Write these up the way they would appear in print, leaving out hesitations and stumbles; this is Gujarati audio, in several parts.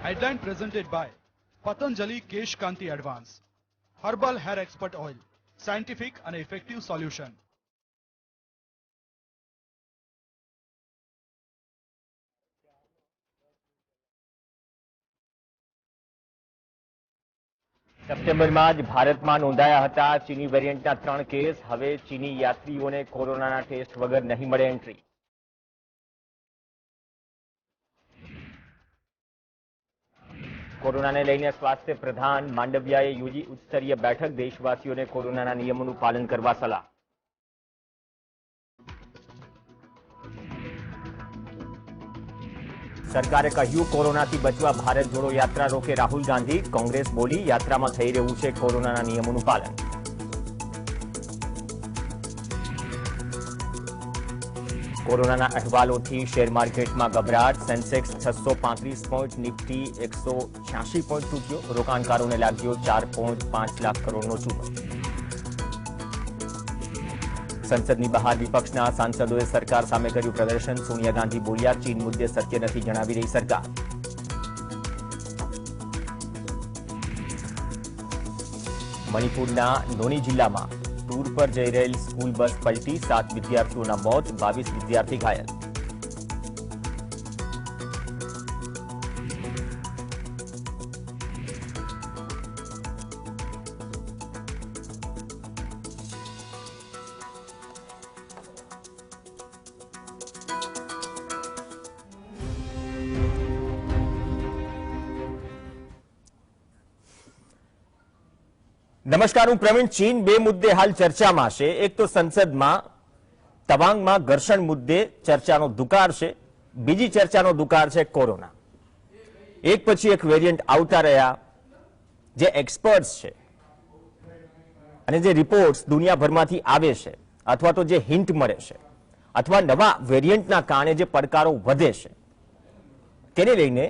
Headline presented by Patanjali Kesh Kanti Advance. Herbal Hair Expert Oil. Scientific and effective solution. સપ્ટેમ્બરમાં જ ભારતમાં નોંધાયા હતા ચીની વેરિયન્ટના 3 કેસ. હવે ચીની યાત્રીઓને કોરોનાના ટેસ્ટ વગર નહીં મળે એન્ટ્રી. કોરોનાને લઈને સ્વાસ્થ્ય પ્રધાન માંડવિયાએ યોજી ઉચ્ચસ્તરીય બેઠક. દેશવાસીઓને કોરોનાના નિયમોનું પાલન કરવા સલાહ. સરકારે કહ્યું કોરોનાથી બચવા ભારત જોડો યાત્રા રોકે રાહુલ ગાંધી. કોંગ્રેસ બોલી યાત્રામાં થઈ રહ્યું છે કોરોનાના નિયમોનું પાલન. કોરોનાના અહેવાલોથી શેર માર્કેટમાં ગભરાટ. સેન્સેક્સ 635 પોઈન્ટ, નિફ્ટી 186 પોઈન્ટ તૂટ્યો. રોકાણકારોને લાગ્યો 4.5 લાખ કરોડનો ચૂનો. સંસદની બહાર વિપક્ષના સાંસદોએ સરકાર સામે કર્યું પ્રદર્શન. સોનિયા ગાંધી બોલ્યા ચીન મુદ્દે સત્ય નથી જણાવી રહી સરકાર. મણિપુરના નોની જિલ્લામાં ટૂર પર જઈ રહેલ સ્કૂલ બસ પલટી. 7 વિદ્યાર્થીઓના મોત, 22 વિદ્યાર્થી ઘાયલ. નમસ્કાર, હું પ્રવીણ. ચીન બે મુદ્દે હાલ ચર્ચામાં છે. એક તો સંસદમાં તવાંગમાં ઘર્ષણ મુદ્દે ચર્ચાનો દુકાર છે. બીજી ચર્ચાનો દુકાર છે કોરોના. એક પછી એક વેરિયન્ટ આવતા રહ્યા. જે એક્સપર્ટ્સ છે અને જે રિપોર્ટ્સ દુનિયાભરમાંથી આવે છે અથવા તો જે હિન્ટ મળે છે અથવા નવા વેરિયન્ટના કારણે જે પડકારો વધે છે તેને લઈને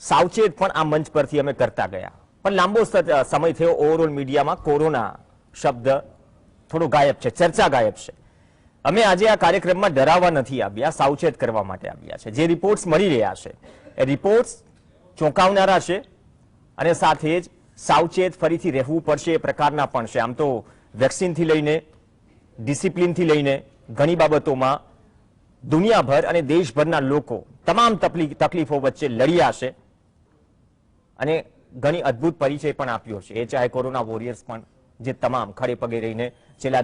સાવચેત પણ આ મંચ પરથી અમે કરતા ગયા. પણ લાંબો સમય થયો ઓવરઓલ મીડિયામાં કોરોના શબ્દ થોડો ગાયબ છે, ચર્ચા ગાયબ છે. અમે આજે આ કાર્યક્રમમાં ડરાવવા નથી આવ્યા, સાવચેત કરવા માટે આવ્યા છે. જે રિપોર્ટ્સ મળી રહ્યા છે એ રિપોર્ટ્સ ચોંકાવનારા છે અને સાથે જ સાવચેત ફરીથી રહેવું પડશે એ પ્રકારના પણ છે. આમ તો વેક્સિનથી લઈને ડિસિપ્લિનથી લઈને ઘણી બાબતોમાં દુનિયાભર અને દેશભરના લોકો તમામ તકલીફો વચ્ચે લડ્યા છે અને ઘણી અદભુત પરિચય પણ આપ્યો છે. એ ચાહે કોરોના વોરિયર્સ પણ જે તમામ ખડે પગે રહીને છેલ્લા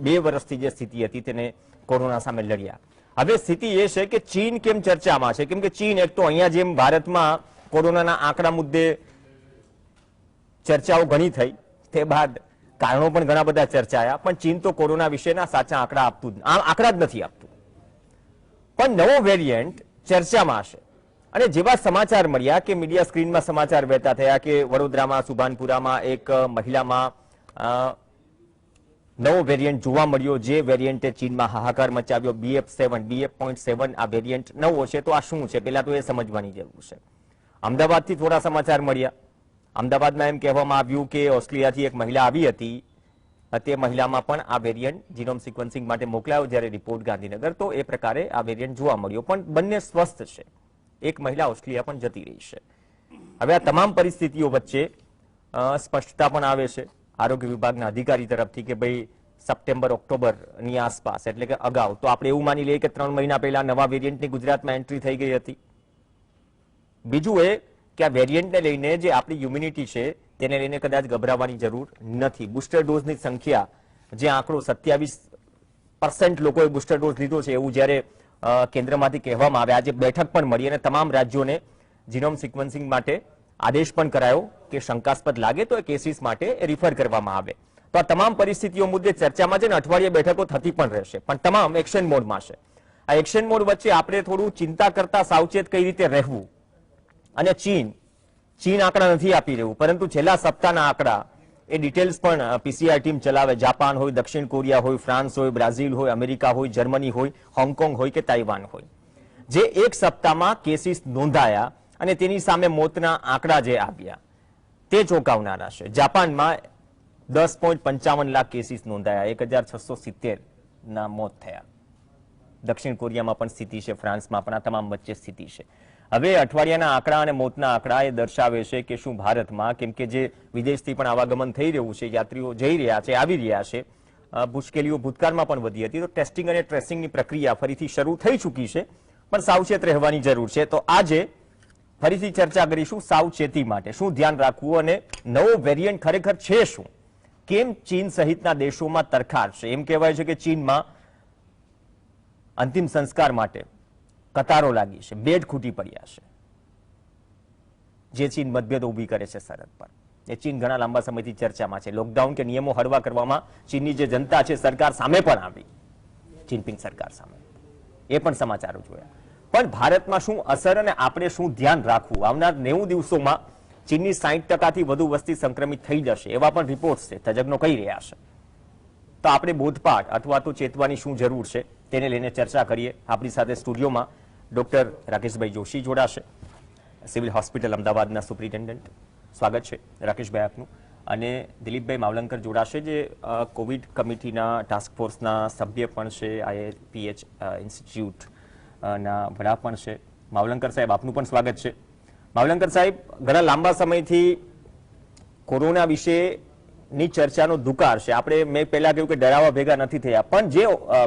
બે વર્ષથી જે સ્થિતિ હતી તેને કોરોના સામે લડ્યા. હવે સ્થિતિ એ છે કે ચીન કેમ ચર્ચામાં છે, કેમ કે ચીન એક તો અહીંયા જેમ ભારતમાં કોરોનાના આંકડા મુદ્દે ચર્ચાઓ ઘણી થઈ, તે બાદ કારણો પણ ઘણા બધા ચર્ચાયા, પણ ચીન તો કોરોના વિશેના સાચા આંકડા જ નથી આપતું. પણ નવો વેરિયન્ટ ચર્ચામાં છે અને જેવા સમાચાર મળ્યા કે મીડિયા સ્ક્રીનમાં સમાચાર વહેતા થયા કે વડોદરામાં સુભાનપુરામાં એક મહિલામાં નવો વેરિયન્ટ જોવા મળ્યો. જે વેરિયન્ટે ચીનમાં હાહાકાર મચાવ્યો. BF.7 આ વેરિયન્ટ નવો છે તો આ શું છે પેલા તો એ સમજવાની જરૂર છે. અમદાવાદથી થોડા સમાચાર મળ્યા. અમદાવાદમાં એમ કહેવામાં આવ્યું કે ઓસ્ટ્રેલિયાથી એક મહિલા આવી હતી, તે મહિલામાં પણ આ વેરિયન્ટ જીનોમ સિક્વન્સિંગ માટે મોકલાયો જ્યારે રિપોર્ટ ગાંધીનગર, તો એ પ્રકારે આ વેરિયન્ટ જોવા મળ્યો. પણ બંને સ્વસ્થ છે. એક મહિલા ઓસ્ટ્રેલિયા પણ જતી રહી છે. હવે આ તમામ પરિસ્થિતિઓ વચ્ચે સ્પષ્ટતા પણ આવે છે આરોગ્ય વિભાગના અધિકારી તરફથી કે ભાઈ સપ્ટેમ્બર ઓક્ટોબરની આસપાસ એટલે કે અગાઉ તો આપણે એવું માની લઈએ કે 3 મહિના પહેલા નવા વેરિયન્ટની ગુજરાતમાં એન્ટ્રી થઈ ગઈ હતી. બીજું એ કે આ વેરિયન્ટને લઈને જે આપણી ઇમ્યુનિટી છે તેને લઈને કદાચ ગભરાવાની જરૂર નથી. બુસ્ટર ડોઝની સંખ્યા જે આંકડો 27% લોકોએ બુસ્ટર ડોઝ લીધો છે એવું જ્યારે કેન્દ્રમાંથી કહેવામાં આવે, આજે બેઠક પણ મળી અને તમામ રાજ્યોને જીનોમ સિક્વન્સિંગ માટે આદેશ પણ કરાયો કે શંકાસ્પદ લાગે તો એ કેસીસ માટે રિફર કરવામાં આવે. તો આ તમામ પરિસ્થિતિઓ મુદ્દે ચર્ચામાં છે ને અઠવાડિયે બેઠકો થતી પણ રહેશે, પણ તમામ એક્શન મોડમાં છે. આ એક્શન મોડ વચ્ચે આપણે થોડું ચિંતા કરતા સાવચેત કઈ રીતે રહેવું. અને ચીન આંકડા નથી આપી રહ્યું, પરંતુ છેલ્લા સપ્તાહના આંકડા એ ડિટેલ્સ પણ પીસીઆર ટીમ ચલાવે. જાપાન હોય, દક્ષિણ કોરિયા હોય, ફ્રાન્સ હોય, બ્રાઝિલ હોય, અમેરિકા હોય, જર્મની હોય, હોંગકોંગ હોય કે તાઇવાન હોય, જે એક સપ્તાહમાં કેસીસ નોંધાયા અને તેની સામે મોતના આંકડા જે આવ્યા તે ચોંકાવનારા છે. જાપાનમાં 10.55 લાખ કેસીસ નોંધાયા, 1670 ના મોત થયા. દક્ષિણ કોરિયામાં પણ સ્થિતિ છે, ફ્રાન્સમાં પણ આ તમામ વચ્ચે સ્થિતિ છે. હવે અઠવાડિયાના આંકડા અને મોતના આંકડા એ દર્શાવે છે કે શું ભારતમાં, કેમ કે જે વિદેશથી પણ આવાગમન થઈ રહ્યું છે, યાત્રીઓ જઈ રહ્યા છે, આવી રહ્યા છે, મુશ્કેલીઓ ભૂતકાળમાં પણ વધી હતી, તો ટેસ્ટિંગ અને ટ્રેસિંગની પ્રક્રિયા ફરીથી શરૂ થઈ ચૂકી છે, પણ સાવચેત રહેવાની જરૂર છે. તો આજે ફરીથી ચર્ચા કરીશું સાવચેતી માટે શું ધ્યાન રાખવું અને નવો વેરિયન્ટ ખરેખર છે શું, કેમ ચીન સહિતના દેશોમાં તરખાટ છે. એમ કહેવાય છે કે ચીનમાં અંતિમ સંસ્કાર માટે કતારો લાગી છે, બેડ ખૂટી પડ્યા છે, જે ચીન મતભેદ ઊભી કરે છે સરહદ પર. એ ચીન ઘણા લાંબા સમયથી ચર્ચામાં છે. લોકડાઉન કે નિયમો હળવા કરવામાં ચીનની જે જનતા છે સરકાર સામે પણ આવી, જિનપિંગ સરકાર સામે, એ પણ સમાચારો જોયા. પણ ભારતમાં શું અસર અને આપણે શું ધ્યાન રાખવું? આવનાર 90 દિવસોમાં ચીનની 60%થી વધુ વસ્તી સંક્રમિત થઈ જશે એવા પણ રિપોર્ટ્સ છે, તજજ્ઞો કહી રહ્યા છે. તો આપણે બોધપાઠ અથવા તો ચેતવાની શું જરૂર છે તેને લઈને ચર્ચા કરીએ. આપણી સાથે સ્ટુડિયોમાં ડોક્ટર રાકેશભાઈ જોશી જોડાશે, સિવિલ હોસ્પિટલ અમદાવાદના સુપ્રિન્ટેન્ડન્ટ. સ્વાગત છે રાકેશભાઈ આપનું. અને દિલીપભાઈ માવલંકર જોડાશે, જે કોવિડ કમિટીના ટાસ્ક ફોર્સના સભ્ય પણ છે, IIPH ઇન્સ્ટિટ્યૂટ ના વડા પણ છે. માવલંકર સાહેબ આપનું પણ સ્વાગત છે. માવલંકર સાહેબ, ઘણા લાંબા સમયથી કોરોના વિશેની ચર્ચાનો દુકાર છે. મેં પહેલા કહ્યું કે ડરાવા ભેગા નથી થયા, પણ જે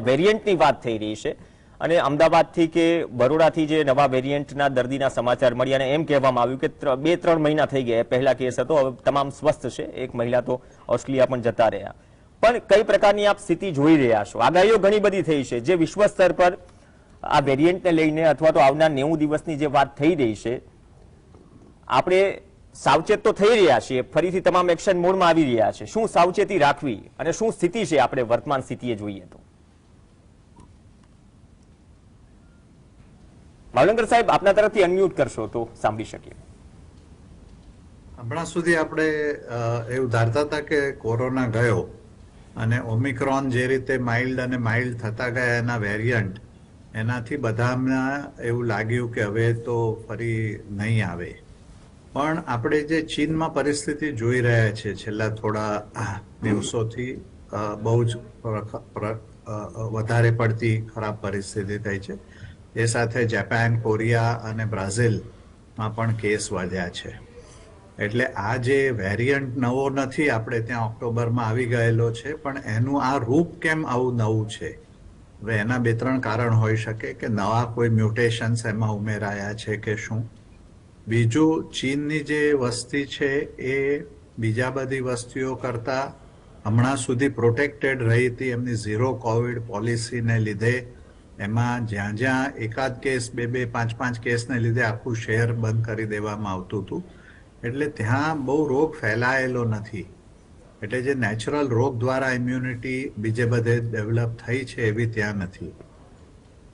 વેરિયન્ટની વાત થઈ રહી છે અને અમદાવાદથી કે બરોડાથી જે નવા વેરિયન્ટના દર્દીના સમાચાર મળ્યા અને એમ કહેવામાં આવ્યું કે 2-3 મહિના થઈ ગયા, પહેલા કેસ હતો, હવે તમામ સ્વસ્થ છે, એક મહિલા તો ઓસ્ટ્રેલિયા પણ જતા રહ્યા. પણ કઈ પ્રકારની આપ સ્થિતિ જોઈ રહ્યા છો? આગાહીઓ ઘણી બધી થઈ છે, જે વિશ્વ સ્તર પર આ વેરિયન્ટને લઈને અથવા તો આવનાર 90 દિવસની જે વાત થઈ રહી છે, આપણે સાવચેત તો થઈ રહ્યા છીએ, ફરીથી તમામ એક્શન મોડમાં આવી રહ્યા છે. શું સાવચેતી રાખવી અને શું સ્થિતિ છે આપણે વર્તમાન સ્થિતિએ જોઈએ તો? માવલંકર સાહેબ, આપના તરફથી અનમ્યુટ કરશો તો સાંભળી શકીએ. હમણાં સુધી આપણે એવું ધારતા હતા કે કોરોના ગયો અને ઓમિક્રોન જે રીતે માઇલ્ડ અને માઇલ્ડ થતા ગયા એના વેરિયન્ટ, એનાથી બધામાં એવું લાગ્યું કે હવે તો ફરી નહીં આવે. પણ આપણે જે ચીનમાં પરિસ્થિતિ જોઈ રહ્યા છે છેલ્લા થોડા દિવસોથી, બહુ જ વધારે પડતી ખરાબ પરિસ્થિતિ થઈ છે. એ સાથે જાપાન, કોરિયા અને બ્રાઝિલમાં પણ કેસ વધ્યા છે. એટલે આ જે વેરિયન્ટ નવો નથી, આપણે ત્યાં ઓક્ટોબરમાં આવી ગયેલો છે, પણ એનું આ રૂપ કેમ આવું નવું છે? હવે એના 2-3 કારણ હોઈ શકે કે નવા કોઈ મ્યુટેશન્સ એમાં ઉમેરાયા છે કે શું. બીજું, ચીનની જે વસ્તી છે એ બીજા બધી વસ્તીઓ કરતા હમણાં સુધી પ્રોટેક્ટેડ રહી હતી એમની ઝીરો કોવિડ પોલિસીને લીધે. એમાં જ્યાં જ્યાં એકાદ કેસ, 2-2, 5-5 કેસને લીધે આખું શહેર બંધ કરી દેવામાં આવતું હતું. એટલે ત્યાં બહુ રોગ ફેલાયેલો નથી. એટલે જે નેચરલ રોગ દ્વારા ઇમ્યુનિટી બીજે બધે ડેવલપ થઈ છે એવી ત્યાં નથી.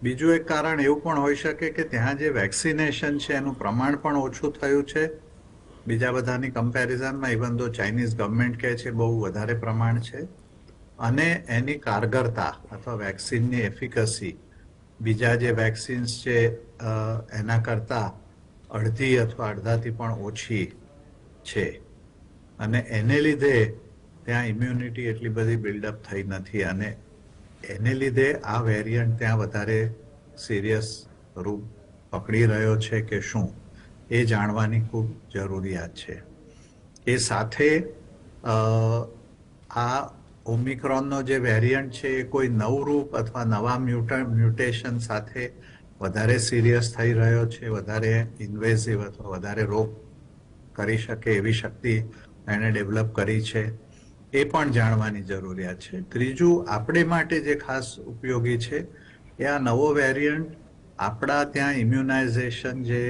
બીજું એક કારણ એવું પણ હોઈ શકે કે ત્યાં જે વેક્સિનેશન છે એનું પ્રમાણ પણ ઓછું થયું છે બીજા બધાની કમ્પેરિઝનમાં. ઇવન તો ચાઇનીઝ ગવર્મેન્ટ કહે છે બહુ વધારે પ્રમાણ છે. અને એની કારગરતા અથવા વેક્સિનની એફિકસી બીજા જે વેક્સિન્સ છે એના કરતાં અડધી અથવા અડધાથી પણ ઓછી છે. અને એને લીધે ત્યાં ઇમ્યુનિટી એટલી બધી બિલ્ડઅપ થઈ નથી અને એને લીધે આ વેરિયન્ટ ત્યાં વધારે સિરિયસ રૂપ પકડી રહ્યો છે કે શું, એ જાણવાની ખૂબ જરૂરિયાત છે. એ સાથે આ ઓમિક્રોનનો જે વેરિયન્ટ છે એ કોઈ નવું રૂપ અથવા નવા મ્યુટેશન સાથે વધારે સિરિયસ થઈ રહ્યો છે, વધારે ઇન્વેઝિવ અથવા વધારે રોગ કરી શકે એવી શક્તિ એણે ડેવલપ કરી છે, એ પણ જાણવાની જરૂરિયાત છે. ત્રીજું, આપણે માટે જે ખાસ ઉપયોગી છે એ આ નવો વેરિયન્ટ આપણા ત્યાં ઇમ્યુનાઇઝેશન જે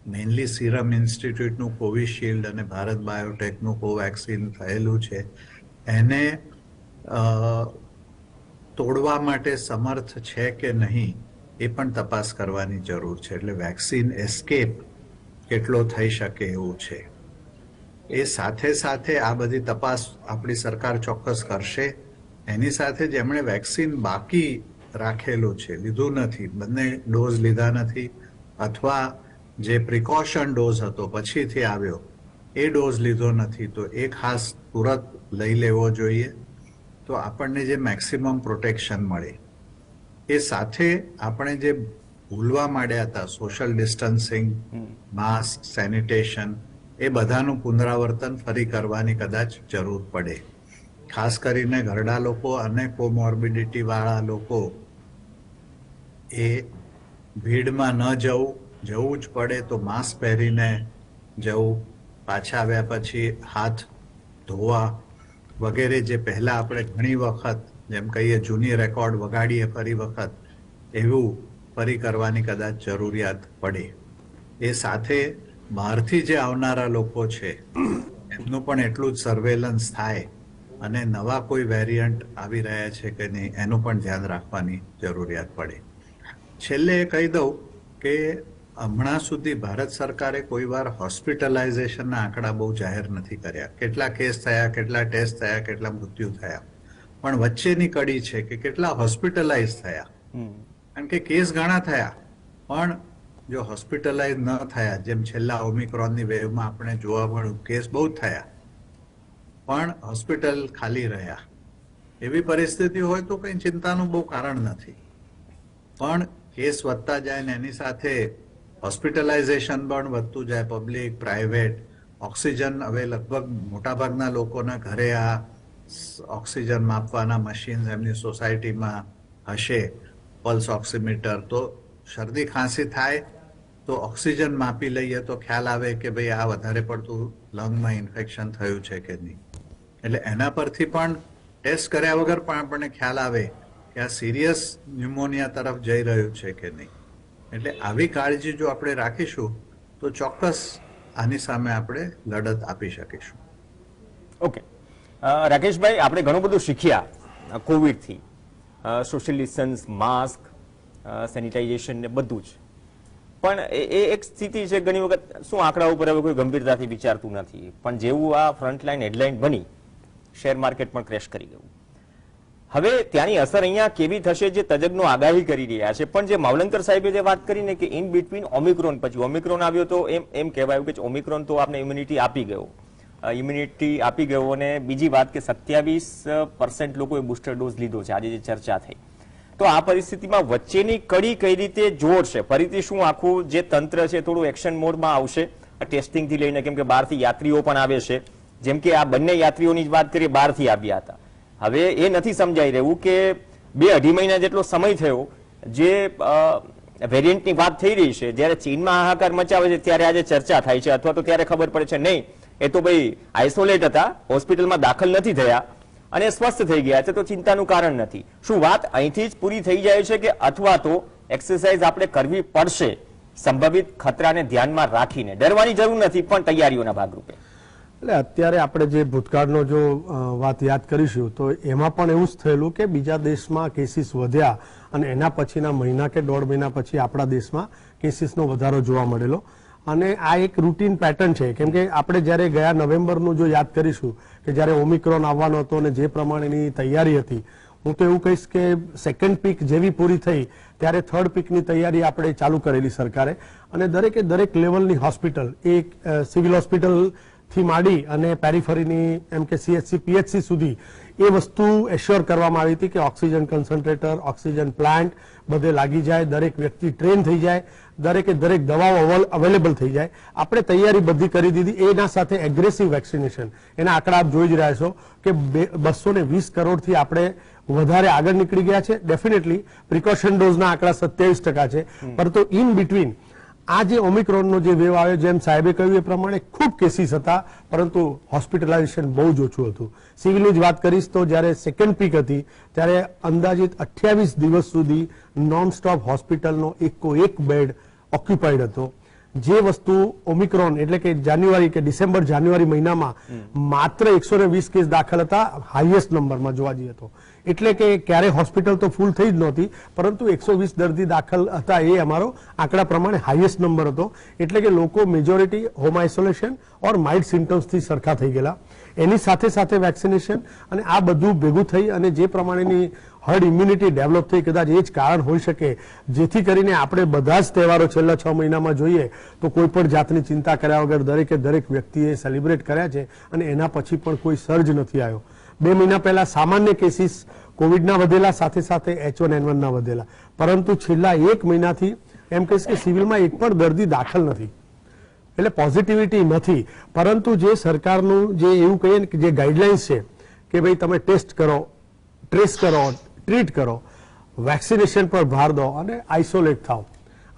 મેઇનલી સિરમ ઇન્સ્ટિટ્યૂટનું કોવિશિલ્ડ અને ભારત બાયોટેકનું કોવેક્સિન થયેલું છે એને તોડવા માટે સમર્થ છે કે નહીં એ પણ તપાસ કરવાની જરૂર છે. એટલે વેક્સિન એસ્કેપ કેટલો થઈ શકે એવું છે. એ સાથે સાથે આ બધી તપાસ આપણી સરકાર ચોક્કસ કરશે. એની સાથે જેમણે વેક્સિન બાકી રાખેલું છે, લીધું નથી, બંને ડોઝ લીધા નથી અથવા જે પ્રિકોશન ડોઝ હતો પછીથી આવ્યો એ ડોઝ લીધો નથી, તો એ ખાસ તુરંત લઈ લેવો જોઈએ. તો આપણને જે મેક્સિમમ પ્રોટેક્શન મળે. એ સાથે આપણે જે ભૂલવા માંડ્યા હતા, સોશિયલ ડિસ્ટન્સિંગ, માસ્ક, સેનિટેશન, એ બધાનું પુનરાવર્તન ફરી કરવાની કદાચ જરૂર પડે. ખાસ કરીને ઘરડા લોકો અને કોમોર્બિડિટી વાળા લોકો એ ભીડમાં ન જવું જ પડે તો માસ્ક પહેરીને જવું, પાછા આવ્યા પછી હાથ ધોવા વગેરે જે પહેલા આપણે ઘણી વખત જેમ કહીએ જૂની રેકોર્ડ વગાડીએ ફરી વખત, એવું ફરી કરવાની કદાચ જરૂરિયાત પડે. એ સાથે બહારથી જે આવનારા લોકો છે એમનું પણ એટલું જ સર્વેલન્સ થાય અને નવા કોઈ વેરિયન્ટ આવી રહ્યા છે કે નહીં એનું પણ ધ્યાન રાખવાની જરૂરિયાત પડે. છેલ્લે એ કહી દઉં કે હમણાં સુધી ભારત સરકારે કોઈ વાર હોસ્પિટલાઇઝેશનના આંકડા બહુ જાહેર નથી કર્યા. કેટલા કેસ થયા, કેટલા ટેસ્ટ થયા, કેટલા મૃત્યુ થયા, પણ વચ્ચેની કડી છે કે કેટલા હોસ્પિટલાઇઝ થયા. કારણ કે કેસ ઘણા થયા પણ જો હોસ્પિટલાઇઝ ન થયા, જેમ છેલ્લા ઓમિક્રોનની વેવમાં આપણે જોવા મળ્યું, કેસ બહુ થયા પણ હોસ્પિટલ ખાલી રહ્યા. એવી પરિસ્થિતિ હોય તો કઈ ચિંતાનું બહુ કારણ નથી. પણ કેસ વધતા જાય ને એની સાથે હોસ્પિટલાઇઝેશન પણ વધતું જાય, પબ્લિક, પ્રાઇવેટ, ઓક્સિજન હવે લગભગ મોટાભાગના લોકોના ઘરે આ ઓક્સિજન માપવાના મશીન એમની સોસાયટીમાં હશે, પલ્સ ઓક્સિમીટર, તો શરદી ખાંસી થાય તો ઓક્સિજન માપી લઈએ તો ખ્યાલ આવે કે ભાઈ આ વધારે પડતું લંગમાં ઇન્ફેક્શન થયું છે કે નહીં. એટલે એના પરથી પણ ટેસ્ટ કર્યા વગર પણ આપણને ખ્યાલ આવે કે આ સિરિયસ ન્યુમોનિયા તરફ જઈ રહ્યું છે કે નહીં. એટલે આવી કાળજી જો આપણે રાખીશું તો ચોક્કસ આની સામે આપણે લડત આપી શકીશું. ઓકે રાકેશભાઈ, આપણે ઘણું બધું શીખ્યા કોવિડથી, સોશિયલ ડિસ્ટન્સ, માસ્ક, સેનિટાઇઝેશન ને બધું જ, પણ એ એક સ્થિતિ છે ઘણી વખત શું આંકડા ઉપર હવે કોઈ ગંભીરતાથી વિચારતું નથી, પણ જેવું આ ફ્રન્ટલાઈન હેડલાઇન બની શેર માર્કેટ પણ ક્રેશ કરી ગયું. હવે ત્યાંની અસર અહીંયા કેવી થશે જે તજજ્ઞો આગાહી કરી રહ્યા છે, પણ જે માવલંકર સાહેબે જે વાત કરીને કે ઇન બિટવીન ઓમિક્રોન, પછી ઓમિક્રોન આવ્યો તો એમ કહેવાયું કે ઓમિક્રોન તો આપણે ઇમ્યુનિટી આપી ગયો, અને બીજી વાત કે 27% લોકોએ બુસ્ટર ડોઝ લીધો છે, આજે જે ચર્ચા થઈ. તો આ પરિસ્થિતિમાં વચ્ચેની કડી કઈ રીતે જોડશે? ફરીથી શું આખું જે તંત્ર છે થોડું એક્શન મોડમાં આવશે ટેસ્ટિંગથી લઈને, કેમ કે બહારથી યાત્રીઓ પણ આવે છે, જેમ કે આ બંને યાત્રીઓની જ વાત કરીએ, બહારથી આવ્યા હતા. હવે એ નથી સમજાઈ રહ્યું કે 2-2.5 મહિના જેટલો સમય થયો જે વેરિયન્ટની વાત થઈ રહી છે, જ્યારે ચીનમાં હાહાકાર મચાવે છે ત્યારે આજે ચર્ચા થાય છે, અથવા તો ત્યારે ખબર પડે છે નહીં એ તો ભાઈ આઇસોલેટ હતા, હોસ્પિટલમાં દાખલ નથી થયા અને સ્વસ્થ થઈ ગયા છે, તો ચિંતાનું કારણ નથી. શું વાત અહીંથી જ પૂરી થઈ જાય છે કે અથવા તો એક્સરસાઇઝ આપણે કરવી પડશે સંભવિત ખતરાને ધ્યાનમાં રાખીને? ડરવાની જરૂર નથી પણ તૈયારીઓના ભાગરૂપે. એટલે અત્યારે આપણે જે ભૂતકાળનો જો વાત યાદ કરીશું તો એમાં પણ એવું જ થયેલું કે બીજા દેશમાં કેસીસ વધ્યા અને એના પછીના મહિના કે 1.5 મહિના પછી આપણા દેશમાં કેસીસનો વધારો જોવા મળેલો. અને આ એક રૂટીન પેટર્ન છે, કેમ કે આપણે જ્યારે ગયા નવેમ્બરનું જો યાદ કરીશું કે જ્યારે ઓમિક્રોન આવવાનો હતો અને જે પ્રમાણેની તૈયારી હતી, હું તો એવું કહીશ કે સેકન્ડ પીક જેવી પૂરી થઈ ત્યારે થર્ડ પીકની તૈયારી આપણે ચાલુ કરેલી સરકારે. અને દરેકે દરેક લેવલની હોસ્પિટલ, એક સિવિલ હોસ્પિટલ થી માંડી અને પેરીફરીની એમ કે CHC, PHC સુધી એ વસ્તુ એશ્યોર કરવામાં આવી હતી કે ઓક્સિજન કન્સન્ટ્રેટર, ઓક્સિજન પ્લાન્ટ બધે લાગી જાય, દરેક વ્યક્તિ ટ્રેન થઈ જાય, દરેકે દરેક દવાઓ અવેલેબલ થઈ જાય. આપણે તૈયારી બધી કરી દીધી. એના સાથે એગ્રેસિવ વેક્સિનેશન, એના આંકડા આપ જોઈ જ રહ્યા છો કે 220 કરોડથી આપણે વધારે આગળ નીકળી ગયા છે. ડેફિનેટલી પ્રિકોશન ડોઝના આંકડા 27% છે, પરંતુ ઇન બિટવીન આ જે ઓમિક્રોનનો જે વેવ આવ્યો, જેમ સાહેબે કહ્યું એ પ્રમાણે ખૂબ કેસીસ હતા, પરંતુ હોસ્પિટલાઇઝેશન બહુ જ ઓછું હતું. સિવિલની જ વાત કરીશ તો જ્યારે સેકન્ડ પીક હતી ત્યારે અંદાજિત 28 દિવસ સુધી નોન સ્ટોપ હોસ્પિટલનો એક બેડ ઓક્યુપાઈડ હતો. જે વસ્તુ ઓમિક્રોન એટલે કે જાન્યુઆરી કે ડિસેમ્બર જાન્યુઆરી મહિનામાં માત્ર 120 કેસ દાખલ હતા, હાઈએસ્ટ નંબરમાં જોવા જઈએ તો. એટલે કે ક્યારે હોસ્પિટલ તો ફૂલ થઈ જ નહોતી, પરંતુ 120 દર્દી દાખલ હતા, એ અમારો આંકડા પ્રમાણે હાઈએસ્ટ નંબર હતો. એટલે કે લોકો મેજોરિટી હોમ આઇસોલેશન ઓર માઇલ્ડ સિમ્ટમ્સથી સરખા થઈ ગયેલા. એની સાથે સાથે વેક્સિનેશન અને આ બધું ભેગું થઈ અને જે પ્રમાણેની હર્ડ ઇમ્યુનિટી ડેવલપ થઈ, કદાચ એ જ કારણ હોઈ શકે જેથી કરીને આપણે બધા જ તહેવારો છેલ્લા 6 મહિનામાં જોઈએ તો કોઈ પણ જાતની ચિંતા કર્યા વગર દરેકે દરેક વ્યક્તિએ સેલિબ્રેટ કર્યા છે અને એના પછી પણ કોઈ સર્જ નથી આવ્યો. 2 મહિના પહેલા સામાન્ય કેસીસ કોવિડના વધેલા, સાથે સાથે H1N1 ના વધેલા, પરંતુ છેલ્લા 1 મહિનાથી એમ કહીશ કે સિવિલમાં એક પણ દર્દી દાખલ નથી, એટલે પોઝિટિવિટી નથી. પરંતુ જે સરકારનું જે એવું કહીએ ને કે જે ગાઈડલાઇન્સ છે કે ભાઈ તમે ટેસ્ટ કરો, ટ્રેસ કરો, ટ્રીટ કરો, વેક્સિનેશન પર ભાર દો અને આઇસોલેટ થાવ,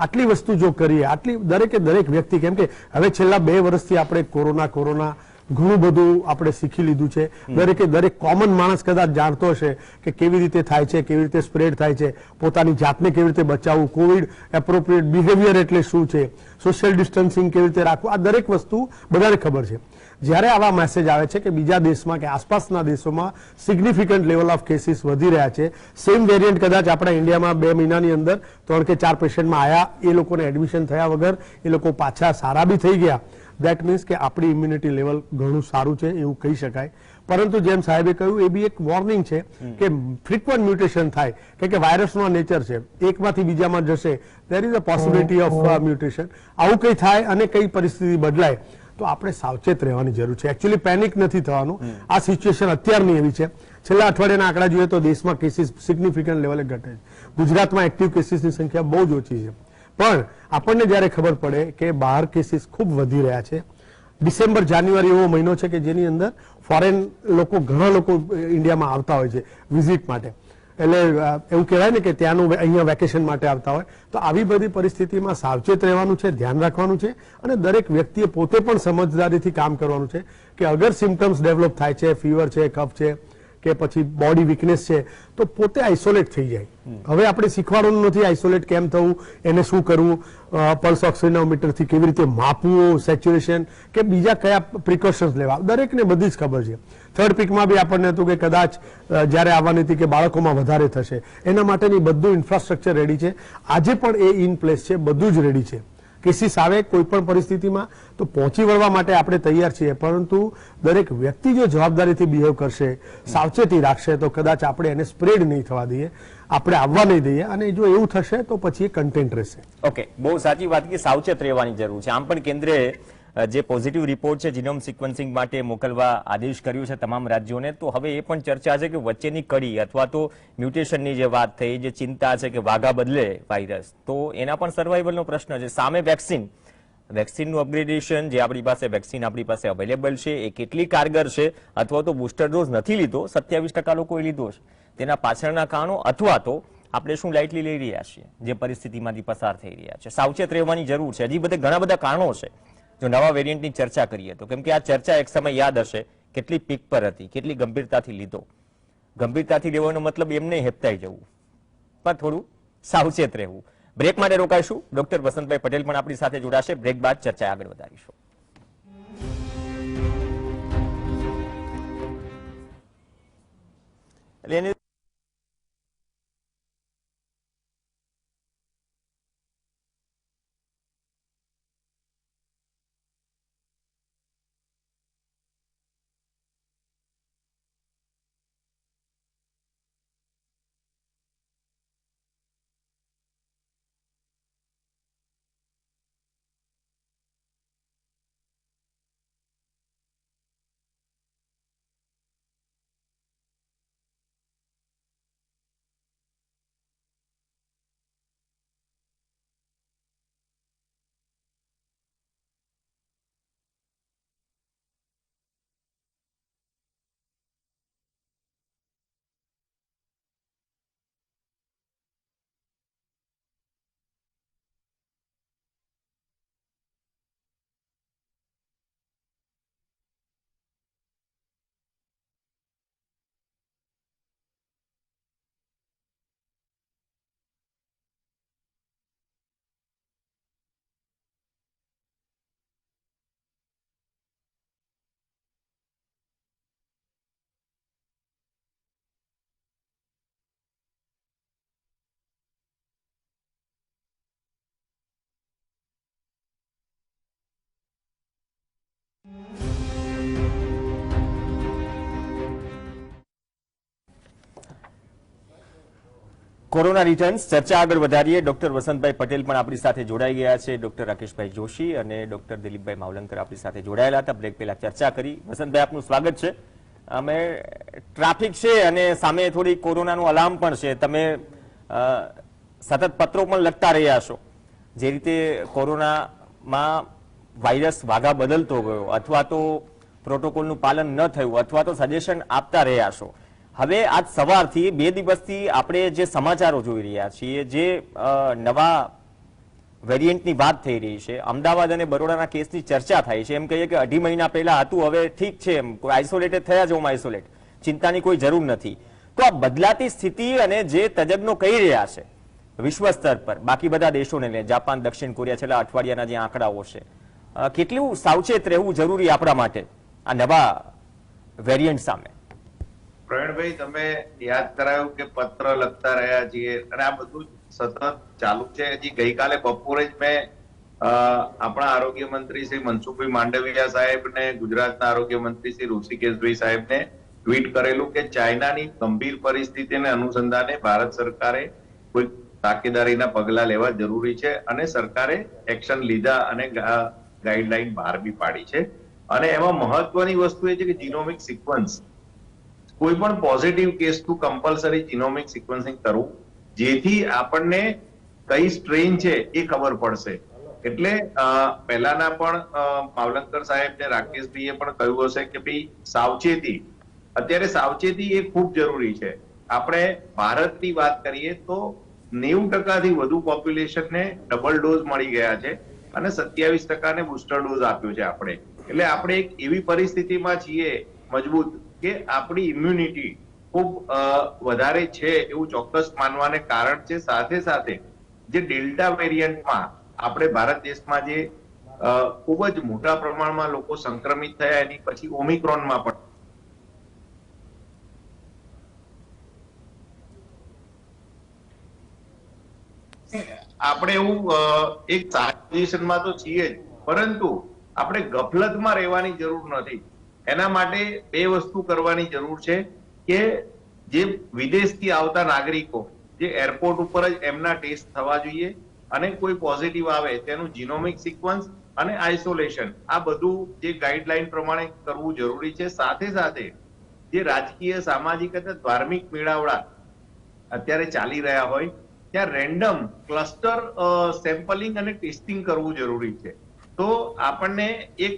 આટલી વસ્તુ જો કરીએ, આટલી દરેક વ્યક્તિ, કેમ કે હવે છેલ્લા 2 વર્ષથી આપણે કોરોના ઘણું બધું આપણે શીખી લીધું છે. દરેક કોમન માણસ કદાચ જાણતો હશે કે કેવી રીતે થાય છે, કેવી રીતે સ્પ્રેડ થાય છે, પોતાની જાતને કેવી રીતે બચાવવું, કોવિડ એપ્રોપ્રિએટ બિહેવિયર એટલે શું છે, સોશિયલ ડિસ્ટન્સિંગ કેવી રીતે રાખવું, આ દરેક વસ્તુ બધાને ખબર છે. જ્યારે આવા મેસેજ આવે છે કે બીજા દેશમાં કે આસપાસના દેશોમાં સિગ્નિફિકન્ટ લેવલ ઓફ કેસીસ વધી રહ્યા છે, સેમ વેરિયન્ટ કદાચ આપણા ઇન્ડિયામાં 2 મહિનાની અંદર 3 કે 4 પેશન્ટમાં આવ્યા, એ લોકોને એડમિશન થયા વગર એ લોકો પાછા સારા બી થઈ ગયા, દેટ મીન્સ કે આપણી ઇમ્યુનિટી લેવલ ઘણું સારું છે એવું કહી શકાય. પરંતુ જેમ સાહેબે કહ્યું એ બી એક વોર્નિંગ છે કે ફ્રીક્વન્ટ મ્યુટેશન થાય, કે વાયરસનો નેચર છે, એકમાંથી બીજામાં જશે, there is a possibility of mutation. આવું કંઈ થાય અને કઈ પરિસ્થિતિ બદલાય તો આપણે સાવચેત રહેવાની જરૂર છે. એકચ્યુઅલી પેનિક નથી થવાનું. આ સિચ્યુએશન અત્યારની એવી છે. છેલ્લા અઠવાડિયાના આંકડા જોઈએ તો દેશમાં કેસીસ સિગ્નિફિકન્ટ લેવલે ઘટે છે. ગુજરાતમાં એક્ટિવ કેસીસની સંખ્યા બહુ જ ઓછી છે. પણ આપણને જ્યારે ખબર પડે કે બહાર કેસીસ ખૂબ વધી રહ્યા છે, ડિસેમ્બર જાન્યુઆરી એવો મહિનો છે કે જેની અંદર ફોરેન લોકો, ઘણા લોકો ઇન્ડિયામાં આવતા હોય છે વિઝિટ માટે, એટલે એવું કહેવાય ને કે ત્યાંનું અહીંયા વેકેશન માટે આવતા હોય, તો આવી બધી પરિસ્થિતિમાં સાવચેત રહેવાનું છે, ધ્યાન રાખવાનું છે અને દરેક વ્યક્તિએ પોતે પણ સમજદારીથી કામ કરવાનું છે કે અગર સિમ્ટમ્સ ડેવલપ થાય છે, ફીવર છે, કફ છે કે પછી બોડી વીકનેસ છે, તો પોતે આઇસોલેટ થઈ જાય. હવે આપણે શીખવાડવાનું નથી આઇસોલેટ કેમ થવું, એને શું કરવું, પલ્સ ઓક્સિજનોમીટરથી કેવી રીતે માપવું, સેચ્યુરેશન કે બીજા કયા પ્રિકોશન્સ લેવા, દરેકને બધી જ ખબર છે. થર્ડ પીકમાં બી આપણને હતું કે કદાચ જ્યારે આવવાની હતી કે બાળકોમાં વધારે થશે, એના માટેની બધું ઇન્ફ્રાસ્ટ્રક્ચર રેડી છે. આજે પણ એ ઇન પ્લેસ છે, બધું જ રેડી છે. કેસીસ આવે કોઈ પણ પરિસ્થિતિમાં તો પહોંચી વળવા માટે આપણે તૈયાર છીએ, પરંતુ દરેક વ્યક્તિ જો જવાબદારીથી બિહેવ કરશે, સાવચેતી રાખશે, તો કદાચ આપણે એને સ્પ્રેડ નહીં થવા દઈએ, આપણે આવવા નહીં દઈએ, અને જો એવું થશે તો પછી એ કન્ટેન્ટ રહેશે. ઓકે, બહુ સાચી વાત કે સાવચેત રહેવાની જરૂર છે. આમ પણ કેન્દ્રે જે પોઝિટિવ રિપોર્ટ છે જીનોમ સિક્વન્સિંગ માટે મોકલવા આદેશ કર્યો છે તમામ રાજ્યોને, તો હવે એ પણ ચર્ચા છે કે વચ્ચેની કડી અથવા તો મ્યુટેશનની જે વાત થઈ, જે ચિંતા છે કે વાઘા બદલે વાયરસ, તો એના પણ સર્વાઈવલનો પ્રશ્ન છે. સામે વેક્સિનનું અપગ્રેડેશન, જે આપણી પાસે વેક્સિન આપણી પાસે અવેલેબલ છે, એ કેટલી કારગર છે, અથવા તો બુસ્ટર ડોઝ નથી લીધો, 27% લોકોએ લીધો છે, તેના પાછળના કારણો, અથવા તો આપણે શું લાઇટલી લઈ રહ્યા છીએ જે પરિસ્થિતિમાંથી પસાર થઈ રહ્યા છે. સાવચેત રહેવાની જરૂર છે. હજી ઘણા બધા કારણો છે જો નવા વેરિયન્ટની ચર્ચા કરીએ તો, કેમ કે આ ચર્ચા એક સમય યાદ હશે કેટલી પીક પર હતી, કેટલી ગંભીરતાથી લીધો. ગંભીરતાથી લેવાનો મતલબ એમને હેપતાઈ જવું, પણ થોડું સાવચેત રહેવું. બ્રેક માટે રોકાઈશું. ડોક્ટર વસંતભાઈ પટેલ પણ આપણી સાથે જોડાશે. બ્રેક બાદ ચર્ચા આગળ વધારીશું. એટલે કોરોના રિટર્ન્સ ચર્ચા આગળ વધારીએ. ડોક્ટર વસંતભાઈ પટેલ પણ આપણી સાથે જોડાઈ ગયા છે, ડોક્ટર રાકેશભાઈ જોશી અને ડોક્ટર દિલીપભાઈ માવલંકર આપણી સાથે જોડાયેલા હતા. બ્રેક પહેલા ચર્ચા કરી. વસંતભાઈ, આપનું સ્વાગત છે. અમે ટ્રાફિક છે અને સામે થોડી કોરોનાનું અલાર્મ પણ છે. તમે સતત પત્રો પણ લખતા રહ્યા છો, જે રીતે કોરોનામાં વાયરસ વાઘા બદલતો ગયો અથવા તો પ્રોટોકોલનું પાલન ન થયું અથવા તો સજેશન આપતા રહ્યા છો, હવે આજ સવારથી 2 દિવસથી આપણે જે સમાચારો જોઈ રહ્યા છીએ, જે નવા વેરિયન્ટની વાત થઈ રહી છે, અમદાવાદ અને બરોડાના કેસની ચર્ચા થાય છે, એમ કહીએ કે 2.5 મહિના પહેલા હતું, હવે ઠીક છે, એમ કોઈ આઇસોલેટેડ થયા જ હોમ આઇસોલેટ, ચિંતાની કોઈ જરૂર નથી. તો આ બદલાતી સ્થિતિ અને જે તજજ્ઞો કહી રહ્યા છે વિશ્વ સ્તર પર, બાકી બધા દેશોને લે, જાપાન, દક્ષિણ કોરિયા, છેલ્લા અઠવાડિયાના જે આંકડાઓ છે, કેટલું સાવચેત રહેવું જરૂરી આપણા માટે આ નવા વેરિયન્ટ સામે? પ્રવીણભાઈ, તમે યાદ કરાયું કે પત્ર લખતા રહ્યા છીએ અને આ બધું સતત ચાલુ છે. હજી ગઈકાલે બપોરે જ મેં આપણા આરોગ્ય મંત્રી શ્રી મનસુખભાઈ માંડવિયા સાહેબ ને ગુજરાતના આરોગ્ય મંત્રી શ્રી ઋષિકેશભાઈ સાહેબને ટ્વીટ કરેલું કે ચાઇનાની ગંભીર પરિસ્થિતિને અનુસંધાને ભારત સરકારે કોઈ તાકેદારીના પગલા લેવા જરૂરી છે અને સરકારે એક્શન લીધા અને ગાઈડલાઈન બહાર બી પાડી છે. અને એમાં મહત્વની વસ્તુ એ છે કે જીનોમિક સિક્વન્સ, કોઈ પણ પોઝિટિવ કેસનું કમ્પલસરી જીનોમિક સિક્વન્સિંગ કરવું, જેથી આપણને કઈ સ્ટ્રેન છે એ ખબર પડશે. એટલે પહેલાના પણ માવલંકર સાહેબ ને રાકેશભાઈએ પણ કહ્યું હશે કે ભાઈ સાવચેતી, અત્યારે સાવચેતી એ ખૂબ જરૂરી છે. આપણે ભારતની વાત કરીએ તો 90% થી વધુ પોપ્યુલેશનને ડબલ ડોઝ મળી ગયા છે અને 27% બુસ્ટર ડોઝ આપ્યો છે આપણે. એટલે આપણે એક એવી પરિસ્થિતિમાં છીએ મજબૂત કે આપણી ઇમ્યુનિટી ખૂબ વધારે છે એવું ચોક્કસ માનવાને કારણ છે. સાથે સાથે જે ડેલ્ટા વેરિયન્ટમાં આપણે ભારત દેશમાં જે ખૂબ જ મોટા પ્રમાણમાં લોકો સંક્રમિત થયા, એની પછી ઓમિક્રોનમાં પણ આપણે એવું એક સારી પોઝિશનમાં તો છીએ જ, પરંતુ આપણે ગફલતમાં રહેવાની જરૂર નથી. એના માટે 2 વસ્તુ કરવાની જરૂર છે કે જે વિદેશથી આવતા નાગરિકો જે એરપોર્ટ ઉપર જ એમના ટેસ્ટ થવા જોઈએ અને કોઈ પોઝિટિવ આવે તેનું જીનોમિક સિક્વન્સ અને આઇસોલેશન, આ બધું જે ગાઈડલાઈન પ્રમાણે કરવું જરૂરી છે. સાથે સાથે જે રાજકીય, સામાજિક અને ધાર્મિક મેળાવડા અત્યારે ચાલી રહ્યા હોય ત્યાં રેન્ડમ ક્લસ્ટર સેમ્પલિંગ અને ટેસ્ટિંગ કરવું જરૂરી છે. તો આપણને એક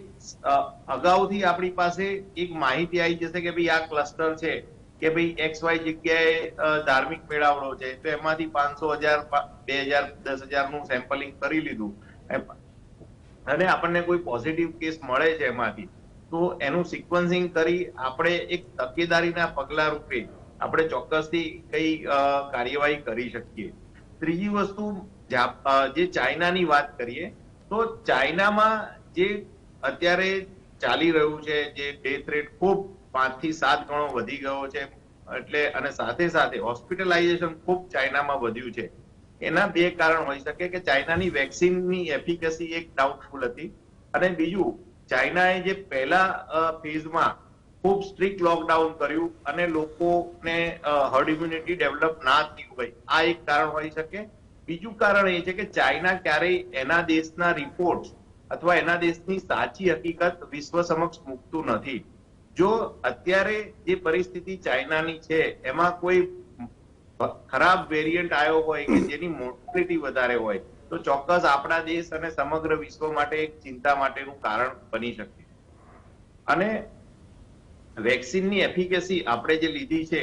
અગાઉથી આપણી પાસે એક માહિતી આવી જશે કે ભાઈ આ ક્લસ્ટર છે કે ભાઈ XY જગ્યાએ ધાર્મિક મેળાવડો છે, તો એમાંથી 500, 1000, 2000 નું સેમ્પલિંગ કરી લીધું અને આપણને કોઈ પોઝિટિવ કેસ મળે છે એમાંથી, તો એનું સિક્વન્સિંગ કરી આપણે એક તકેદારીના પગલા રૂપે આપણે ચોક્કસથી કઈ કાર્યવાહી કરી શકીએ. ત્રીજી વસ્તુ, જે ચાઇનાની વાત કરીએ તો ચાઇનામાં જે અત્યારે ચાલી રહ્યું છે, જે ડેથ રેટ ખૂબ 5 થી 7 ગણો વધી ગયો છે, એટલે અને સાથે સાથે હોસ્પિટલાઇઝેશન ખૂબ ચાઇનામાં વધ્યું છે. એના 2 કારણ હોઈ શકે કે ચાઇનાની વેક્સિનની એફિકસી એક ડાઉટફુલ હતી અને બીજું ચાઇનાએ જે પહેલા ફેઝમાં ખૂબ સ્ટ્રિક્ટ લોકડાઉન કર્યું અને લોકોને હર્ડ ઇમ્યુનિટી ડેવલપ ના થયું હોય, આ એક કારણ હોઈ શકે. બીજું કારણ એ છે કે ચાઇના ક્યારેય એના દેશના રિપોર્ટ અથવા એના દેશની સાચી હકીકત વિશ્વ સમક્ષ મૂકતું નથી. જો અત્યારે જે પરિસ્થિતિ ચાઇનાની છે એમાં કોઈ ખરાબ વેરિયન્ટ આવ્યો હોય કે જેની મોર્ટાલિટી વધારે હોય તો ચોક્કસ આપણા દેશ અને સમગ્ર વિશ્વ માટે એક ચિંતા માટેનું કારણ બની શકે. અને વેક્સિનની એફિકેસી આપણે જે લીધી છે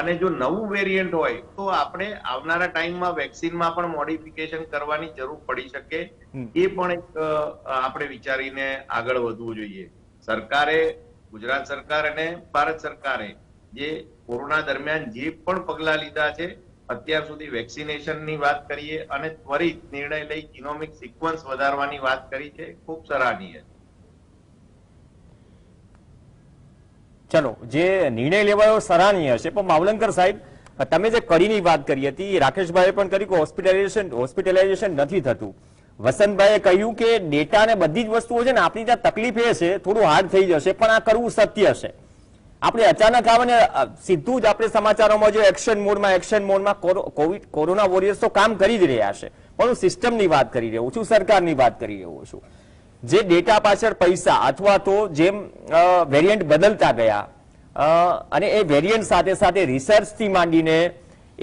અને જો નવું વેરિયન્ટ હોય તો આપણે આવનારા ટાઈમમાં વેક્સિનમાં પણ મોડિફિકેશન કરવાની જરૂર પડી શકે. એ પણ એક આપણે વિચારીને આગળ વધવું જોઈએ. સરકારે, ગુજરાત સરકાર અને ભારત સરકારે જે કોરોના દરમિયાન જે પણ પગલા લીધા છે, અત્યાર સુધી વેક્સિનેશનની વાત કરીએ અને ત્વરિત નિર્ણય લઈ જીનોમિક સિક્વન્સ વધારવાની વાત કરી છે, ખૂબ સરાહનીય. ચલો, જે નિર્ણય લેવાયો સરાહનીય છે, પણ માવલંકર સાહેબ, તમે જે કડીની વાત કરી હતી, રાકેશભાઈએ પણ કરી કે હોસ્પિટલાઇઝેશન નથી થતું. વસંતભાઈએ કહ્યું કે ડેટા ને બધી જ વસ્તુઓ છે ને, આપણી ત્યાં તકલીફ એ છે, થોડું હાર્ડ થઈ જશે, પણ આ કરવું સત્ય છે. આપણે અચાનક આવે ને સીધું જ આપણે સમાચારોમાં જો એક્શન મોડમાં કોરોના વોરિયર્સ તો કામ કરી જ રહ્યા છે, પણ હું સિસ્ટમની વાત કરી રહ્યો છું, સરકારની વાત કરી રહ્યો છું. જે ડેટા પાછળ પૈસા અથવા તો જેમ વેરિયન્ટ બદલતા ગયા અને એ વેરિયન્ટ સાથે સાથે રિસર્ચથી માંડીને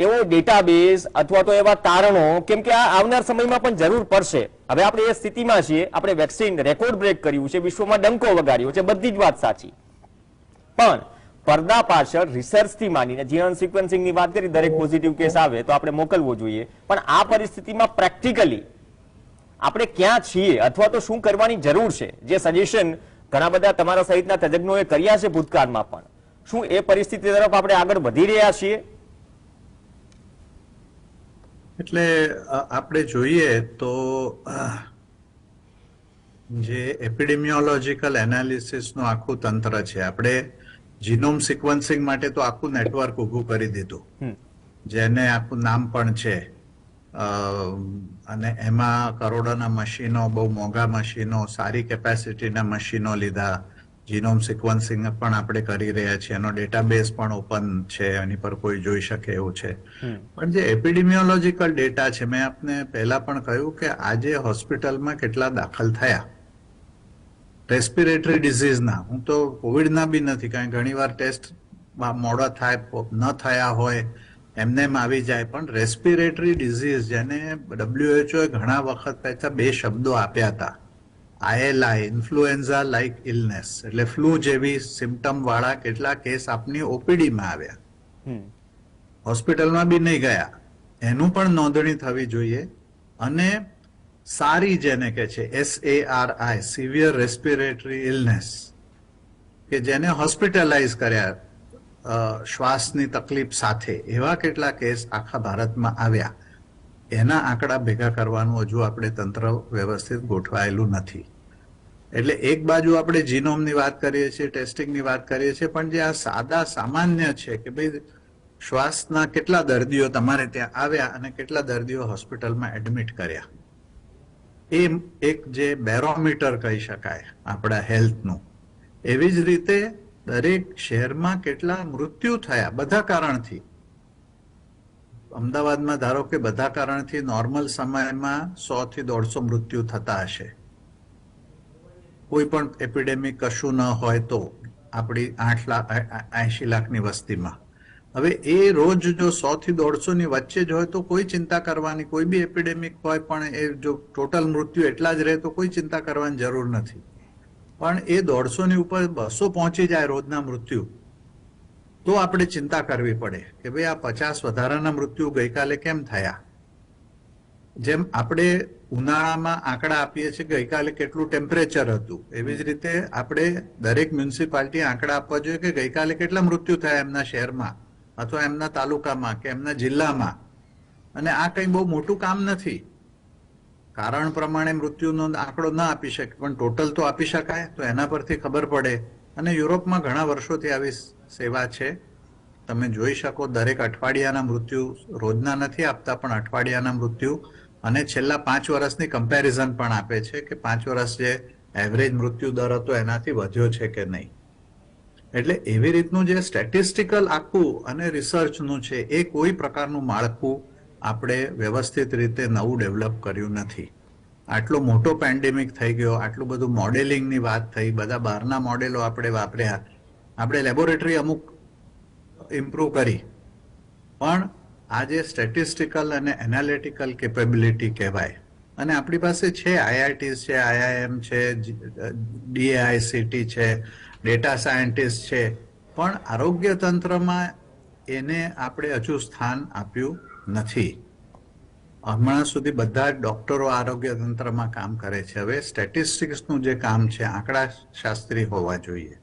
એવો ડેટાબેઝ અથવા તો એવા તારણો, કેમ કે આ આવનાર સમયમાં પણ જરૂર પડશે. હવે આપણે એ સ્થિતિમાં છીએ, આપણે વેક્સિન રેકોર્ડ બ્રેક કર્યું છે, વિશ્વમાં ડંકો વગાડ્યો છે, બધી જ વાત સાચી, પણ પડદા પાછળ રિસર્ચથી માંડીને જીનોમ સિક્વન્સિંગની વાત કરી, દરેક પોઝિટિવ કેસ આવે તો આપણે મોકલવો જોઈએ, પણ આ પરિસ્થિતિમાં પ્રેક્ટિકલી આપણે ક્યાં છીએ અથવા તો શું કરવાની જરૂર છે, જે સજેશન ઘણા બધા તમારા સહિતના તજજ્ઞોએ કર્યા છે ભૂતકાળમાં, પણ શું એ પરિસ્થિતિ તરફ આપણે આગળ વધી રહ્યા છીએ? એટલે આપણે જોઈએ તો જે એપિડેમિયોલોજીકલ એનાલિસિસનું આખું તંત્ર છે, આપણે જીનોમ સિક્વન્સિંગ માટે તો આખું નેટવર્ક ઊભું કરી દીધું, જેને આખું નામ પણ છે, અને એમાં કરોડોના મશીનો, બહુ મોંઘા મશીનો, સારી કેપેસિટીના મશીનો લીધા. જીનોમ સિક્વન્સિંગ પણ આપણે કરી રહ્યા છીએ, એનો ડેટાબેઝ પણ ઓપન છે, એની પર કોઈ જોઈ શકે એવું છે. પણ જે એપિડેમિયોલોજીકલ ડેટા છે, મેં આપને પહેલા પણ કહ્યું કે આજે હોસ્પિટલમાં કેટલા દાખલ થયા રેસ્પિરેટરી ડિઝીઝના, હું તો કોવિડના બી નથી, કારણ ઘણી વાર ટેસ્ટ મોડા થાય, ન થયા હોય, એમને એમ આવી જાય, પણ રેસ્પિરેટરી ડિઝીઝ જેને WHO ઘણા વખત પહેલા 2 શબ્દો આપ્યા હતા, ILI, ઇન્ફ્લુએન્ઝા લાઇક ઇલનેસ, એટલે ફ્લૂ જેવી સિમ્ટમ વાળા કેટલા કેસ આપની ઓપીડીમાં આવ્યા, હોસ્પિટલમાં બી નહીં ગયા, એનું પણ નોંધણી થવી જોઈએ. અને સારી જેને કે છે SARI, સિવિયર રેસ્પિરેટરી ઇલનેસ, કે જેને હોસ્પિટલાઇઝ કર્યા શ્વાસની તકલીફ સાથે, એવા કેટલા કેસ આખા ભારતમાં આવ્યા, એના આંકડા ભેગા કરવાનું હજુ આપણે તંત્ર વ્યવસ્થિત ગોઠવાયેલું નથી. એટલે એક બાજુ આપણે જીનોમની વાત કરીએ છીએ, ટેસ્ટિંગની વાત કરીએ છીએ, પણ જે આ સાદા સામાન્ય છે કે ભાઈ શ્વાસના કેટલા દર્દીઓ તમારે ત્યાં આવ્યા અને કેટલા દર્દીઓ હોસ્પિટલમાં એડમિટ કર્યા, એ એક જે બેરોમીટર કહી શકાય આપણા હેલ્થનું. એવી જ રીતે દરેક શહેરમાં કેટલા મૃત્યુ થયા બધા કારણથી. અમદાવાદમાં ધારો કે બધા કારણથી નોર્મલ સમયમાં 100 થી 150 મૃત્યુ થતા હશે, કોઈ પણ એપિડેમિક કશું ન હોય તો, આપણી 80 લાખની વસ્તીમાં. હવે એ રોજ જો 100 થી 150 ની વચ્ચે જ હોય તો કોઈ ચિંતા કરવાની, કોઈ બી એપિડેમિક હોય પણ એ જો ટોટલ મૃત્યુ એટલા જ રહે તો કોઈ ચિંતા કરવાની જરૂર નથી. પણ એ 150 ની ઉપર 200 પહોંચી જાય રોજના મૃત્યુ, તો આપણે ચિંતા કરવી પડે કે ભાઈ આ 50 વધારાના મૃત્યુ ગઈકાલે કેમ થયા. જેમ આપણે ઉનાળામાં આંકડા આપીએ છીએ ગઈકાલે કેટલું ટેમ્પરેચર હતું, એવી જ રીતે આપણે દરેક મ્યુનિસિપાલિટી આંકડા આપવા જોઈએ કે ગઈકાલે કેટલા મૃત્યુ થયા એમના શહેરમાં અથવા એમના તાલુકામાં કે એમના જિલ્લામાં. અને આ કંઈ બહુ મોટું કામ નથી. કારણ પ્રમાણે મૃત્યુનો આંકડો ના આપી શકે પણ ટોટલ તો આપી શકાય, તો એના પરથી ખબર પડે. અને યુરોપમાં ઘણા વર્ષોથી આવી સેવા છે, તમે જોઈ શકો, દરેક અઠવાડિયાના મૃત્યુ રોજના નથી આપતા પણ અઠવાડિયાના મૃત્યુ, અને છેલ્લા 5 વર્ષની કમ્પેરિઝન પણ આપે છે કે 5 વર્ષ જે એવરેજ મૃત્યુ દર હતો એનાથી વધ્યો છે કે નહીં. એટલે એવી રીતનું જે સ્ટેટિસ્ટિકલ આખું અને રિસર્ચનું છે, એ કોઈ પ્રકારનું માળખું આપણે વ્યવસ્થિત રીતે નવું ડેવલપ કર્યું નથી. આટલો મોટો પેન્ડેમિક થઈ ગયો, આટલું બધું મોડેલિંગની વાત થઈ, બધા બહારના મોડેલો આપણે વાપર્યા, આપણે લેબોરેટરી અમુક ઇમ્પ્રૂવ કરી, પણ આ જે સ્ટેટિસ્ટિકલ અને એનાલિટિકલ કેપેબિલિટી કહેવાય, અને આપણી પાસે છે, IITs છે, IIM છે, DAICT છે, ડેટા સાયન્ટિસ્ટ છે, પણ આરોગ્ય તંત્રમાં એને આપણે હજુ સ્થાન આપ્યું નથી. હમણાં સુધી બધા ડોક્ટરો આરોગ્ય તંત્રમાં કામ કરે છે. હવે સ્ટેટિસ્ટિક્સનું જે કામ છે, આંકડા શાસ્ત્રી હોવા જોઈએ,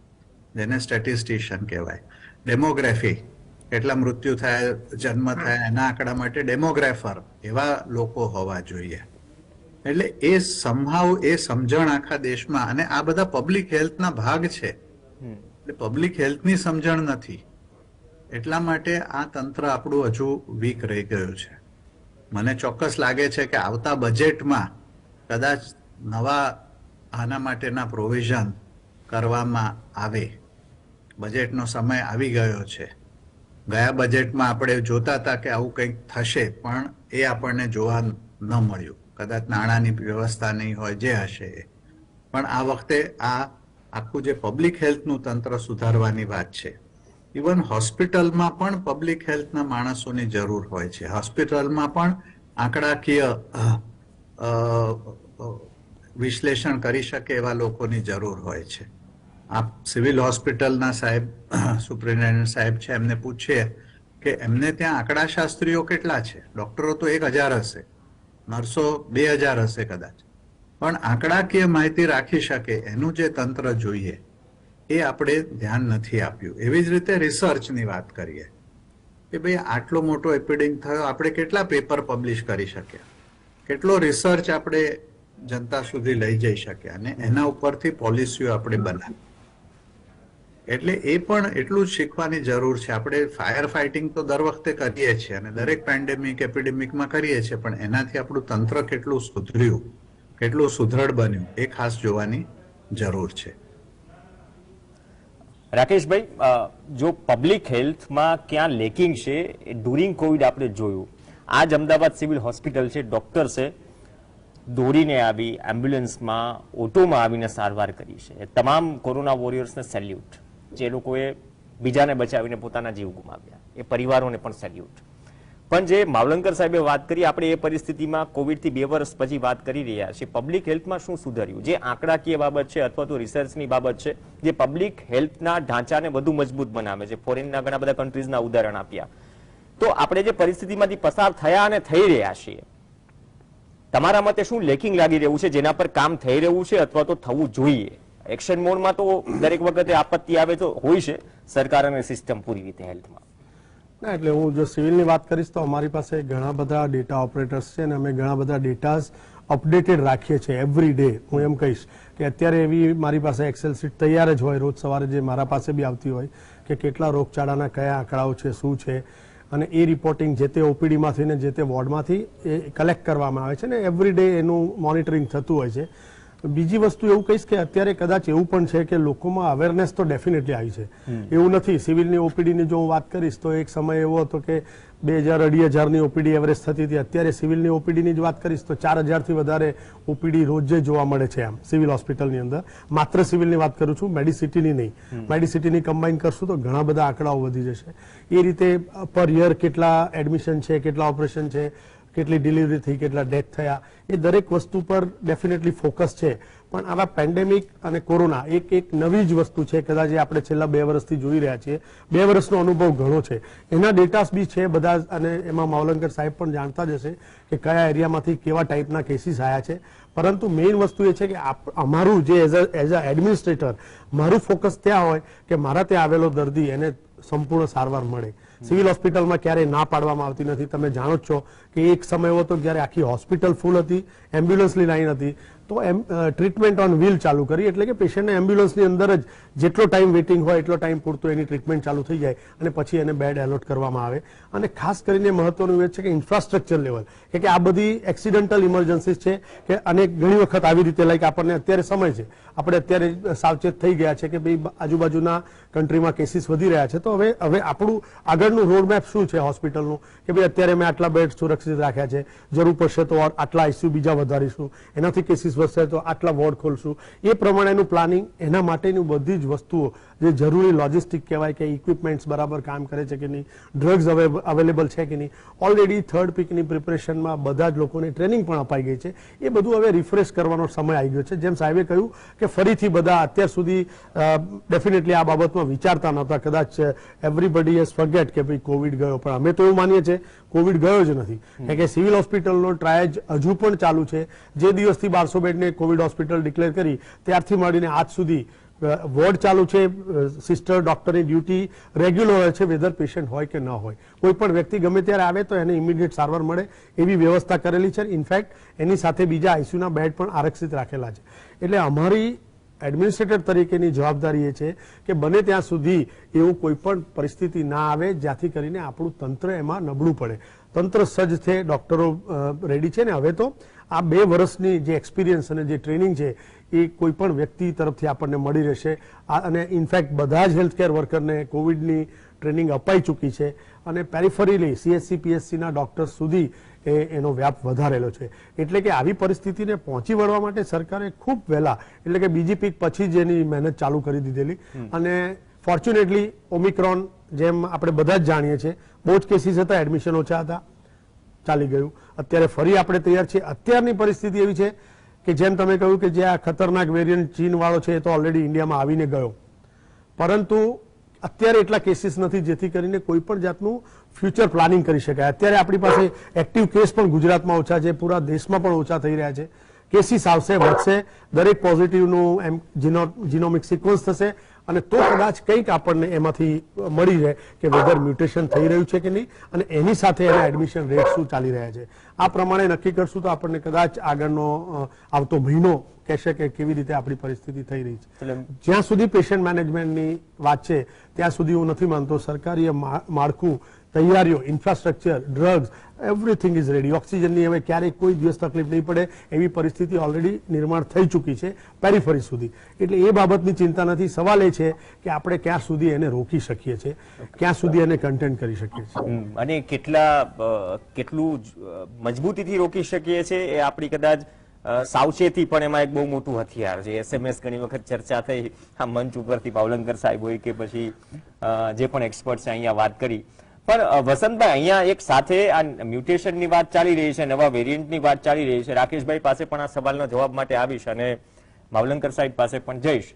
જેને સ્ટેટિસ્ટિશિયન કહેવાય. ડેમોગ્રાફી, કેટલા મૃત્યુ થયા, જન્મ થયા, એના આંકડા માટે ડેમોગ્રાફર, એવા લોકો હોવા જોઈએ. એટલે એ સંભાવ, એ સમજણ આખા દેશમાં, અને આ બધા પબ્લિક હેલ્થના ભાગ છે, એટલે પબ્લિક હેલ્થની સમજણ નથી. એટલા માટે આ તંત્ર આપણું હજુ વીક રહી ગયું છે. મને ચોક્કસ લાગે છે કે આવતા બજેટમાં કદાચ નવા આના માટેના પ્રોવિઝન કરવામાં આવે. બજેટનો સમય આવી ગયો છે. ગયા બજેટમાં આપણે જોતા હતા કે આવું કંઈક થશે, પણ એ આપણને જોવા ન મળ્યું. કદાચ નાણાંની વ્યવસ્થા નહીં હોય, જે હશે એ. પણ આ વખતે આ આખું જે પબ્લિક હેલ્થનું તંત્ર સુધારવાની વાત છે, ઇવન હોસ્પિટલમાં પણ પબ્લિક હેલ્થના માણસોની જરૂર હોય છે. હોસ્પિટલમાં પણ આંકડાકીય વિશ્લેષણ કરી શકે એવા લોકોની જરૂર હોય છે. આપ સિવિલ હોસ્પિટલના સાહેબ સુપ્રિન્ટેન્ડન્ટ સાહેબ છે, એમને પૂછીએ કે એમને ત્યાં આંકડાશાસ્ત્રીઓ કેટલા છે. ડોક્ટરો તો 1000 હશે, નર્સો 2000 હશે કદાચ, પણ આંકડાકીય માહિતી રાખી શકે એનું જે તંત્ર જોઈએ એ આપણે ધ્યાન નથી આપ્યું. એવી જ રીતે રિસર્ચની વાત કરીએ કે ભાઈ આટલો મોટો એપિડેમિક થયો, આપણે કેટલા પેપર પબ્લિશ કરી શક્યા, કેટલો રિસર્ચ આપણે જનતા સુધી લઈ જઈ શક્યા, અને એના ઉપરથી પોલિસીઓ આપણે બનાવી. એટલે એ પણ એટલું જ શીખવાની જરૂર છે. આપણે ફાયર ફાઇટિંગ તો દર વખતે કરીએ છીએ અને દરેક પેન્ડેમિક એપિડેમિકમાં કરીએ છીએ, પણ એનાથી આપણું તંત્ર કેટલું સુધર્યું, કેટલું સુદૃઢ બન્યું એ ખાસ જોવાની જરૂર છે. રાકેશભાઈ, જો પબ્લિક હેલ્થમાં ક્યાં લેકિંગ છે એ ડ્યુરિંગ કોવિડ આપણે જોયું. આજ અમદાવાદ સિવિલ હોસ્પિટલ છે, ડોક્ટર છે, દોડીને આવી એમ્બ્યુલન્સમાં ઓટોમાં આવીને સારવાર કરી છે. તમામ કોરોના વોરિયર્સને સેલ્યુટ, જે લોકોએ બીજાને બચાવીને પોતાના જીવ ગુમાવ્યા, એ પરિવારોને પણ સેલ્યુટ. પણ જે માવલંકર સાહેબે વાત કરી, આપણે એ પરિસ્થિતિમાં કોવિડથી 2 વર્ષ પછી વાત કરી રહ્યા છીએ, પબ્લિક હેલ્થમાં શું સુધર્યું? જે આંકડાકીય બાબત છે અથવા તો રિસર્ચની બાબત છે, જે પબ્લિક હેલ્થના ઢાંચાને વધુ મજબૂત બનાવે છે. ફોરેનના ઘણા બધા કન્ટ્રીઝના ઉદાહરણ આપ્યા. તો આપણે જે પરિસ્થિતિમાંથી પસાર થયા અને થઈ રહ્યા છીએ, તમારા મતે શું લેકિંગ લાગી રહ્યું છે, જેના પર કામ થઈ રહ્યું છે અથવા તો થવું જોઈએ? એક્શન મોડમાં તો દરેક વખતે આપત્તિ આવે તો હોય છે સરકાર અને સિસ્ટમ પૂરી રીતે હેલ્થમાં. ના, એટલે હું જો સિવિલની વાત કરીશ તો અમારી પાસે ઘણા બધા ડેટા ઓપરેટર્સ છે અને અમે ઘણા બધા ડેટાઝ અપડેટેડ રાખીએ છીએ એવરી ડે. હું એમ કહીશ કે અત્યારે એવી મારી પાસે એક્સેલ શીટ તૈયાર જ હોય રોજ સવારે, જે મારા પાસે બી આવતી હોય કે કેટલા રોગચાળાના કયા આંકડાઓ છે, શું છે, અને એ રિપોર્ટિંગ જે તે ઓપીડીમાંથી ને જે તે વોર્ડમાંથી એ કલેક્ટ કરવામાં આવે છે ને એવરી ડે એનું મોનિટરિંગ થતું હોય છે. બીજી વસ્તુ એવું કહીશ કે અત્યારે કદાચ એવું પણ છે કે લોકોમાં અવેરનેસ તો ડેફિનેટલી આવી છે. એવું નથી. સિવિલની ઓપીડીની જો હું વાત કરીશ તો એક સમય એવો હતો કે 2000-2500ની ઓપીડી એવરેજ થતી હતી. અત્યારે સિવિલની ઓપીડીની જ વાત કરીશ તો 4000થી વધારે ઓપીડી રોજે જોવા મળે છે આમ સિવિલ હોસ્પિટલની અંદર. માત્ર સિવિલની વાત કરું છું, મેડિસિટીની નહીં. મેડિસિટીની કમ્બાઈન કરશું તો ઘણા બધા આંકડાઓ વધી જશે. એ રીતે પર યર કેટલા એડમિશન છે, કેટલા ઓપરેશન છે, કેટલી ડિલિવરી થઈ, કેટલા ડેથ થયા, એ દરેક વસ્તુ પર ડેફિનેટલી ફોકસ છે. પણ આવા પેન્ડેમિક અને કોરોના એક નવી જ વસ્તુ છે, કદાચ આપણે છેલ્લા 2 વર્ષથી જોઈ રહ્યા છીએ. 2 વર્ષનો અનુભવ ઘણો છે, એના ડેટાસ બી છે બધા, અને એમાં માવલંકર સાહેબ પણ જાણતા જ હશે કે કયા એરિયામાંથી કેવા ટાઈપના કેસીસ આવ્યા છે. પરંતુ મેઇન વસ્તુ એ છે કે અમારું જે એઝ અ એડમિનિસ્ટ્રેટર મારું ફોકસ ત્યાં હોય કે મારા ત્યાં આવેલો દર્દી એને સંપૂર્ણ સારવાર મળે. સિવિલ હોસ્પિટલમાં ક્યારેય ના પાડવામાં આવતી નથી. તમે જાણો જ છો કે એક સમય એવો હતો જ્યારે આખી હોસ્પિટલ ફૂલ હતી, એમ્બ્યુલન્સની લાઈન હતી, તો ટ્રીટમેન્ટ ઓન વ્હીલ ચાલુ કરી, એટલે કે પેશન્ટને એમ્બ્યુલન્સની અંદર જ જેટલો ટાઈમ વેઇટિંગ હોય એટલો ટાઈમ પૂરતો એની ટ્રીટમેન્ટ ચાલુ થઈ જાય અને પછી એને બેડ એલોટ કરવામાં આવે. અને ખાસ કરીને મહત્વનું એ છે કે ઇન્ફ્રાસ્ટ્રક્ચર લેવલ, કે આ બધી એક્સિડન્ટલ ઇમરજન્સીસ છે કે અને ઘણી વખત આવી રીતે લાઈક આપણને અત્યારે સમય છે, આપણે અત્યારે સાવચેત થઈ ગયા છે કે ભાઈ આજુબાજુના કન્ટ્રીમાં કેસીસ વધી રહ્યા છે, તો હવે આપણું આગળનું રોડમેપ શું છે હોસ્પિટલનું, કે ભાઈ અત્યારે મેં આટલા બેડ સુરક્ષિત રાખ્યા છે, જરૂર પડશે તો આટલા આઈસીયુ બીજા વધારીશું, એનાથી કેસીસ વધશે તો આટલા વોર્ડ ખોલશું. એ પ્રમાણેનું પ્લાનિંગ, એના માટેની બધી જ વસ્તુઓ જે જરૂરી લોજિસ્ટિક કહેવાય કે ઇક્વિપમેન્ટ્સ બરાબર કામ કરે છે કે નહીં, ડ્રગ્સ અવેલેબલ છે કે નહીં, ઓલરેડી થર્ડ પીકની પ્રિપરેશનમાં બધા જ લોકોને ટ્રેનિંગ પણ અપાઈ ગઈ છે. એ બધું હવે રિફ્રેશ કરવાનો સમય આવી ગયો છે. જેમ સાહેબે કહ્યું કે ફરીથી બધા અત્યાર સુધી ડેફિનેટલી આ બાબતમાં વિચારતા નહોતા, કદાચ એવરીબડી હેઝ ફોરગેટ કે ભાઈ કોવિડ ગયો, પણ અમે તો એવું માનીએ છીએ કોવિડ ગયો જ નથી. કે સિવિલ હોસ્પિટલનો ટ્રાયલ હજુ પણ ચાલુ છે. જે દિવસથી 1200 બેડને કોવિડ હોસ્પિટલ ડિક્લેર કરી ત્યારથી મળીને આજ સુધી વોર્ડ ચાલુ છે, સિસ્ટર ડોક્ટરની ડ્યુટી રેગ્યુલર હોય છે, વેધર પેશન્ટ હોય કે ન હોય. કોઈ પણ વ્યક્તિ ગમે ત્યારે આવે તો એને ઇમિડિયેટ સારવાર મળે એવી વ્યવસ્થા કરેલી છે. ઇનફેક્ટ એની સાથે બીજા આઈસીયુના બેડ પણ આરક્ષિત રાખેલા છે. એટલે અમારી એડમિનિસ્ટ્રેટર તરીકેની જવાબદારી એ છે કે બને ત્યાં સુધી એવું કોઈ પણ પરિસ્થિતિ ના આવે જ્યાંથી કરીને આપણું તંત્ર એમાં નબળું પડે. તંત્ર સજ્જ છે, ડોક્ટરો રેડી છે ને હવે તો આ 2 વર્ષની જે એક્સપિરિયન્સ અને જે ટ્રેનિંગ છે એ કોઈ પણ વ્યક્તિ તરફથી આપણને મળી રહેશે. અને ઇનફેક્ટ બધા જ હેલ્થકેર વર્કરને કોવિડની ટ્રેનિંગ અપાઈ ચૂકી છે અને પેરિફરીલી સીએસસી પીએસસીના ડોક્ટર સુધી એનો વ્યાપ વધારેલો છે. એટલે કે આવી પરિસ્થિતિને પહોંચી વળવા માટે સરકારે ખૂબ વહેલા, એટલે કે બીજી પીક પછી જ એની મહેનત ચાલુ કરી દીધેલી. અને ફોર્ચ્યુનેટલી ઓમિક્રોન જેમ આપણે બધા જ જાણીએ છીએ બહુ જ કેસીસ હતા, એડમિશન ઓછા હતા, ચાલી ગયું. અત્યારે ફરી આપણે તૈયાર છીએ. અત્યારની પરિસ્થિતિ એવી છે કે જેમ તમે કહ્યું કે જે આ ખતરનાક વેરિયન્ટ ચીન વાળો છે એ તો ઓલરેડી ઇન્ડિયામાં આવીને ગયો, પરંતુ અત્યારે એટલા કેસીસ નથી જેથી કરીને કોઈ પણ જાતનું ફ્યુચર પ્લાનિંગ કરી શકાય. અત્યારે આપણી પાસે એક્ટિવ કેસ પણ ગુજરાતમાં ઓછા છે, પૂરા દેશમાં પણ ઓછા થઈ રહ્યા છે. કેસીસ આવશે, વધશે, દરેક પોઝિટિવનું એમ જીનોમિક સિક્વન્સ થશે અને તો કદાચ કંઈક આપણને એમાંથી મળી જાય કે વેધર મ્યુટેશન થઈ રહ્યું છે કે નહીં અને એની સાથે એના એડમિશન રેટ શું ચાલી રહ્યા છે. આ પ્રમાણે નક્કી કરશું તો આપણને કદાચ આગળનો આવતો મહિનો કહેશે કે કેવી રીતે આપણી પરિસ્થિતિ થઈ રહી છે. જ્યાં સુધી પેશન્ટ મેનેજમેન્ટની વાત છે ત્યાં સુધી હું નથી માનતો સરકારી માળખું, તૈયારીઓ, infrastructure, drugs, everything is ready. ઓક્સિજનની હવે ક્યારેય કોઈ દિવસ તકલીફ નહીં પડે એવી પરિસ્થિતિ ઓલરેડી નિર્માણ થઈ ચૂકી છે પેરીફરી સુધી. એટલે એ બાબતની ચિંતા નથી. સવાલ એ છે કે આપણે ક્યાં સુધી એને રોકી શકીએ છીએ, ક્યાં સુધી એને કન્ટેન કરી શકીએ છીએ અને કેટલું મજબૂતીથી રોકી શકીએ છીએ એ આપણી કદાચ સાવચેતી પણ એમાં એક બહુ મોટું હથિયાર છે. SMS ઘણી વખત ચર્ચા થઈ આ મંચ ઉપરથી પાવલંકર સાહેબ હોય કે પછી જે પણ એક્સપર્ટ છે અહીંયા વાત કરી. પણ વસંતભાઈ, અહીંયા એક સાથે આ મ્યુટેશનની વાત ચાલી રહી છે, નવા વેરિયન્ટની વાત ચાલી રહી છે. રાકેશભાઈ પાસે પણ આ સવાલનો જવાબ માટે આવીશ અને માવલંકર સાહેબ પાસે પણ જઈશ.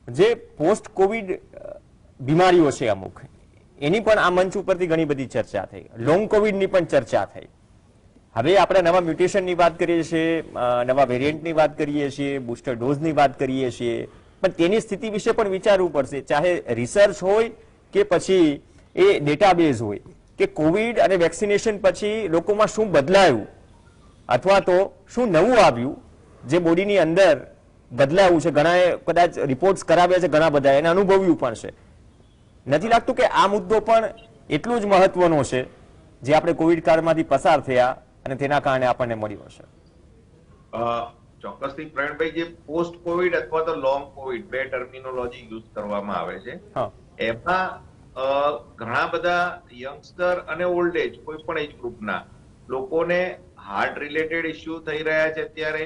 જે પોસ્ટ કોવિડ બીમારીઓ છે અમુક, એની પણ આ મંચ ઉપરથી ઘણી બધી ચર્ચા થઈ, લોંગ કોવિડની પણ ચર્ચા થઈ. હવે આપણે નવા મ્યુટેશનની વાત કરીએ છીએ, નવા વેરિયન્ટની વાત કરીએ છીએ, બુસ્ટર ડોઝની વાત કરીએ છીએ, પણ તેની સ્થિતિ વિશે પણ વિચારવું પડશે. ચાહે રિસર્ચ હોય કે પછી એ ડેટાબેઝ હોય કે કોવિડ અને વેક્સિનેશન પછી લોકોમાં શું બદલાયું અથવા તો શું નવું આવ્યું જે બોડીની અંદર બદલાયું છે. ઘણાએ કદાચ રિપોર્ટ્સ કરાવ્યા છે, ઘણા બધા એને અનુભવ્યું પણ છે. નથી લાગતું કે આ મુદ્દો પણ એટલું જ મહત્વનો છે જે આપણે કોવિડ કાળમાંથી પસાર થયા અને તેના કારણે આપણને મળ્યું હશે? ચોક્કસથી પ્રવીણભાઈ, જે પોસ્ટ કોવિડ અથવા તો લોંગ કોવિડ બે ટર્મિનોલોજી યુઝ કરવામાં આવે છે, એમાં ઘણા બધા યંગસ્ટર અને ઓલ્ડ એજ કોઈ પણ એજ ગ્રુપના લોકોને હાર્ટ રિલેટેડ ઇસ્યુ થઈ રહ્યા છે. અત્યારે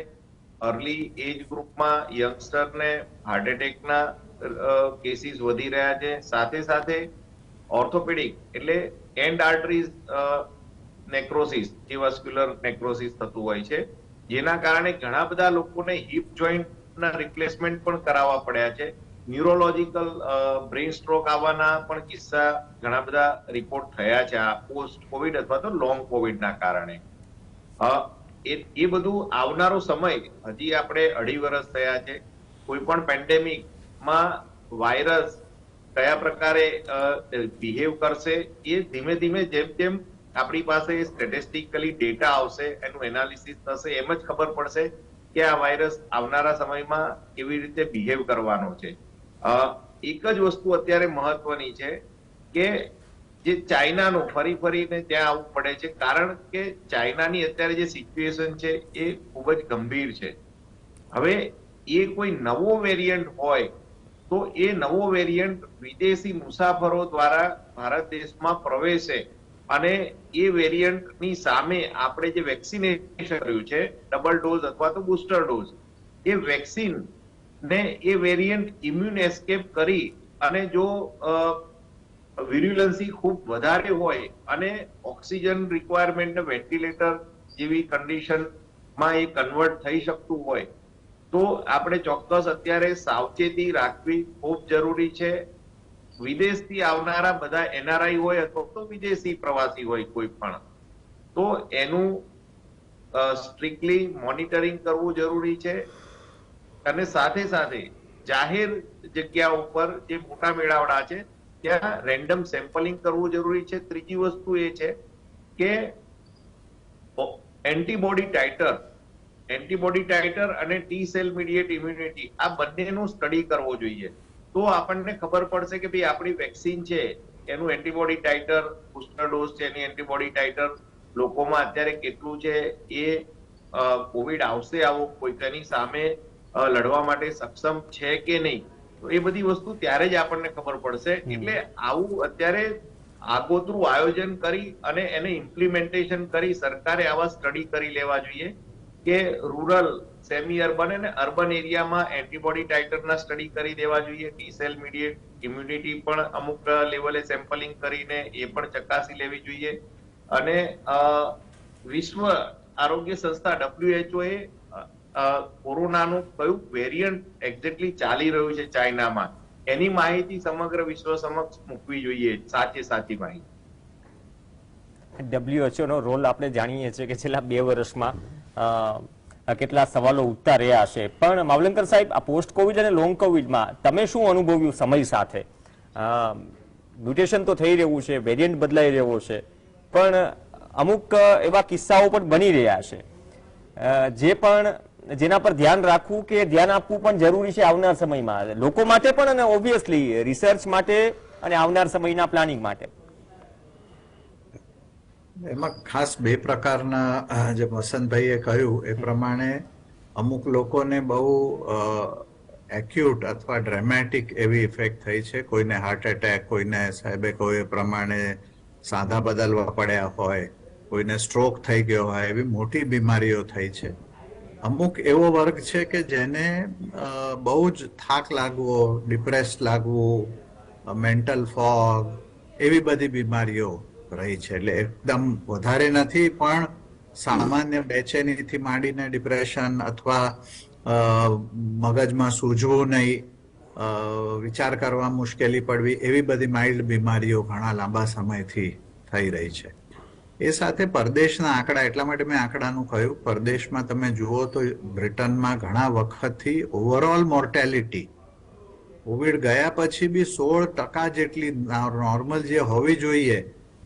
અર્લી એજ ગ્રુપમાં યંગસ્ટરને હાર્ટ એટેકના કેસીસ વધી રહ્યા છે. સાથે સાથે ઓર્થોપેડિક એટલે એન્ડ આર્ટરીઝ નેક્રોસિસ, જીવાસ્ક્યુલર નેક્રોસિસ થતું હોય છે, જેના કારણે ઘણા બધા લોકોને હિપ જોઈન્ટના રિપ્લેસમેન્ટ પણ કરાવવા પડ્યા છે. ન્યુરોલોજીકલ બ્રેઇન સ્ટ્રોક આવવાના પણ કિસ્સા ઘણા બધા રિપોર્ટ થયા છે આ પોસ્ટ કોવિડ અથવા તો લોંગ કોવિડના કારણે. એ બધું આવનારો સમય, હજી આપણે 2.5 વર્ષ થયા છે. કોઈ પણ પેન્ડેમિકમાં વાયરસ કયા પ્રકારે બિહેવ કરશે એ ધીમે ધીમે જેમ જેમ આપણી પાસે સ્ટેટિસ્ટિકલી ડેટા આવશે, એનું એનાલિસિસ થશે, એમ જ ખબર પડશે કે આ વાયરસ આવનારા સમયમાં કેવી રીતે બિહેવ કરવાનો છે. એક જ વસ્તુ અત્યારે મહત્વની છે કે જે ચાઇનાનું ફરીને ત્યાં આવવું પડે છે, કારણ કે ચાઇનાની અત્યારે જે સિચ્યુએશન છે એ ખૂબ જ ગંભીર છે. હવે એ કોઈ નવો વેરિયન્ટ હોય તો એ નવો વેરિયન્ટ વિદેશી મુસાફરો દ્વારા ભારત દેશમાં પ્રવેશે અને એ વેરિયન્ટની સામે આપણે જે વેક્સિનેશન કર્યું છે, ડબલ ડોઝ અથવા તો બુસ્ટર ડોઝ, એ વેક્સિન ને એ વેરિયન્ટ ઇમ્યુન એસ્કેપ કરી અને જો વિરુલન્સી ખૂબ વધારે હોય અને ઓક્સિજન રિક્વાયરમેન્ટ ને વેન્ટિલેટર જેવી કન્ડિશનમાં એ કન્વર્ટ થઈ શકતું હોય તો આપણે ચોક્કસ અત્યારે સાવચેતી રાખવી ખૂબ જરૂરી છે. વિદેશથી આવનારા બધા NRI હોય અથવા તો વિદેશી પ્રવાસી હોય કોઈ પણ, તો એનું સ્ટ્રિક્ટલી મોનિટરિંગ કરવું જરૂરી છે. અને સાથે સાથે જાહેર જગ્યા ઉપર જે મોટા મેળાવડા છે ત્યાં રેન્ડમ સેમ્પલિંગ કરવું જરૂરી છે. ત્રીજી વસ્તુ એ છે કે એન્ટીબોડી ટાઇટર અને ટી સેલ મીડિયેટ ઇમ્યુનિટી આ બંનેનું સ્ટડી કરવો જોઈએ. તો આપણને ખબર પડશે કે ભાઈ આપણી વેક્સિન છે એનું એન્ટીબોડી ટાઇટર, બુસ્ટર ડોઝ છે એની એન્ટીબોડી ટાઇટર લોકોમાં અત્યારે કેટલું છે, એ કોવિડ આવશે આવો કોઈ તેની સામે લડવા માટે સક્ષમ છે કે નહીં, તો એ બધી વસ્તુ ત્યારે જ આપણને ખબર પડશે. એટલે આવું અત્યારે આગોતરું આયોજન કરી અને એને ઇમ્પ્લિમેન્ટેશન કરી સરકારે આવા સ્ટડી કરી લેવા જોઈએ કે રૂરલ સેમી અર્બન અને અર્બન એરિયામાં એન્ટીબોડી ટાઇટરના સ્ટડી કરી દેવા જોઈએ. ટી સેલ મીડિયેટ ઇમ્યુનિટી પણ અમુક લેવલે સેમ્પલિંગ કરીને એ પણ ચકાસી લેવી જોઈએ. અને વિશ્વ આરોગ્ય સંસ્થા WHO એ કોરોનાનું કયું વેરિયન્ટ એક્ઝેક્ટલી ચાલી રહ્યું છે ચાઇનામાં એની માહિતી સમગ્ર વિશ્વ સમક્ષ મૂકવી જોઈએ, સાચી માહિતી. WHO નો રોલ આપણે જાણીએ છીએ કે છેલ્લા 2 વર્ષમાં કેટલા સવાલો ઉઠતા રહ્યા છે, પણ માવલંકર સાહેબ, આ પોસ્ટ કોવિડ અને લોંગ કોવિડમાં તમે શું અનુભવ્યું સમય સાથે? મ્યુટેશન તો થઈ રહ્યું છે, વેરિયન્ટ બદલાઈ રહ્યો છે, પણ અમુક એવા કિસ્સાઓ પણ બની રહ્યા છે જેના પર ધ્યાન રાખવું કે ધ્યાન આપવું પણ જરૂરી છે આવનાર સમયમાં, લોકો માટે પણ અને ઓબ્વિયસલી રિસર્ચ માટે અને આવનાર સમયના પ્લાનિંગ માટે. એમાં ખાસ 2 પ્રકારના, જે વસંતભાઈએ કહ્યું એ પ્રમાણે, અમુક લોકોને બહુ એક્યુટ અથવા ડ્રેમેટિક એવી ઇફેક્ટ થઈ છે. કોઈને હાર્ટ એટેક, કોઈને સાહેબે કહ્યું એ પ્રમાણે સાંધા બદલવા પડ્યા હોય, કોઈને સ્ટ્રોક થઈ ગયો હોય, એવી મોટી બીમારીઓ થઈ છે. અમુક એવો વર્ગ છે કે જેને બહુ જ થાક લાગવો, ડિપ્રેસ લાગવું, મેન્ટલ ફોગ, એવી બધી બીમારીઓ રહી છે. એટલે એકદમ વધારે નથી, પણ સામાન્ય બેચેનીથી માંડીને ડિપ્રેશન અથવા મગજમાં સૂઝવું નહીં, વિચાર કરવા મુશ્કેલી પડવી, એવી બધી માઇલ્ડ બીમારીઓ ઘણા લાંબા સમયથી થઈ રહી છે. એ સાથે પરદેશના આંકડા, એટલા માટે મેં આંકડાનું કહ્યું, પરદેશમાં તમે જુઓ તો બ્રિટનમાં ઘણા વખતથી ઓવરઓલ મોર્ટેલિટી કોવિડ ગયા પછી બી 16% જેટલી નોર્મલ જે હોવી જોઈએ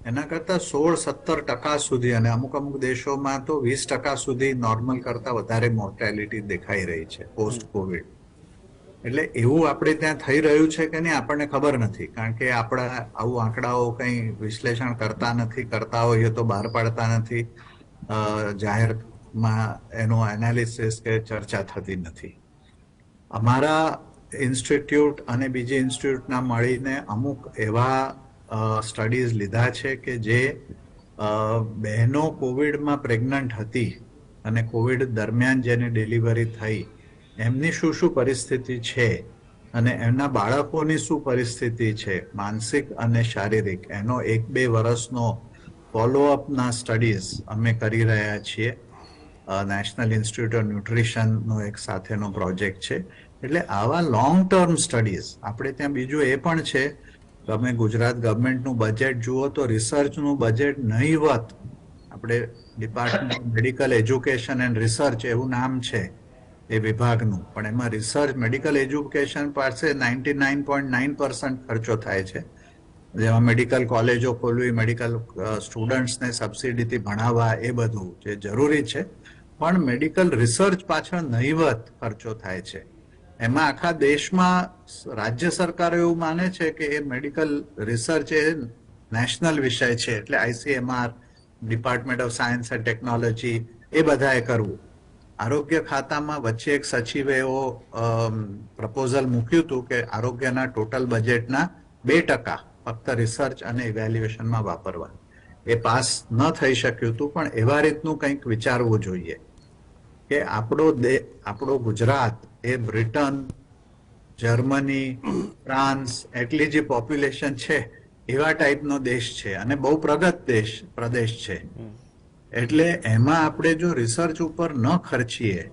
એના કરતા 16-17% સુધી, અને અમુક દેશોમાં તો 20% સુધી નોર્મલ કરતા વધારે મોર્ટેલિટી દેખાઈ રહી છે પોસ્ટ કોવિડ. એટલે એવું આપણે ત્યાં થઈ રહ્યું છે કે નહીં આપણને ખબર નથી, કારણ કે આપણા આવું આંકડાઓ કંઈ વિશ્લેષણ કરતા નથી, કરતા હોઈએ તો બહાર પાડતા નથી, જાહેરમાં એનો એનાલિસિસ કે ચર્ચા થતી નથી. અમારા ઇન્સ્ટિટ્યૂટ અને બીજી ઇન્સ્ટિટ્યૂટના મળીને અમુક એવા સ્ટડીઝ લીધા છે કે જે બહેનો કોવિડમાં પ્રેગ્નન્ટ હતી અને કોવિડ દરમિયાન જેની ડિલિવરી થઈ એમની શું પરિસ્થિતિ છે અને એમના બાળકોની શું પરિસ્થિતિ છે, માનસિક અને શારીરિક, એનો 1-2 વર્ષનો ફોલોઅપના સ્ટડીઝ અમે કરી રહ્યા છીએ. નેશનલ ઇન્સ્ટિટ્યૂટ ઓફ ન્યુટ્રિશનનો એક સાથેનો પ્રોજેક્ટ છે. એટલે આવા લોંગ ટર્મ સ્ટડીઝ આપણે ત્યાં. બીજું એ પણ છે, તમે ગુજરાત ગવર્મેન્ટનું બજેટ જુઓ તો રિસર્ચનું બજેટ નહીવત. આપણે department medical education and research એવું નામ છે એ વિભાગનું, પણ એમાં રિસર્ચ, મેડિકલ એજ્યુકેશન પાસે 99.9% ખર્ચો થાય છે, જેમાં મેડિકલ કોલેજો ખોલવી, મેડિકલ સ્ટુડન્ટ્સને સબસિડીથી ભણાવવા, એ બધું જે જરૂરી છે. પણ મેડિકલ રિસર્ચ પાછળ નહીવત ખર્ચો થાય છે. એમાં આખા દેશમાં રાજ્ય સરકારો એવું માને છે કે એ મેડિકલ રિસર્ચ એ નેશનલ વિષય છે, એટલે ICMR, department of science and technology, એ બધાએ કરવું. આરોગ્ય ખાતામાં વચ્ચે એક સચિવે એવો પ્રપોઝલ મૂક્યું હતું કે આરોગ્યના ટોટલ બજેટના 2% ફક્ત રિસર્ચ અને ઇવેલ્યુએશનમાં વાપરવા. એ પાસ ન થઈ શક્યું હતું, પણ એવા રીતનું કંઈક વિચારવું જોઈએ કે આપણો ગુજરાત એ બ્રિટન, જર્મની, ફ્રાન્સ એટલી જે પોપ્યુલેશન છે એવા ટાઈપનો દેશ છે અને બહુ પ્રગત પ્રદેશ છે. એટલે એમાં આપણે જો રિસર્ચ ઉપર ન ખર્ચીએ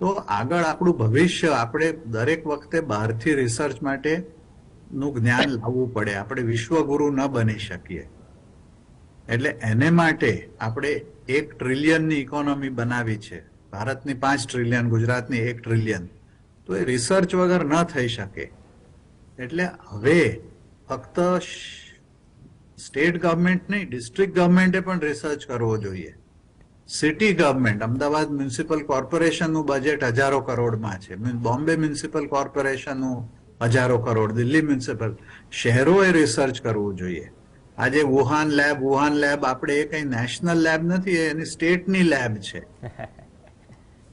તો આગળ આપણું ભવિષ્ય, આપણે દરેક વખતે બહારથી રિસર્ચ માટેનું જ્ઞાન લાવવું પડે, આપણે વિશ્વગુરુ ન બની શકીએ. એટલે એને માટે આપણે 1 ટ્રિલિયનની ઇકોનોમી બનાવી છે, ભારતની 5 ટ્રિલિયન, ગુજરાતની 1 ટ્રિલિયન, તો એ રિસર્ચ વગર ન થઈ શકે. એટલે હવે ફક્ત સ્ટેટ ગવર્મેન્ટ નહીં, ડિસ્ટ્રિક્ટ ગવર્મેન્ટે પણ રિસર્ચ કરવો જોઈએ. સિટી ગવર્મેન્ટ, અમદાવાદ મ્યુનિસિપલ કોર્પોરેશનનું બજેટ હજારો કરોડમાં છે, બોમ્બે મ્યુનિસિપલ કોર્પોરેશનનું હજારો કરોડ, દિલ્હી મ્યુનિસિપલ, શહેરોએ રિસર્ચ કરવું જોઈએ. આજે વુહાન લેબ આપણે એ કઈ નેશનલ લેબ નથી, એની સ્ટેટની લેબ છે.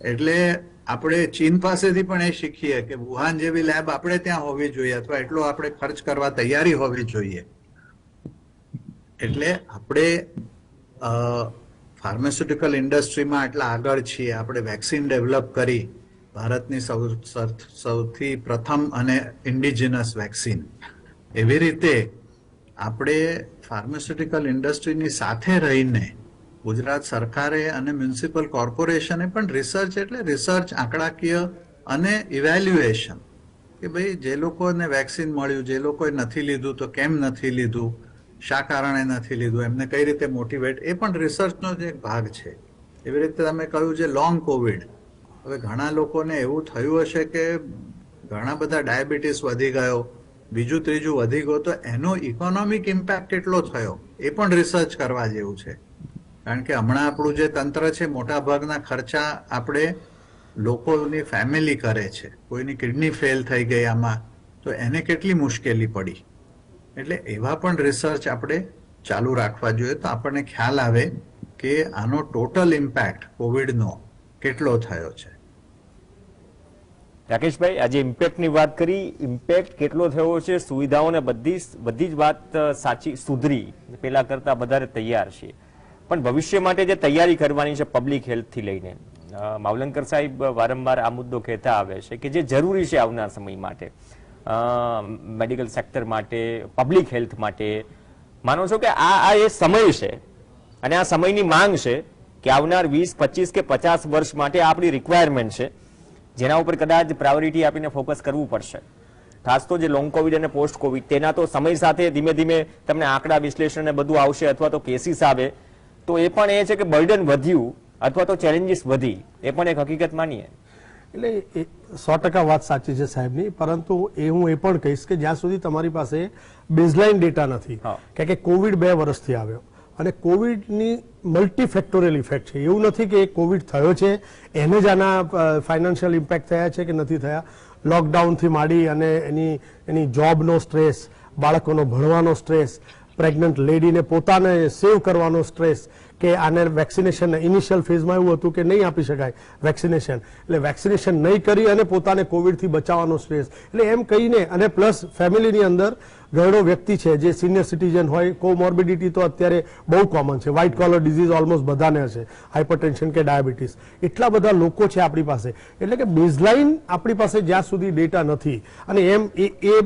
એટલે આપણે ચીન પાસેથી પણ એ શીખીએ કે વુહાન જેવી લેબ આપણે ત્યાં હોવી જોઈએ, અથવા એટલો આપણે ખર્ચ કરવા તૈયારી હોવી જોઈએ. એટલે આપણે ફાર્માસ્યુટિકલ ઇન્ડસ્ટ્રીમાં આટલા આગળ છીએ, આપણે વેક્સિન ડેવલપ કરી, ભારતની સૌથી પ્રથમ અને ઇન્ડિજિનસ વેક્સિન. એવી રીતે આપણે ફાર્માસ્યુટિકલ ઇન્ડસ્ટ્રીની સાથે રહીને ગુજરાત સરકારે અને મ્યુનિસિપલ કોર્પોરેશને પણ રિસર્ચ એટલે રિસર્ચ, આંકડાકીય અને ઇવેલ્યુએશન કે ભાઈ જે લોકોને વેક્સિન મળ્યું, જે લોકોએ નથી લીધું તો કેમ નથી લીધું, શા કારણે નથી લીધું, એમને કઈ રીતે મોટિવેટ, એ પણ રિસર્ચનો જ એક ભાગ છે. એવી રીતે તમે કહ્યું છે લોંગ કોવિડ. હવે ઘણા લોકોને એવું થયું હશે કે ઘણા બધા ડાયાબિટીસ વધી ગયો, બીજું ત્રીજું વધી ગયો, તો એનો ઇકોનોમિક ઇમ્પેક્ટ કેટલો થયો એ પણ રિસર્ચ કરવા જેવું છે. કારણ કે હમણાં આપણું જે તંત્ર છે, મોટા ભાગના ખર્ચા આપણે લોકોની ફેમિલી કરે છે. કોઈની કિડની ફેલ થઈ ગઈ આમાં, તો એને કેટલી મુશ્કેલી પડી. એટલે એવા પણ રિસર્ચ આપણે ચાલુ રાખવા જોઈએ, તો આપણને ખ્યાલ આવે કે આનો ટોટલ ઇમ્પેક્ટ કોવિડનો કેટલો થયો છે. રાકેશભાઈ, આજે ઇમ્પેક્ટની વાત કરી, ઇમ્પેક્ટ કેટલો થયો છે, સુવિધાઓને બધી જ વાત સાચી, સુધરી, પેલા કરતા વધારે તૈયાર છે, પણ ભવિષ્ય માટે જે તૈયારી કરવાની છે પબ્લિક હેલ્થથી લઈને, માવલંકર સાહેબ વારંવાર આ મુદ્દો કહેતા આવે છે કે જે જરૂરી છે આવનાર સમય માટે, મેડિકલ સેક્ટર માટે, પબ્લિક હેલ્થ માટે, માનો છો કે આ એ સમય છે અને આ સમયની માંગ છે કે આવનાર 20, 25 કે 50 વર્ષ માટે આપણી રિક્વાયરમેન્ટ છે, જેના ઉપર કદાચ પ્રાયોરિટી આપીને ફોકસ કરવું પડશે. ખાસ તો જે લોંગ કોવિડ અને પોસ્ટ કોવિડ, તેના તો સમય સાથે ધીમે ધીમે તમને આંકડા વિશ્લેષણ ને બધું આવશે, અથવા તો કેસીસ આવે, તો એ પણ એ છે કે બર્ડન વધ્યું અથવા તો ચેલેન્જીસ વધી, એ પણ એક હકીકત માનીએ. એટલે 100% વાત સાચી છે સાહેબની, પરંતુ હું એ પણ કહીશ કે જ્યાં સુધી તમારી પાસે બેઝલાઇન ડેટા નથી, કે કોવિડ 2 વર્ષથી આવ્યો અને કોવિડની મલ્ટીફેક્ટોરિયલ ઇફેક્ટ છે. એવું નથી કે કોવિડ થયો છે એને જ આના ફાઇનાન્શિયલ ઇમ્પેક્ટ થયા છે કે નથી થયા. લોકડાઉનથી માંડી અને એની જોબનો સ્ટ્રેસ, બાળકોનો ભણવાનો સ્ટ્રેસ, પ્રેગ્નન્ટ લેડીને પોતાને સેવ કરવાનો સ્ટ્રેસ, કે આને વેક્સિનેશન ઇનિશિયલ ફેઝમાં એવું હતું કે નહીં આપી શકાય વેક્સિનેશન, એટલે વેક્સિનેશન નહીં કરી અને પોતાને કોવિડથી બચાવવાનો સ્ટ્રેસ, એટલે એમ કહીને, અને પ્લસ ફેમિલીની અંદર ઘણો વ્યક્તિ છે જે સિનિયર સિટીઝન હોય, કોમોર્બિડિટી તો અત્યારે બહુ કોમન છે, વ્હાઇટ કોલર ડિઝીઝ ઓલમોસ્ટ બધાને હશે, હાઇપરટેન્શન કે ડાયાબિટીસ, એટલા બધા લોકો છે આપણી પાસે. એટલે કે બેઝલાઇન આપણી પાસે જ્યાં સુધી ડેટા નથી, અને એમ એ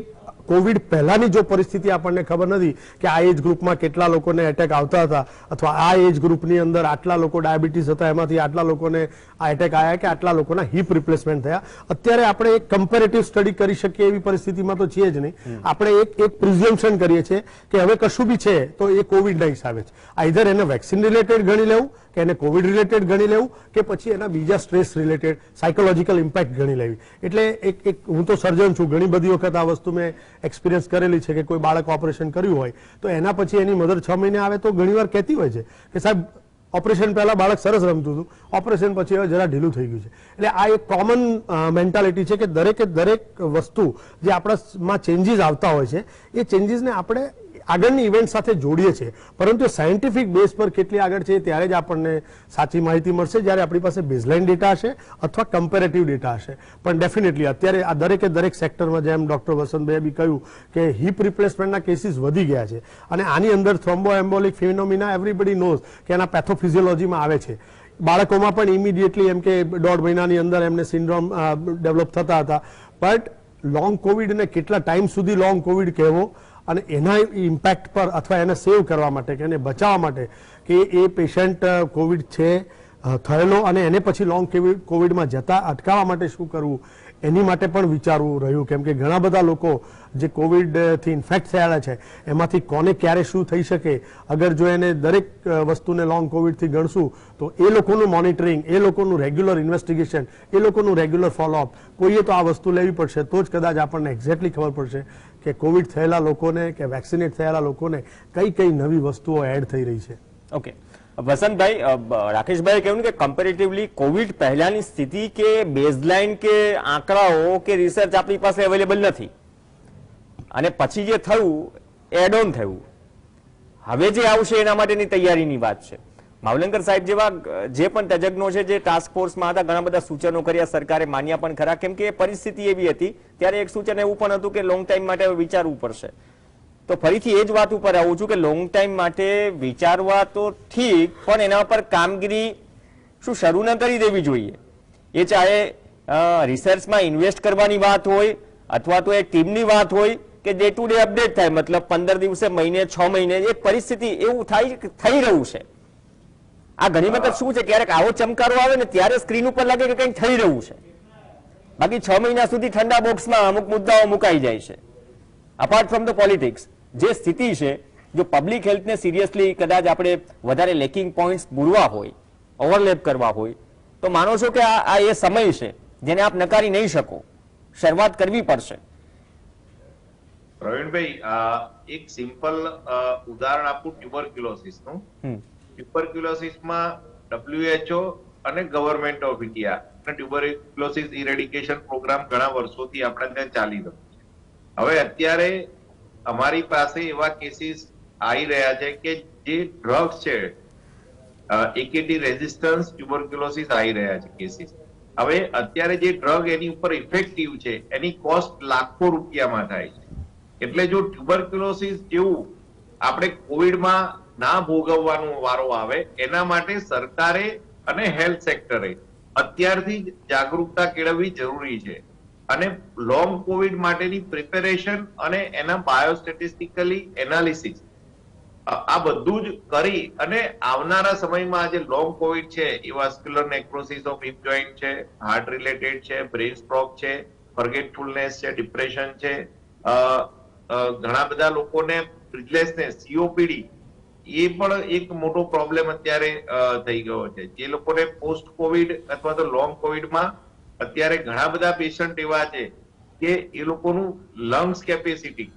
કોવિડ પહેલાની જો પરિસ્થિતિ આપણને ખબર નથી કે આ એજ ગ્રુપમાં કેટલા લોકોને એટેક આવતા હતા, અથવા આ એજ ગ્રુપની અંદર આટલા લોકો ડાયાબિટીસ હતા, એમાંથી આટલા લોકોને આ એટેક આવ્યા, કે આટલા લોકોના હિપ રિપ્લેસમેન્ટ થયા. અત્યારે આપણે એક કમ્પેરેટિવ સ્ટડી કરી શકીએ એવી પરિસ્થિતિમાં તો છીએ જ નહીં. આપણે એક પ્રિઝમ્પશન કરીએ છીએ કે હવે કશું બી છે તો એ કોવિડના હિસાબે છે. આઈધર એને વેક્સિન રિલેટેડ ગણી લેવું, કે એને કોવિડ રિલેટેડ ગણી લેવું, કે પછી એના બીજા સ્ટ્રેસ રિલેટેડ સાયકોલોજીકલ ઇમ્પેક્ટ ગણી લેવી. એટલે એક હું તો સર્જન છું, ઘણી બધી વખત આ વસ્તુ મેં એક્સપિરિયન્સ કરેલી છે કે કોઈ બાળક ઓપરેશન કર્યું હોય તો એના પછી એની મધર 6 મહિને આવે તો ઘણીવાર કહેતી હોય છે કે સાહેબ ઓપરેશન પહેલા બાળક સરસ રમતું હતું, ઓપરેશન પછી હવે જરા ઢીલું થઈ ગયું છે. એટલે આ એક કોમન મેન્ટાલિટી છે કે દરેક વસ્તુ જે આપણામાં ચેન્જીસ આવતા હોય છે, એ ચેન્જીસને આપણે આગળની ઇવેન્ટ સાથે જોડીએ છીએ, પરંતુ સાયન્ટિફિક બેઝ પર કેટલી આગળ છે ત્યારે જ આપણને સાચી માહિતી મળશે, જ્યારે આપણી પાસે બેઝલાઇન ડેટા હશે અથવા કમ્પેરેટિવ ડેટા હશે. પણ ડેફિનેટલી અત્યારે આ દરેક સેક્ટરમાં, જેમ ડોક્ટર વસંતભાઈએ બી કહ્યું કે હિપ રિપ્લેસમેન્ટના કેસીસ વધી ગયા છે, અને આની અંદર થ્રોમ્બોએમ્બોલિક ફિનોમિના એવરીબડી નોઝ કે એના પેથોફિઝિયોલોજીમાં આવે છે. બાળકોમાં પણ ઇમિડિયેટલી એમ કે 1.5 મહિનાની અંદર એમને સિન્ડ્રોમ ડેવલપ થતા હતા. બટ લોંગ કોવિડને કેટલા ટાઈમ સુધી લોંગ કોવિડ કહેવો, અને એના ઇમ્પેક્ટ પર અથવા એને સેવ કરવા માટે કે એને બચાવવા માટે કે એ પેશન્ટ કોવિડ છે થયેલો અને એને પછી લોંગ કોવિડમાં જતા અટકાવવા માટે શું કરવું, એની માટે પણ વિચારવું રહ્યું. કેમ કે ઘણા બધા લોકો જે કોવિડથી ઇન્ફેક્ટ થયેલા છે એમાંથી કોને ક્યારે શું થઈ શકે, અગર જો એને દરેક વસ્તુને લોંગ કોવિડથી ગણશું તો એ લોકોનું મોનિટરિંગ, એ લોકોનું રેગ્યુલર ઇન્વેસ્ટિગેશન, એ લોકોનું રેગ્યુલર ફોલોઅપ, કોઈએ તો આ વસ્તુ લેવી પડશે, તો જ કદાચ આપણને એક્ઝેક્ટલી ખબર પડશે કે કોવિડ થયેલા લોકોને કે વેક્સિનેટ થયેલા લોકોને કઈ નવી વસ્તુઓ એડ થઈ રહી છે. ઓકે વસંતભાઈ, રાકેશભાઈ કહ્યું કે કમ્પેરેટિવલી કોવિડ પહેલાની સ્થિતિ કે બેઝલાઇન કે આંકડાઓ કે રિસર્ચ આપણી પાસે અવેલેબલ નથી, અને પછી જે થયું એડ ઓન થયું, હવે જે આવશે એના માટેની તૈયારીની વાત છે. માવલંકર સાહેબ જેવા જે પણ તજજ્ઞો છે જે ટાસ્ક ફોર્સમાં હતા, ઘણા બધા સૂચનો કર્યા, સરકારે માન્યા પણ ખરા, કેમ કે પરિસ્થિતિ એવી હતી ત્યારે એક સૂચન એવું પણ હતું કે લોંગ ટાઈમ માટે વિચારવું પડશે. તો ફરીથી એ જ વાત ઉપર આવું છું કે લોંગ ટાઈમ માટે વિચારવા તો ઠીક, પણ એના પર કામગીરી શું શરૂ ન કરી દેવી જોઈએ? એ ચાહે રિસર્ચમાં ઇન્વેસ્ટ કરવાની વાત હોય અથવા તો એ ટીમની વાત હોય કે ડે ટુ ડે અપડેટ થાય, મતલબ 15 દિવસે, મહિને, 6 મહિને એ પરિસ્થિતિ એવું થઈ રહ્યું છે. આ ઘણી વખત શું છે, ક્યારેક આવો ચમકારો આવે ને ત્યારે સ્ક્રીન ઉપર લાગે કે કંઈક થઈ રહ્યું છે, બાકી 6 મહિના સુધી ઠંડા બોક્સમાં અમુક મુદ્દાઓ મુકાઈ જાય છે. અપાર્ટ ફ્રોમ ધ પોલિટિક્સ, જે સ્થિતિ છે, જો પબ્લિક હેલ્થને સિરિયસલી કદાચ આપણે વધારે લેકિંગ પોઈન્ટ્સ પૂરવા હોય, ઓવરલેપ કરવા હોય, તો માનો છો કે આ એ સમય છે જેને આપ નકારી નહીં શકો, શરૂઆત કરવી પડશે? પ્રવીણભાઈ, એક સિમ્પલ ઉદાહરણ આપું ટ્યુબરક્યુલોસિસનું. ટ્યુબરક્યુલોસિસમાં WHO અને ગવર્મેન્ટ ઓફ ઇન્ડિયા અને ટ્યુબરક્યુલોસિસ ઇરેડિકેશન પ્રોગ્રામ ઘણા વર્ષોથી આપણે ત્યાં ચાલી રહ્યો છે. હવે અત્યારે અમારી પાસે એવા કેસીસ આવી રહ્યા છે કે જે ડ્રગ્સ છે, એકેટી રેઝિસ્ટન્સ ટ્યુબરક્યુલોસિસ આવી રહ્યા છે કેસીસ. હવે અત્યારે જે ડ્રગ એની ઉપર ઇફેક્ટિવ છે એની કોસ્ટ લાખો રૂપિયામાં થાય છે. એટલે જો ટ્યુબરક્યુલોસિસ જેવું આપણે કોવિડમાં ના ભોગવવાનો વારો આવે, એના માટે સરકારે અને હેલ્થ સેક્ટરે અત્યારથી જ જાગૃતતા કેળવવી જરૂરી છે. અને લોંગ કોવિડ માટેની પ્રિપેરેશન અને એના બાયોસ્ટેટિસ્ટિકલી એનાલિસિસ આ બધું જ કરી અને આવનારા સમયમાં જે લોંગ કોવિડ છે એ vascular necrosis of hip joint છે, હાર્ટ રિલેટેડ છે, બ્રેન સ્ટ્રોક છે, ફોરગેટફુલનેસ છે, ડિપ્રેશન છે, ઘણા બધા લોકોને બ્રીથલેસનેસ, COPD, એ પણ એક મોટો પ્રોબ્લેમ અત્યારે થઈ ગયો છે. જે લોકોને પોસ્ટ કોવિડ અથવા તો લોંગ કોવિડમાં અત્યારે ઘણા બધા પેશન્ટ એવા છે કે એ લોકોનું લંગ્સ કેપેસિટી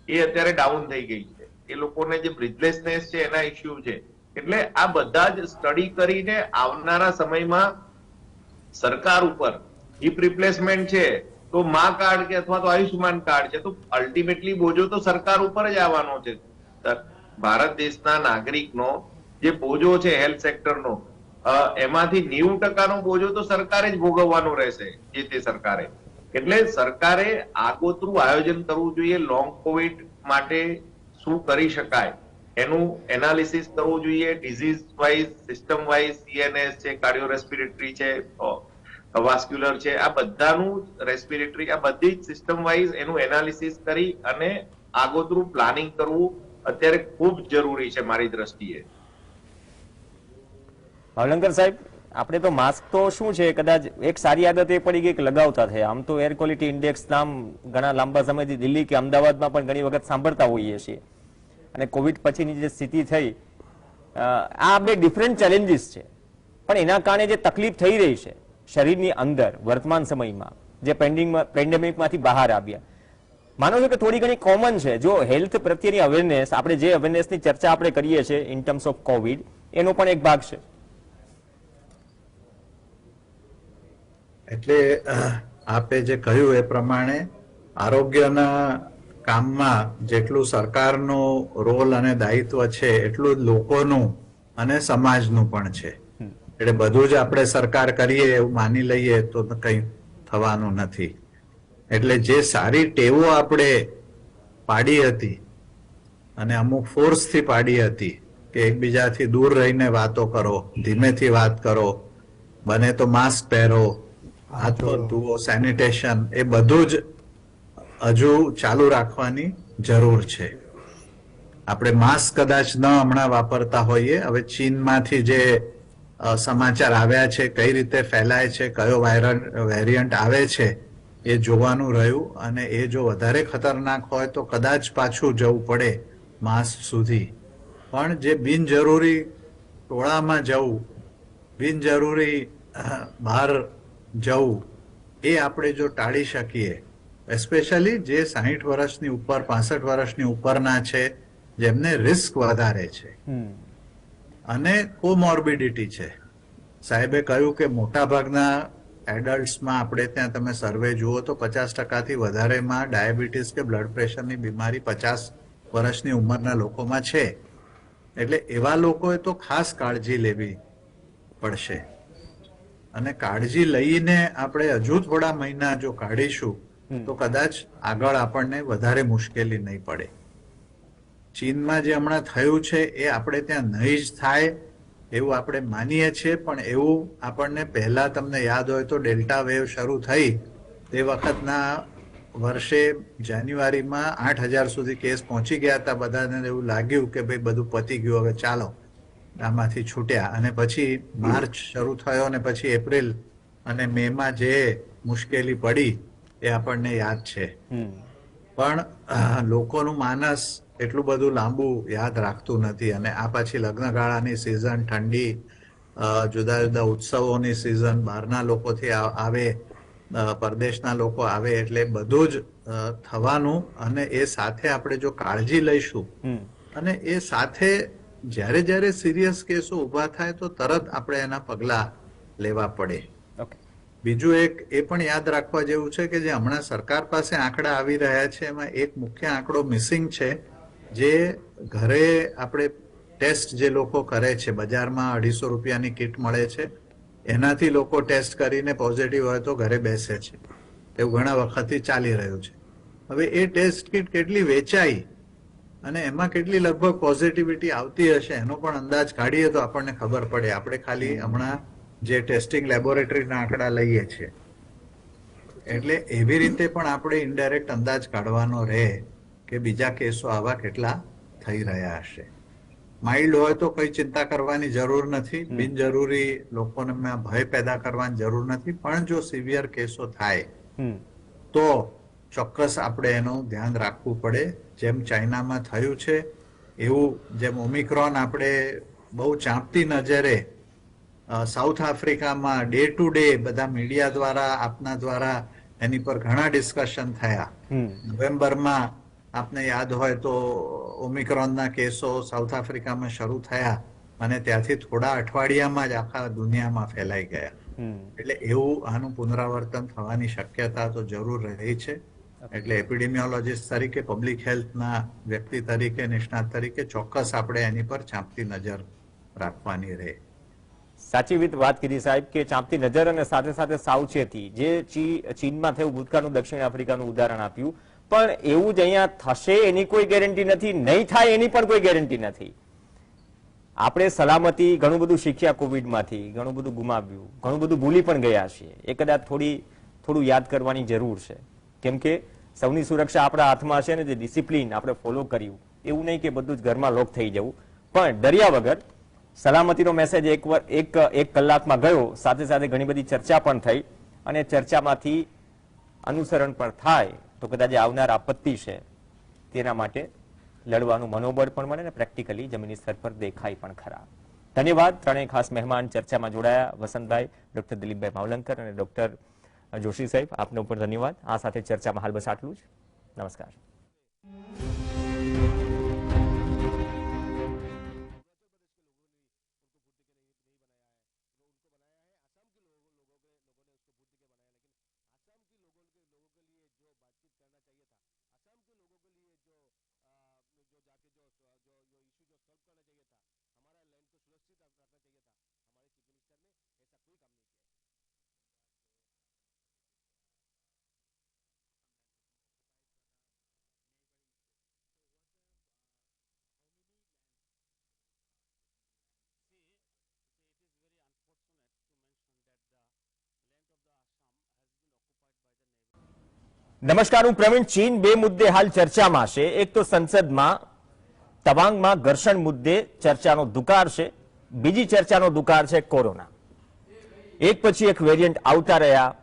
એ અત્યારે ડાઉન થઈ ગઈ છે, એ લોકોને જે બ્રીથલેસનેસ છે એના ઇસ્યુ છે. એટલે આ બધા જ સ્ટડી કરીને આવનારા સમયમાં સરકાર ઉપર હિપ રિપ્લેસમેન્ટ છે તો મા કાર્ડ કે અથવા તો આયુષ્યમાન કાર્ડ છે, તો અલ્ટિમેટલી બોજો તો સરકાર ઉપર જ આવવાનો છે. ભારત દેશના નાગરિકનો જે બોજો છે હેલ્થ સેક્ટરનો, એમાંથી 90% બોજો તો સરકારે જ ભોગવવાનો રહેશે, જે તે સરકારે. એટલે સરકારે આગોતરું આયોજન કરવું જોઈએ. લોંગ કોવિડ માટે શું કરી શકાય એનું એનાલિસિસ કરવું જોઈએ, disease wise, system wise, CNS છે, કાર્ડિયો રેસ્પિરેટરી છે, વાસ્ક્યુલર છે, આ બધાનું રેસ્પિરેટરી, આ બધી જ સિસ્ટમ વાઇઝ એનું એનાલિસિસ કરી અને આગોતરું પ્લાનિંગ કરવું અત્યારે ખૂબ જરૂરી છે મારી દ્રષ્ટિએ. ભાવલંકર સાહેબ, આપણે તો માસ્ક તો શું છે, કદાચ એક સારી આદત એ પડી ગઈ કે લગાવતા થયા. આમ તો એર ક્વોલિટી ઇન્ડેક્સ નામ ઘણા લાંબા સમયથી દિલ્હી કે અમદાવાદમાં પણ ઘણી વખત સાંભળતા હોઈએ છીએ. અને કોવિડ પછીની જે સ્થિતિ થઈ, આ બે ડિફરન્ટ ચેલેન્જીસ છે, પણ એના કારણે જે તકલીફ થઈ રહી છે શરીરની અંદર વર્તમાન સમયમાં, જે પેન્ડેમિકમાંથી બહાર આવ્યા, માનો છો કે થોડી ઘણી કોમન છે? જો હેલ્થ પ્રત્યેની અવેરનેસ, આપણે જે અવેરનેસની ચર્ચા આપણે કરીએ છીએ ઇન ટર્મ્સ ઓફ કોવિડ, એનો પણ એક ભાગ છે. એટલે આપે જે કહ્યું એ પ્રમાણે આરોગ્યના કામમાં જેટલું સરકારનો રોલ અને દાયિત્વ છે એટલું જ લોકોનું અને સમાજનું પણ છે. એટલે બધું જ આપણે સરકાર કરીએ એવું માની લઈએ તો કંઈ થવાનું નથી. એટલે જે સારી ટેવો આપણે પાડી હતી અને અમુક ફોર્સથી પાડી હતી કે એકબીજાથી દૂર રહીને વાતો કરો, ધીમેથી વાત કરો, બને તો માસ્ક પહેરો, હાથ પગ ધુઓ, સેનિટેશન, એ બધું જ હજુ ચાલુ રાખવાની જરૂર છે. આપણે માસ્ક કદાચ ન હમણાં વાપરતા હોઈએ, હવે ચીનમાંથી જે સમાચાર આવ્યા છે, કઈ રીતે ફેલાય છે, કયો વેરિયન્ટ આવે છે, એ જોવાનું રહ્યું. અને એ જો વધારે ખતરનાક હોય તો કદાચ પાછું જવું પડે માસ્ક સુધી. પણ જે બિનજરૂરી ટોળામાં જવું, બિનજરૂરી બહાર જવું, એ આપણે જો ટાળી શકીએ, એસ્પેશિયલી જે 60 વર્ષની ઉપર, 65 વર્ષની ઉપરના છે, જેમને રિસ્ક વધારે છે અને કોમોર્બિડિટી છે. સાહેબે કહ્યું કે મોટા ભાગના એડલ્ટ્સમાં આપણે ત્યાં તમે સર્વે જુઓ તો 50%થી વધારેમાં ડાયાબિટીસ કે બ્લડ પ્રેશરની બીમારી 50 વર્ષની ઉંમરના લોકોમાં છે. એટલે એવા લોકોએ તો ખાસ કાળજી લેવી પડશે. અને કાળજી લઈને આપણે હજુ થોડા મહિના જો કાઢીશું તો કદાચ આગળ આપણને વધારે મુશ્કેલી નહીં પડે. ચીનમાં જે હમણાં થયું છે એ આપણે ત્યાં નહીં જ થાય એવું આપણે માનીએ છીએ, પણ એવું આપણને પહેલા તમને યાદ હોય તો ડેલ્ટા વેવ શરૂ થઈ તે વખતના વર્ષે જાન્યુઆરીમાં 8,000 સુધી કેસ પહોંચી ગયા હતા. બધાને એવું લાગ્યું કે ભાઈ બધું પતી ગયું, હવે ચાલો આમાંથી છૂટ્યા. અને પછી માર્ચ શરૂ થયો અને પછી એપ્રિલ અને મે માં જે મુશ્કેલી પડી એ આપણને યાદ છે. પણ લોકોનું માનસ એટલું બધું લાંબુ યાદ રાખતું નથી. અને આ પછી લગ્નગાળાની સિઝન, ઠંડી, જુદા જુદા ઉત્સવોની સિઝન, બહારના લોકોથી આવે, પરદેશના લોકો આવે, એટલે બધું જ થવાનું. અને એ સાથે આપણે જો કાળજી લઈશું અને એ સાથે જ્યારે જ્યારે સિરિયસ કેસો ઊભા થાય તો તરત આપણે એના પગલા લેવા પડે. બીજું એક એ પણ યાદ રાખવા જેવું છે કે જે હમણાં સરકાર પાસે આંકડા આવી રહ્યા છે એમાં એક મુખ્ય આંકડો મિસિંગ છે, જે ઘરે આપણે ટેસ્ટ જે લોકો કરે છે, બજારમાં 250 રૂપિયાની કીટ મળે છે, એનાથી લોકો ટેસ્ટ કરીને પોઝિટિવ હોય તો ઘરે બેસે છે. એવું ઘણા વખતથી ચાલી રહ્યું છે. હવે એ ટેસ્ટ કીટ કેટલી વેચાઈ અને એમાં કેટલી લગભગ પોઝિટિવિટી આવતી હશે એનો પણ અંદાજ કાઢીએ તો આપણને ખબર પડે. આપણે ખાલી હમણાં જે ટેસ્ટિંગ લેબોરેટરીના આંકડા લઈએ છીએ, એટલે એવી રીતે પણ આપણે ઇનડાયરેક્ટ અંદાજ કાઢવાનો રહે કે બીજા કેસો આવા કેટલા થઈ રહ્યા હશે. માઇલ્ડ હોય તો કઈ ચિંતા કરવાની જરૂર નથી, બિનજરૂરી લોકોને ભય પેદા કરવાની જરૂર નથી. પણ જો સિવિયર કેસો થાય તો ચોક્કસ આપણે એનું ધ્યાન રાખવું પડે. જેમ ચાઇનામાં થયું છે એવું, જેમ ઓમિક્રોન આપણે બહુ ચાંપતી નજરે સાઉથ આફ્રિકામાં ડે ટુ ડે બધા મીડિયા દ્વારા, આપના દ્વારા એની પર ઘણા ડિસ્કશન થયા. નવેમ્બરમાં આપને યાદ હોય તો ઓમિક્રોનના કેસો સાઉથ આફ્રિકામાં શરૂ થયા અને ત્યાંથી થોડા અઠવાડિયામાં જ આખા દુનિયામાં ફેલાઈ ગયા. એટલે એવું આનું પુનરાવર્તન થવાની શક્યતા તો જરૂર રહી છે. એટલે એપિડેમિયોલોજીસ્ટ તરીકે, પબ્લિક હેલ્થના વ્યક્તિ તરીકે, નિષ્ણાત તરીકે ચોક્કસ આપણે એની પર ચાંપતી નજર રાખવાની રહે. સાચી વાત કીધી સાહેબ કે ચાંપતી નજર અને સાથે સાથે સાવચેતી. જે ચીનમાં થયું, ભૂતકાળનું દક્ષિણ આફ્રિકાનું ઉદાહરણ આપ્યું, પણ એવું જ અહીંયા થશે એની કોઈ ગેરંટી નથી, નહીં થાય એની પણ કોઈ ગેરંટી નથી. આપણે સલામતી ઘણું બધું શીખ્યા કોવિડમાંથી, ઘણું બધું ગુમાવ્યું, ઘણું બધું ભૂલી પણ ગયા છીએ. એ કદાચ થોડું યાદ કરવાની જરૂર છે, કેમ કે સૌની સુરક્ષા આપણા હાથમાં હશે ને જે ડિસિપ્લિન આપણે ફોલો કર્યું, એવું નહીં કે બધું જ ઘરમાં લોક થઈ જવું, પણ ડર્યા વગર સલામતીનો મેસેજ એક કલાકમાં ગયો, સાથે સાથે ઘણી બધી ચર્ચા પણ થઈ અને ચર્ચામાંથી અનુસરણ પણ થાય તો કદાચ આવનાર આપત્તિ છે તેના માટે લડવાનું મનોબળ પણ મળે ને પ્રેક્ટિકલી જમીની સ્તર પર દેખાય પણ ખરા. ધન્યવાદ. ત્રણેય ખાસ મહેમાન ચર્ચામાં જોડાયા, વસંતભાઈ, ડોક્ટર દિલીપભાઈ માવલંકર અને ડોક્ટર જોશી સાહેબ, આપનો પણ ધન્યવાદ. આ સાથે ચર્ચામાં હાલ બસ આટલું જ. નમસ્કાર. નમસ્કાર, હું પ્રવીણ. ચીન બે મુદ્દે હાલ ચર્ચામાં છે. એક તો સંસદમાં તવાંગમાં ઘર્ષણ મુદ્દે ચર્ચાનો દુકાર છે, બીજી ચર્ચાનો દુકાર છે કોરોના. એક પછી એક વેરિયન્ટ આવતા રહ્યા.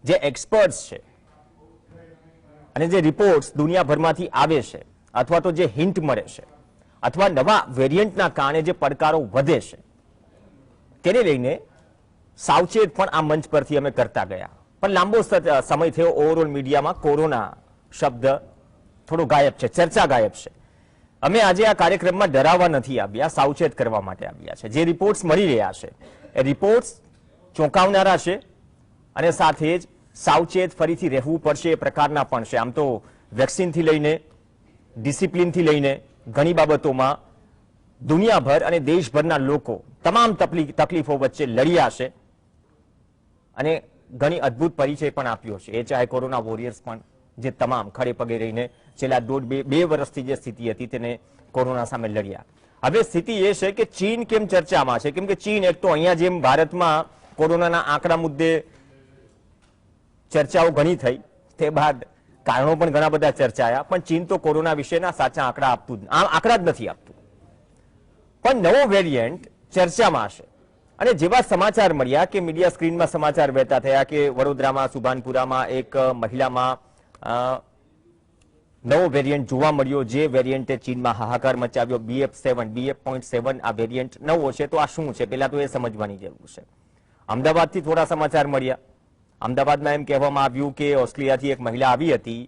જે એક્સપર્ટ્સ છે અને જે રિપોર્ટ્સ દુનિયાભરમાંથી આવે છે, અથવા તો જે હિન્ટ મળે છે, અથવા નવા વેરિયન્ટના કારણે જે પડકારો વધે છે, તેને લઈને સાવચેત પણ આ મંચ પરથી અમે કરતા ગયા. પણ લાંબો સમય થયો ઓવરઓલ મીડિયામાં કોરોના શબ્દ થોડો ગાયબ છે, ચર્ચા ગાયબ છે. અમે આજે આ કાર્યક્રમમાં ડરાવવા નથી આવ્યા, સાવચેત કરવા માટે આવ્યા છે. જે રિપોર્ટ્સ મળી રહ્યા છે એ રિપોર્ટ્સ ચોંકાવનારા છે અને સાથે જ સાવચેત ફરીથી રહેવું પડશે એ પ્રકારના પણ છે. આમ તો વેક્સિનથી લઈને, ડિસિપ્લિનથી લઈને ઘણી બાબતોમાં દુનિયાભર અને દેશભરના લોકો તમામ તકલીફો વચ્ચે લડ્યા છે અને ઘણી અદ્ભુત પરિચય પણ આપ્યો છે. એ ચાહે કોરોના વોરિયર્સ પણ જે તમામ ખડે પગે રહીને છેલ્લા બે વર્ષથી જે સ્થિતિ હતી તેને કોરોના સામે લડ્યા. હવે સ્થિતિ એ છે કે ચીન કેમ ચર્ચામાં છે, કેમ કે ચીન એક તો અહીંયા જેમ ભારતમાં કોરોનાના આંકડા મુદ્દે ચર્ચાઓ ઘણી થઈ, તે બાદ કારણો પણ ઘણા બધા ચર્ચાયા, પણ ચીન તો કોરોના વિશેના સાચા આંકડા આંકડા જ નથી આપતું. પણ નવો વેરિયન્ટ ચર્ચામાં છે અને જેવા સમાચાર મળ્યા કે મીડિયા સ્ક્રીનમાં સમાચાર વહેતા થયા કે વડોદરામાં સુભાનપુરામાં એક મહિલામાં નવો વેરિયન્ટ જોવા મળ્યો, જે વેરિયન્ટે ચીનમાં હાહાકાર મચાવ્યો. BF.7 આ વેરિયન્ટ નવો છે, તો આ શું છે પેલા તો એ સમજવાની જરૂર છે. અમદાવાદથી થોડા સમાચાર મળ્યા. અમદાવાદમાં એમ કહેવામાં આવ્યું કે ઓસ્ટ્રેલિયાથી એક મહિલા આવી હતી,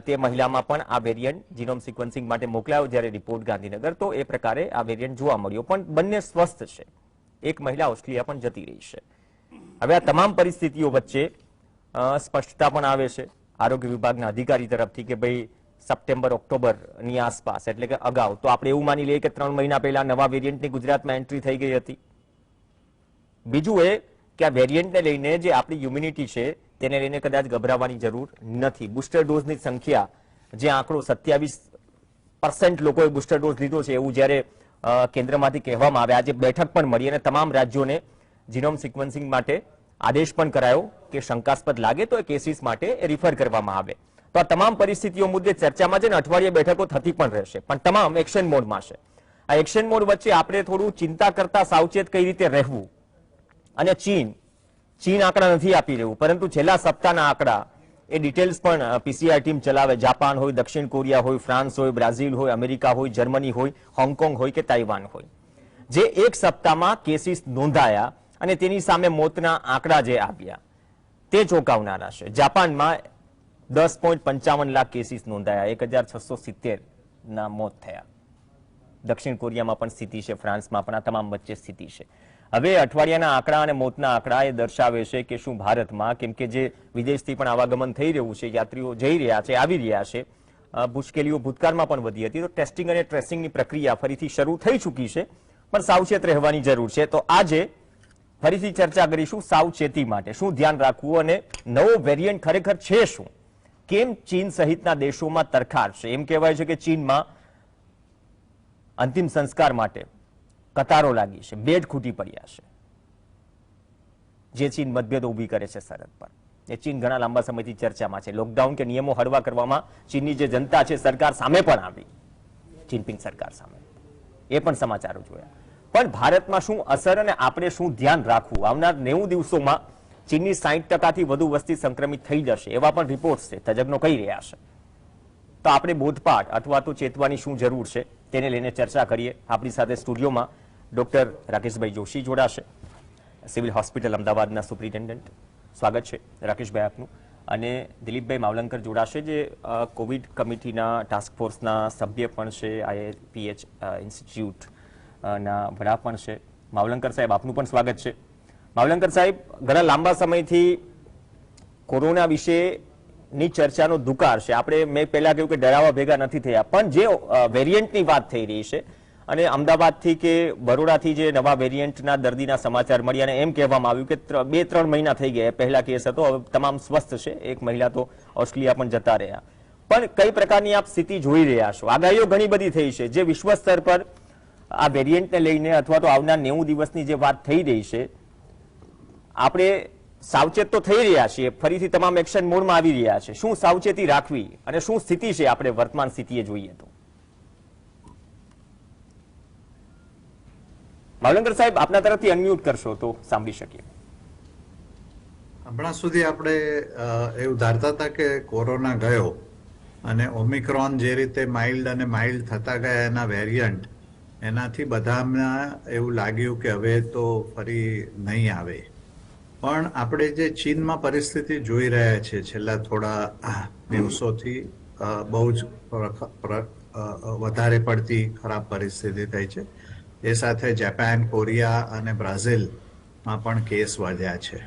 તે મહિલામાં પણ આ વેરિયન્ટ જીનોમ સિક્વન્સિંગ માટે મોકલાયો, જ્યારે રિપોર્ટ ગાંધીનગર, તો એ પ્રકારે આ વેરિયન્ટ જોવા મળ્યો. પણ બંને સ્વસ્થ છે, એક મહિલા ઓસ્ટ્રેલિયા પણ જતી રહી છે. હવે આ તમામ પરિસ્થિતિઓ વચ્ચે સ્પષ્ટતા પણ આવે છે આરોગ્ય વિભાગના અધિકારી તરફથી કે ભાઈ સપ્ટેમ્બર ઓક્ટોબરની આસપાસ, એટલે કે અગાઉ, તો આપણે એવું માની લઈએ કે 3 મહિના પહેલા નવા વેરિયન્ટની ગુજરાતમાં એન્ટ્રી થઈ ગઈ હતી. બીજું એ કે આ વેરિયન્ટને લઈને જે આપણી ઇમ્યુનિટી છે તેને લઈને કદાચ ગભરાવાની જરૂર નથી. બુસ્ટર ડોઝની સંખ્યા, જે આંકડો 27% લોકોએ બુસ્ટર ડોઝ લીધો છે એવું જ્યારે કેન્દ્રમાંથી કહેવામાં આવે, આજે બેઠક પણ મળી અને તમામ રાજ્યોને જીનોમ સિક્વન્સિંગ માટે આદેશ પણ કરાયો કે શંકાસ્પદ લાગે તો એ કેસીસ માટે રિફર કરવામાં આવે. તો આ તમામ પરિસ્થિતિઓ મુદ્દે ચર્ચામાં છે ને અઠવાડિયે બેઠકો થતી પણ રહેશે, પણ તમામ એક્શન મોડમાં છે. આ એક્શન મોડ વચ્ચે આપણે થોડું ચિંતા કરતા સાવચેત કઈ રીતે રહેવું, અને ચીન આંકડા નથી આપી રહ્યું, પરંતુ છેલ્લા સપ્તાહના આંકડા એ ડિટેલ્સ પણ પીસીઆર ટીમ ચલાવે. જાપાન હોય, દક્ષિણ કોરિયા હોય, ફ્રાન્સ હોય, બ્રાઝિલ હોય, અમેરિકા હોય, જર્મની હોય, હોંગકોંગ હોય કે તાઇવાન હોય, જે એક સપ્તાહમાં કેસીસ નોંધાયા અને તેની સામે મોતના આંકડા જે આવ્યા તે ચોંકાવનારા છે. જાપાનમાં 10.55 લાખ કેસીસ નોંધાયા, 1670 ના મોત થયા. દક્ષિણ કોરિયામાં પણ સ્થિતિ છે, ફ્રાન્સમાં પણ, આ તમામ વચ્ચે સ્થિતિ છે. હવે અઠવાડિયાના આંકડા અને મોતના આંકડા એ દર્શાવે છે કે શું ભારતમાં, કેમ કે જે વિદેશથી પણ આવાગમન થઈ રહ્યું છે, યાત્રીઓ જઈ રહ્યા છે, આવી રહ્યા છે, મુશ્કેલીઓ ભૂતકાળમાં પણ વધી હતી, તો ટેસ્ટિંગ અને ટ્રેસિંગની પ્રક્રિયા ફરીથી શરૂ થઈ ચૂકી છે, પણ સાવચેત રહેવાની જરૂર છે. તો આજે ફરીથી ચર્ચા કરીશું સાવચેતી માટે શું ધ્યાન રાખવું અને નવો વેરિયન્ટ ખરેખર છે શું, કેમ ચીન સહિતના દેશોમાં તરખાર છે. એમ કહેવાય છે કે ચીનમાં અંતિમ સંસ્કાર માટે કતારો લાગી છે, બેડ ખૂટી પડ્યા છે, જે ચીન મતભેદ ઊભી કરે છે સરહદ પર. એ ચીન ઘણા લાંબા સમયથી ચર્ચામાં છે. લોકડાઉન કે નિયમો હળવા કરવામાં ચીનની જે જનતા છે સરકાર સામે પણ આવી, જિનપિંગ સરકાર સામે, એ પણ સમાચારો જોયા. પણ ભારતમાં શું અસર અને આપણે શું ધ્યાન રાખવું? આવનાર 90 દિવસોમાં ચીનની 60%થી વધુ વસ્તી સંક્રમિત થઈ જશે એવા પણ રિપોર્ટ્સ છે, તજજ્ઞો કહી રહ્યા છે. તો આપણે બોધપાઠ અથવા તો ચેતવાની શું જરૂર છે તેને લઈને ચર્ચા કરીએ. આપણી સાથે સ્ટુડિયોમાં ડોક્ટર રાકેશભાઈ જોશી જોડાશે, સિવિલ હોસ્પિટલ અમદાવાદના સુપ્રિન્ટેન્ડન્ટ. સ્વાગત છે રાકેશભાઈ આપનું. અને દિલીપભાઈ માવલંકર જોડાશે, જે કોવિડ કમિટીના ટાસ્ક ફોર્સના સભ્ય પણ છે, IIPH ઇન્સ્ટિટ્યૂટ ના વડા પણ છે. માવલંકર સાહેબ આપનું પણ સ્વાગત છે. માવલંકર સાહેબ, ઘણા લાંબા સમયથી કોરોના વિશેની ચર્ચાનો દુકાર છે. મેં પહેલા કહ્યું કે ડરાવા ભેગા નથી થયા, પણ જે વેરિયન્ટની વાત થઈ રહી છે અને અમદાવાદથી કે બરોડાથી જે નવા વેરિયન્ટના દર્દીના સમાચાર મળ્યા અને એમ કહેવામાં આવ્યું કે 2-3 મહિના થઈ ગયા, પહેલા કેસ હતો, હવે તમામ સ્વસ્થ છે, એક મહિલા તો ઓસ્ટ્રેલિયા પણ જતા રહ્યા. પણ કઈ પ્રકારની આપ સ્થિતિ જોઈ રહ્યા છો? આગાહીઓ ઘણી બધી થઈ છે, જે વિશ્વ સ્તર પર આ વેરિયન્ટને લઈને અથવા તો આવનાર 90 દિવસની જે વાત થઈ રહી છે, આપણે સાવચેત તો થઈ રહ્યા છીએ, ફરીથી તમામ એક્શન મોડમાં આવી રહ્યા છે. શું સાવચેતી રાખવી અને શું સ્થિતિ છે આપણે વર્તમાન સ્થિતિએ જોઈએ તો? માવલંકર સાહેબ, આપના તરફથી અનમ્યુટ કરશો તો સાંભળી શકીએ. હમણાં સુધી આપણે એવું ધારતા હતા કે કોરોના ગયો અને ઓમિક્રોન જે રીતે માઇલ્ડ અને માઇલ્ડ થતા ગયા એના વેરિયન્ટ, એનાથી બધામાં એવું લાગ્યું કે હવે તો ફરી નહીં આવે. પણ આપણે જે ચીનમાં પરિસ્થિતિ જોઈ રહ્યા છીએ છેલ્લા થોડા દિવસોથી, બહુ જ વધારે પડતી ખરાબ પરિસ્થિતિ થઈ છે. એ સાથે જાપાન, કોરિયા અને બ્રાઝિલમાં પણ કેસ વધ્યા છે.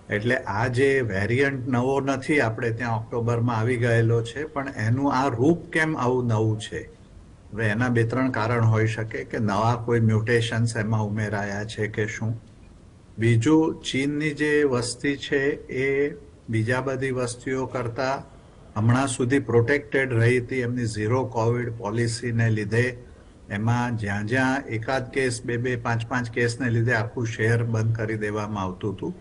એટલે આ જે વેરિયન્ટ નવો નથી, આપણે ત્યાં ઓક્ટોબરમાં આવી ગયેલો છે, પણ એનું આ રૂપ કેમ આવું નવું છે? હવે એના 2-3 કારણ હોઈ શકે કે નવા કોઈ મ્યુટેશન્સ એમાં ઉમેરાયા છે કે શું. બીજું, ચીનની જે વસ્તી છે એ બીજા બધી વસ્તીઓ કરતાં હમણાં સુધી પ્રોટેક્ટેડ રહી હતી એમની ઝીરો કોવિડ પોલિસીને લીધે એમાં જ્યાં જ્યાં એકાદ કેસ બે પાંચ કેસને લીધે આખું શહેર બંધ કરી દેવામાં આવતું હતું.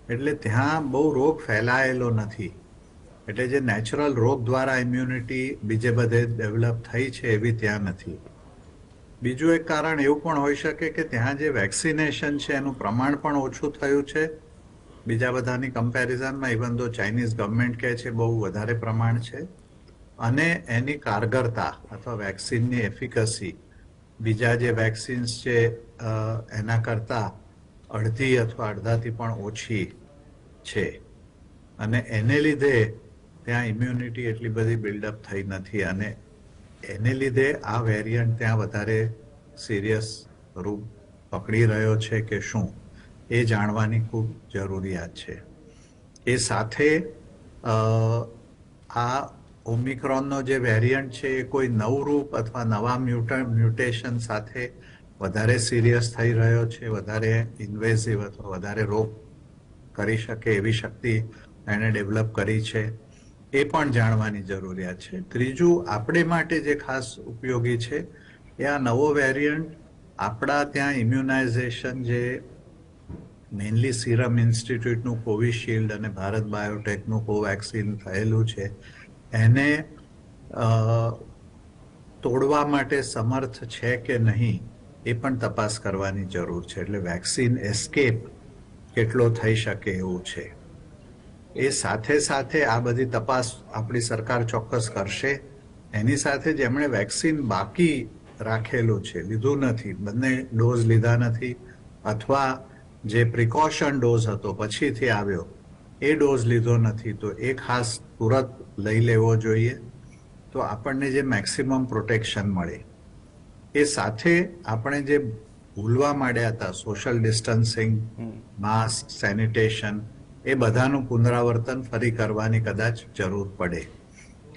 એટલે ત્યાં બહુ રોગ ફેલાયેલો નથી. એટલે જે નેચરલ રોગ દ્વારા ઇમ્યુનિટી બીજે બધે ડેવલપ થઈ છે એવી ત્યાં નથી. બીજું એક કારણ એવું પણ હોઈ શકે કે ત્યાં જે વેક્સિનેશન છે એનું પ્રમાણ પણ ઓછું થયું છે બીજા બધાની કમ્પેરિઝનમાં. ઇવન તો ચાઇનીઝ ગવર્મેન્ટ કહે છે બહુ વધારે પ્રમાણ છે, અને એની કારગરતા અથવા વેક્સિનની એફિકસી બીજા જે વેક્સિન્સ છે એના કરતા અડધી અથવા અડધાથી પણ ઓછી છે, અને એને લીધે ત્યાં ઇમ્યુનિટી એટલી બધી બિલ્ડઅપ થઈ નથી, અને એને લીધે આ વેરિયન્ટ ત્યાં વધારે સિરિયસ રૂપ પકડી રહ્યો છે કે શું એ જાણવાની ખૂબ જરૂરિયાત છે. એ સાથે આ ઓમિક્રોનનો જે વેરિયન્ટ છે એ કોઈ નવું રૂપ અથવા નવા મ્યુટેશન સાથે વધારે સિરિયસ થઈ રહ્યો છે, વધારે ઇન્વેઝિવ અથવા વધારે રોગ કરી શકે એવી શક્તિ એણે ડેવલપ કરી છે, એ પણ જાણવાની જરૂરિયાત છે. ત્રીજું, આપણે માટે જે ખાસ ઉપયોગી છે એ આ નવો વેરિયન્ટ આપણા ત્યાં ઇમ્યુનાઇઝેશન જે મેઇનલી સિરમ ઇન્સ્ટિટ્યૂટનું કોવિશિલ્ડ અને ભારત બાયોટેકનું કોવેક્સિન થયેલું છે એને તોડવા માટે સમર્થ છે કે નહીં એ પણ તપાસ કરવાની જરૂર છે. એટલે વેક્સિન એસ્કેપ કેટલો થઈ શકે એવું છે. એ સાથે સાથે આ બધી તપાસ આપણી સરકાર ચોક્કસ કરશે. એની સાથે જેમણે વેક્સિન બાકી રાખેલું છે, લીધું નથી, બંને ડોઝ લીધા નથી, અથવા જે પ્રિકોશન ડોઝ હતો પછીથી આવ્યો એ ડોઝ લીધો નથી, તો એ ખાસ તુરંત લઈ લેવો જોઈએ, તો આપણને જે મેક્સિમમ પ્રોટેક્શન મળે. એ સાથે આપણે જે ભૂલવા માંડ્યા હતા, સોશિયલ ડિસ્ટન્સિંગ, માસ્ક, સેનિટેશન, એ બધાનું પુનરાવર્તન ફરી કરવાની કદાચ જરૂર પડે.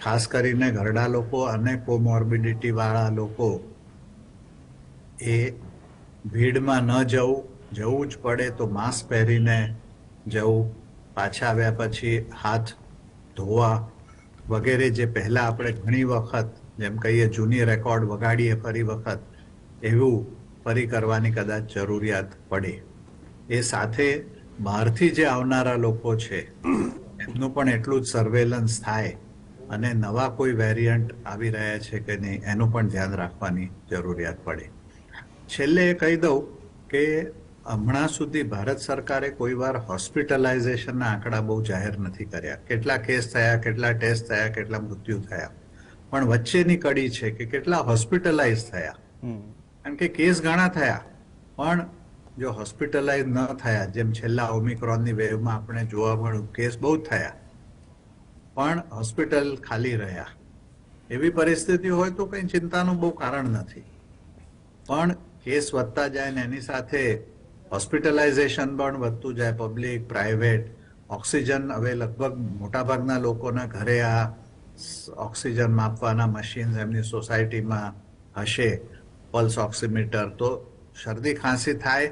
ખાસ કરીને ઘરડા લોકો અને કોમોર્બિડિટી વાળા લોકો એ ભીડમાં ન જવું જ પડે તો માસ્ક પહેરીને જવું, પાછા આવ્યા પછી હાથ ધોવા વગેરે જે પહેલા આપણે ઘણી વખત જેમ કહીએ જૂની રેકોર્ડ વગાડીએ ફરી વખત, એવું ફરી કરવાની કદાચ જરૂરિયાત પડે. એ સાથે બહારથી જે આવનારા લોકો છે એમનું પણ એટલું જ સર્વેલન્સ થાય, અને નવા કોઈ વેરિયન્ટ આવી રહ્યા છે કે નહીં એનું પણ ધ્યાન રાખવાની જરૂરિયાત પડે. છેલ્લે એ કહી દઉં કે હમણાં સુધી ભારત સરકારે કોઈ વાર હોસ્પિટલાઇઝેશનના આંકડા બહુ જાહેર નથી કર્યા. કેટલા કેસ થયા, કેટલા ટેસ્ટ થયા, કેટલા મૃત્યુ થયા, પણ વચ્ચેની કડી છે કે કેટલા હોસ્પિટલાઇઝ થયા. કારણ કે કેસ ઘણા થયા, પણ જો હોસ્પિટલાઇઝ ન થયા, જેમ છેલ્લા ઓમિક્રોનની વેવમાં આપણે જોવા મળ્યું, કેસ બહુ થયા પણ હોસ્પિટલ ખાલી રહ્યા. એવી પરિસ્થિતિ હોય તો કંઈ ચિંતાનું બહુ કારણ નથી, પણ કેસ વધતા જાય ને એની સાથે હોસ્પિટલાઇઝેશન પણ વધતું જાય, પબ્લિક, પ્રાઇવેટ. ઓક્સિજન હવે લગભગ મોટાભાગના લોકોના ઘરે આ ઓક્સિજન માપવાના મશીન એમની સોસાયટીમાં હશે, પલ્સ ઓક્સિમીટર, તો શરદી ખાંસી થાય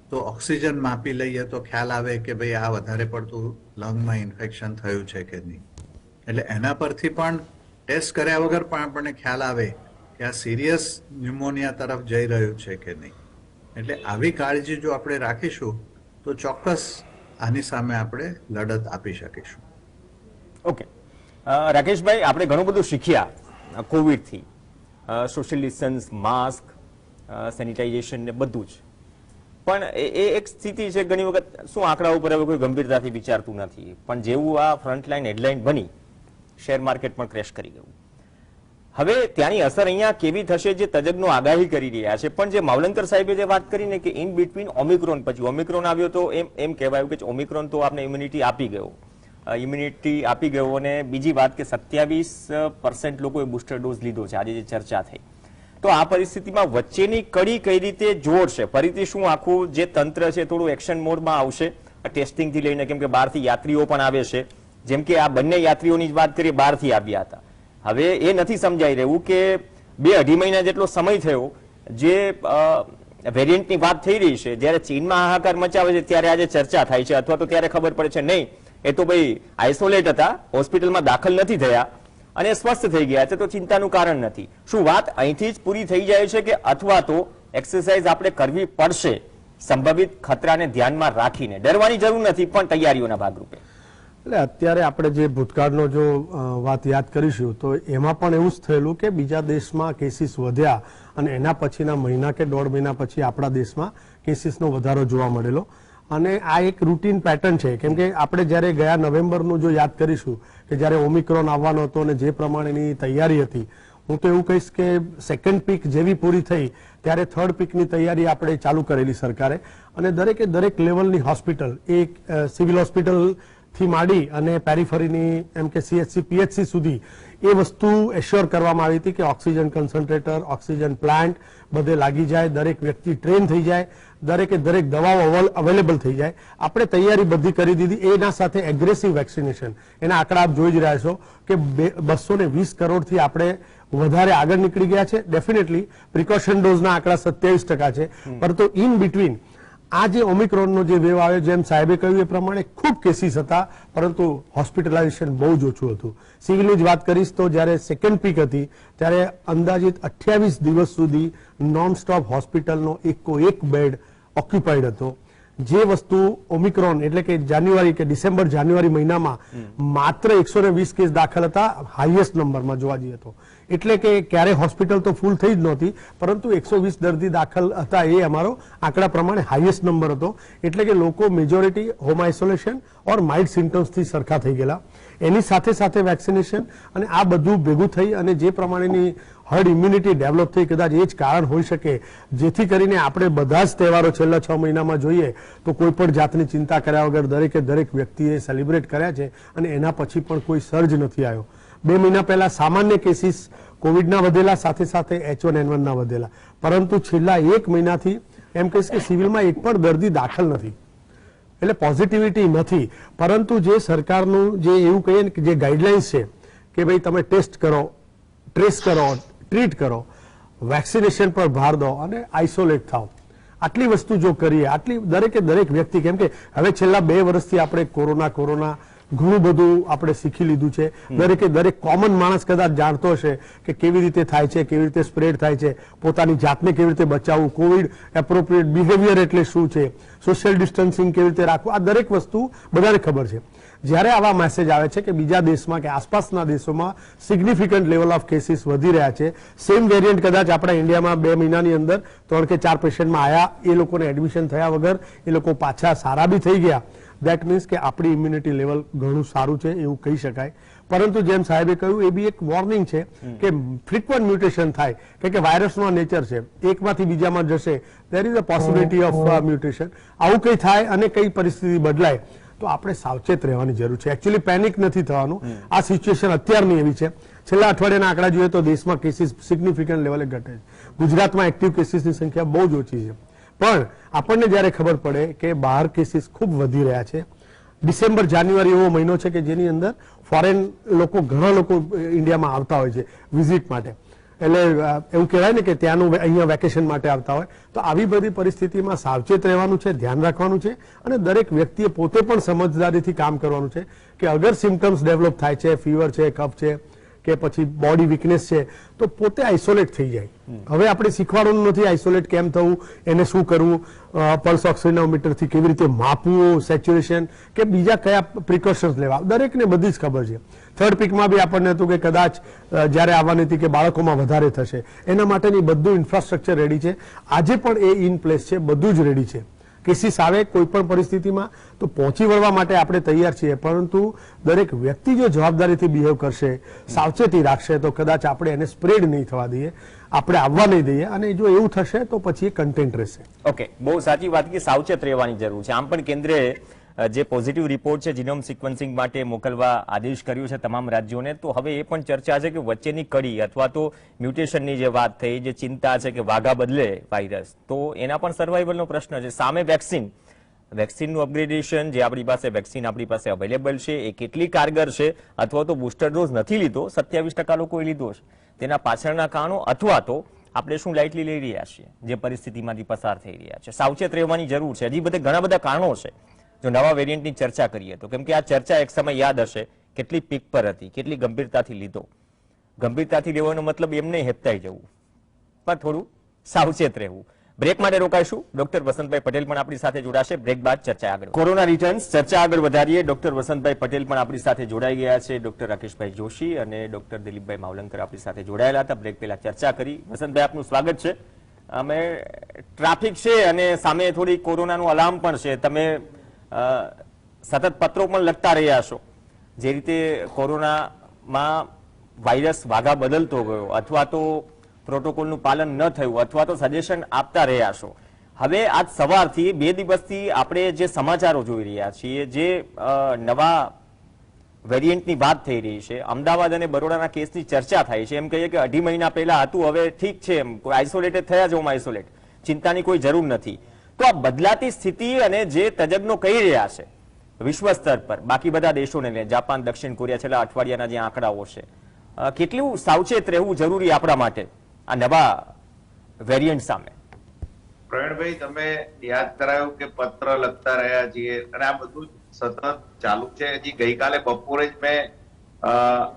તો ઓક્સિજન માપી લઈએ તો ખ્યાલ આવે કે ભાઈ આ વધારે પડતું લંગમાં ઇન્ફેક્શન થયું છે કે નહીં. એટલે એના પરથી પણ ટેસ્ટ કર્યા વગર પણ આપણને ખ્યાલ આવે કે આ સિરિયસ ન્યુમોનિયા તરફ જઈ રહ્યું છે કે નહીં. એટલે આવી કાળજી જો આપણે રાખીશું તો ચોક્કસ આની સામે આપણે લડત આપી શકીશું. ઓકે રાકેશભાઈ, આપણે ઘણું બધું શીખ્યા કોવિડથી, સોશિયલ ડિસ્ટન્સ, માસ્ક, સેનિટાઇઝેશન ને બધું જ, પણ એ એક સ્થિતિ છે ઘણી વખત શું આંકડા ઉપર હવે કોઈ ગંભીરતાથી વિચારતું નથી, પણ જેવું આ ફ્રન્ટલાઈન હેડલાઇન બની, શેર માર્કેટ પણ ક્રેશ કરી ગયું. હવે ત્યાંની અસર અહીંયા કેવી થશે જે તજજ્ઞો આગાહી કરી રહ્યા છે, પણ જે માવલંકર સાહેબે જે વાત કરીને કે ઇન બિટવીન ઓમિક્રોન, પછી ઓમિક્રોન આવ્યો તો એમ કહેવાયું કે ઓમિક્રોન તો આપણે ઇમ્યુનિટી આપી ગયો, અને બીજી વાત કે 27% લોકોએ બુસ્ટર ડોઝ લીધો છે, આજે જે ચર્ચા થઈ. તો આ પરિસ્થિતિમાં વચ્ચેની કડી કઈ રીતે જોડશે? ફરીથી શું આખું જે તંત્ર છે થોડું એક્શન મોડમાં આવશે ટેસ્ટિંગથી લઈને, કેમ કે બહારથી યાત્રીઓ પણ આવે છે, જેમ કે આ બંને યાત્રીઓની જ વાત કરીએ, બહારથી આવ્યા હતા. હવે એ નથી સમજાઈ રહ્યું કે 2-2.5 મહિના જેટલો સમય થયો જે વેરિયન્ટની વાત થઈ રહી છે, જ્યારે ચીનમાં હાહાકાર મચાવે છે ત્યારે આજે ચર્ચા થાય છે, અથવા તો ત્યારે ખબર પડે છે નહીં એ તો ભાઈ આઇસોલેટ હતા, હોસ્પિટલમાં દાખલ નથી થયા અને સ્વસ્થ થઈ ગયા છે, તો ચિંતાનું કારણ નથી. શું વાત અહીંથી જ પૂરી થઈ જાય છે કે અથવા તો એક્સરસાઇઝ આપણે કરવી પડશે સંભવિત ખતરાને ધ્યાનમાં રાખીને? ડરવાની જરૂર નથી, પણ તૈયારીઓના ભાગરૂપે. એટલે અત્યારે આપણે જે ભૂતકાળનો જો વાત યાદ કરીશું તો એમાં પણ એવું જ થયેલું કે બીજા દેશમાં કેસીસ વધ્યા અને એના પછીના મહિના કે દોઢ મહિના પછી આપણા દેશમાં કેસીસનો વધારો જોવા મળેલો. અને આ એક રૂટીન પેટર્ન છે, કેમ કે આપણે જ્યારે ગયા નવેમ્બરનું જો યાદ કરીશું કે જ્યારે ઓમિક્રોન આવવાનો હતો અને જે પ્રમાણેની તૈયારી હતી, હું તો એવું કહીશ કે સેકન્ડ પીક જેવી પૂરી થઈ ત્યારે થર્ડ પીકની તૈયારી આપણે ચાલુ કરેલી સરકારે. અને દરેકે દરેક લેવલની હોસ્પિટલ, એક સિવિલ હોસ્પિટલ થી માંડી અને પેરીફરીની એમ કે CHC PHC સુધી એ વસ્તુ એશ્યોર કરવામાં આવી હતી કે ઓક્સિજન કન્સન્ટ્રેટર, ઓક્સિજન પ્લાન્ટ બધે લાગી જાય, દરેક વ્યક્તિ ટ્રેન થઈ જાય, દરેકે દરેક દવાઓ અવેલેબલ થઈ જાય. આપણે તૈયારી બધી કરી દીધી. એના સાથે એગ્રેસિવ વેક્સિનેશન, એના આંકડા આપ જોઈ જ રહ્યા છો કે 220 કરોડથી આપણે વધારે આગળ નીકળી ગયા છે. ડેફિનેટલી પ્રિકોશન ડોઝના આંકડા 27% છે, પરંતુ ઇન બિટવીન આ જે ઓમિક્રોનનો જે વેવ આવ્યો, જેમ સાહેબે કહ્યું એ પ્રમાણે ખૂબ કેસીસ હતા, પરંતુ હોસ્પિટલાઇઝેશન બહુ જ ઓછું હતું. સિવિલની જ વાત કરીશ તો જ્યારે સેકન્ડ પીક હતી ત્યારે અંદાજિત 28 દિવસ સુધી નોન સ્ટોપ હોસ્પિટલનો એક બેડ ઓક્યુપાઈડ હતો. જે વસ્તુ ઓમિક્રોન એટલે કે જાન્યુઆરી કે ડિસેમ્બર જાન્યુઆરી મહિનામાં માત્ર 120 કેસ દાખલ હતા, હાઈએસ્ટ નંબરમાં જોવા જઈએ તો. એટલે કે ક્યારે હોસ્પિટલ તો ફૂલ થઈ જ નહોતી, પરંતુ 120 દર્દી દાખલ હતા એ અમારો આંકડા પ્રમાણે હાઈએસ્ટ નંબર હતો. એટલે કે લોકો મેજોરિટી હોમ આઇસોલેશન ઓર માઇલ્ડ સિમ્ટમ્સથી સરખા થઈ ગયેલા. એની સાથે સાથે વેક્સિનેશન અને આ બધું ભેગું થઈ અને જે પ્રમાણેની હર્ડ ઇમ્યુનિટી ડેવલપ થઈ, કદાચ એ જ કારણ હોઈ શકે જેથી કરીને આપણે બધા જ તહેવારો છેલ્લા 6 મહિનામાં જોઈએ તો કોઈ પણ જાતની ચિંતા કર્યા વગર દરેકે દરેક વ્યક્તિએ સેલિબ્રેટ કર્યા છે અને એના પછી પણ કોઈ સર્જ નથી આવ્યો. 2 મહિના પહેલા સામાન્ય કેસીસ કોવિડના વધેલા, સાથે સાથે H1N1 ના વધેલા, પરંતુ છેલ્લા 1 મહિનાથી એમ કહીશ કે સિવિલમાં એક પણ દર્દી દાખલ નથી. એટલે પોઝિટિવિટી નથી, પરંતુ જે સરકારનું જે એવું કહીએ ને કે જે ગાઈડલાઇન્સ છે કે ભાઈ તમે ટેસ્ટ કરો, ટ્રેસ કરો, ટ્રીટ કરો, વેક્સિનેશન પર ભાર દો અને આઇસોલેટ થાઓ, આટલી વસ્તુ જો કરીએ, આટલી દરેકે દરેક વ્યક્તિ, કેમ કે હવે છેલ્લા 2 વર્ષથી આપણે કોરોના ઘણું બધું આપણે શીખી લીધું છે. દરેકે દરેક કોમન માણસ કદાચ જાણતો હશે કે કેવી રીતે થાય છે, કેવી રીતે સ્પ્રેડ થાય છે, પોતાની જાતને કેવી રીતે બચાવવું, કોવિડ એપ્રોપ્રિએટ બિહેવિયર એટલે શું છે, સોશિયલ ડિસ્ટન્સિંગ કેવી રીતે રાખવું, આ દરેક વસ્તુ બધાને ખબર છે. જ્યારે આવા મેસેજ આવે છે કે બીજા દેશમાં કે આસપાસના દેશોમાં સિગ્નિફિકન્ટ લેવલ ઓફ કેસીસ વધી રહ્યા છે, સેમ વેરિયન્ટ કદાચ આપણા ઇન્ડિયામાં 2 મહિનાની અંદર 3 કે 4 પેશન્ટમાં આવ્યા, એ લોકોને એડમિશન થયા વગર એ લોકો પાછા સારા બી થઈ ગયા, દેટ મીન્સ કે આપણી ઇમ્યુનિટી લેવલ ઘણું સારું છે એવું કહી શકાય. પરંતુ જેમ સાહેબે કહ્યું એ બી એક વોર્નિંગ છે કે ફ્રીક્વન્ટ મ્યુટેશન થાય, કે વાયરસનો નેચર છે, એકમાંથી બીજામાં જશે, there is a possibility of mutation. આવું કંઈ થાય અને કઈ પરિસ્થિતિ બદલાય તો આપણે સાવચેત રહેવાની જરૂર છે. એકચ્યુઅલી પેનિક નથી થવાનું. આ સિચ્યુએશન અત્યારની એવી છે. છેલ્લા અઠવાડિયાના આંકડા જોઈએ તો દેશમાં કેસીસ સિગ્નિફિકન્ટ લેવલે ઘટે છે. ગુજરાતમાં એક્ટિવ કેસીસની સંખ્યા બહુ જ ઓછી છે, પણ આપણને જ્યારે ખબર પડે કે બહાર કેસીસ ખૂબ વધી રહ્યા છે, ડિસેમ્બર જાન્યુઆરી એવો મહિનો છે કે જેની અંદર ફોરેન લોકો, ઘણા લોકો ઇન્ડિયામાં આવતા હોય છે વિઝિટ માટે, એટલે એવું કહેવાય ને કે ત્યાંનું અહીંયા વેકેશન માટે આવતા હોય, તો આવી બધી પરિસ્થિતિમાં સાવચેત રહેવાનું છે, ધ્યાન રાખવાનું છે અને દરેક વ્યક્તિએ પોતે પણ સમજદારીથી કામ કરવાનું છે કે અગર સિમ્ટમ્સ ડેવલપ થાય છે, ફીવર છે, કફ છે કે પછી બોડી વીકનેસ છે, તો પોતે આઇસોલેટ થઈ જાય. હવે આપણે શીખવાડવાનું નથી આઇસોલેટ કેમ થવું, એને શું કરવું, પલ્સ ઓક્સિજનોમીટરથી કેવી રીતે માપવું, સેચ્યુરેશન કે બીજા કયા પ્રિકોશન્સ લેવા, દરેકને બધી જ ખબર છે. થર્ડ પીકમાં બી આપણને હતું કે કદાચ જ્યારે આવવાની હતી કે બાળકોમાં વધારે થશે, એના માટેની બધું ઇન્ફ્રાસ્ટ્રક્ચર રેડી છે. આજે પણ એ ઇન પ્લેસ છે, બધું જ રેડી છે. કેસીસ આવે કોઈ પણ પરિસ્થિતિમાં તો પહોંચી વળવા માટે આપણે તૈયાર છીએ, પરંતુ દરેક વ્યક્તિ જો જવાબદારીથી બિહેવ કરશે, સાવચેતી રાખશે, તો કદાચ આપણે એને સ્પ્રેડ નહીં થવા દઈએ, આપણે આવવા નહીં દઈએ, અને જો એવું થશે તો પછી એ કન્ટેન્ટ રહેશે. ઓકે, બહુ સાચી વાત કે સાવચેત રહેવાની જરૂર છે. આમ પણ કેન્દ્રે જે પોઝિટિવ રિપોર્ટ છે જીનોમ સિક્વન્સિંગ માટે મોકલવા આદેશ કર્યો છે તમામ રાજ્યોને, તો હવે એ પણ ચર્ચા છે કે વચ્ચેની કડી અથવા તો મ્યુટેશનની જે વાત થઈ, જે ચિંતા છે કે વાઘા બદલે વાયરસ, તો એના પણ સર્વાઈવલનો પ્રશ્ન છે. સામે વેક્સિનનું અપગ્રેડેશન, જે આપણી પાસે વેક્સિન આપણી પાસે અવેલેબલ છે, એ કેટલી કારગર છે, અથવા તો બુસ્ટર ડોઝ નથી લીધો, 27% લોકોએ લીધો છે, તેના પાછળના કારણો, અથવા તો આપણે શું લાઇટલી લઈ રહ્યા છીએ જે પરિસ્થિતિમાંથી પસાર થઈ રહ્યા છે. સાવચેત રહેવાની જરૂર છે. હજી ઘણા બધા કારણો છે, જો નવા વેરિયન્ટની ચર્ચા કરીએ તો, કેમ કે આ ચર્ચા એક સમય યાદ હશે કેટલી પીક પર હતી, કેટલી ગંભીરતાથી લીધો. ગંભીરતાથી લેવાનો મતલબ એમને હેપતાઈ જવું, પણ થોડું સાવચેત રહેવું. બ્રેક માટે રોકાઈશું. ડોક્ટર વસંતભાઈ પટેલ પણ આપણી સાથે જોડાશે. બ્રેક બાદ ચર્ચા આગળ. કોરોના રિટર્ન્સ ચર્ચા આગળ વધારીએ. ડોક્ટર વસંતભાઈ પટેલ પણ આપણી સાથે જોડાઈ ગયા છે. ડોક્ટર રાકેશભાઈ જોશી અને ડોક્ટર દિલીપભાઈ માવલંકર આપણી સાથે જોડાયેલા હતા. બ્રેક પહેલા ચર્ચા કરી. વસંતભાઈ, આપનું સ્વાગત છે. અમે ટ્રાફિક છે અને સામે થોડી કોરોનાનું અલાર્મ પણ છે. તમે સતત પત્રો પણ લખતા રહ્યા છો. જે રીતે કોરોનામાં વાયરસ વાઘા બદલતો ગયો, અથવા તો પ્રોટોકોલનું પાલન ન થયું, અથવા તો સજેશન આપતા રહ્યા છો. હવે આજ સવારથી 2 દિવસથી આપણે જે સમાચારો જોઈ રહ્યા છીએ, જે નવા વેરિયન્ટની વાત થઈ રહી છે, અમદાવાદ અને બરોડાના કેસની ચર્ચા થાય છે. એમ કહીએ કે 2.5 મહિના પહેલા હતું, હવે ઠીક છે, એમ કોઈ આઇસોલેટેડ થયા છે, આઇસોલેટ, ચિંતાની કોઈ જરૂર નથી. તો આ બદલાતી સ્થિતિ અને જે તજજ્ઞો કહી રહ્યા છે વિશ્વ સ્તર પર, બાકી બધા દેશોને લઈને, જાપાન, દક્ષિણ કોરિયા, છેલ્લા અઠવાડિયાના જે આંકડાઓ છે, કેટલું સાવચેત રહેવું જરૂરી આપણા માટે આ નવા વેરિયન્ટ સામે? પ્રવીણભાઈ, તમે યાદ કરાયું કે પત્ર લખતા રહ્યા છીએ અને આ બધું સતત ચાલુ છે. હજી ગઈકાલે બપોરે જ મેં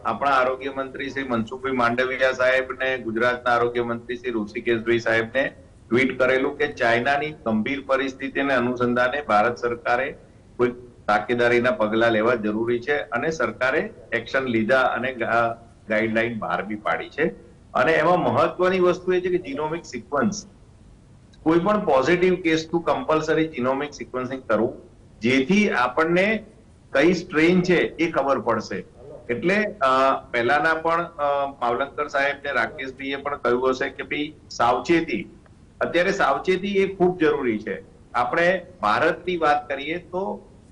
આપણા આરોગ્ય મંત્રી શ્રી મનસુખભાઈ માંડવિયા સાહેબ ને ગુજરાતના આરોગ્ય મંત્રી શ્રી ઋષિકેશભાઈ સાહેબને ટ્વીટ કરેલું કે ચાઇનાની ગંભીર પરિસ્થિતિને અનુસંધાને ભારત સરકારે કોઈ તાકેદારીના પગલા લેવા જરૂરી છે અને સરકારે એક્શન લીધા અને ગાઈડલાઈન બહાર બી પાડી છે. અને એમાં મહત્વની વસ્તુ એ છે કે જીનોમિક સિક્વન્સ, કોઈ પણ પોઝિટિવ કેસનું કમ્પલસરી જીનોમિક સિક્વન્સિંગ કરવું, જેથી આપણને કઈ સ્ટ્રેન છે એ ખબર પડશે. એટલે પહેલાના પણ માવલંકર સાહેબ ને રાકેશભાઈએ પણ કહ્યું હશે કે ભાઈ સાવચેતી, અત્યારે સાવચેતી એ ખૂબ જરૂરી છે. આપણે ભારતની વાત કરીએ તો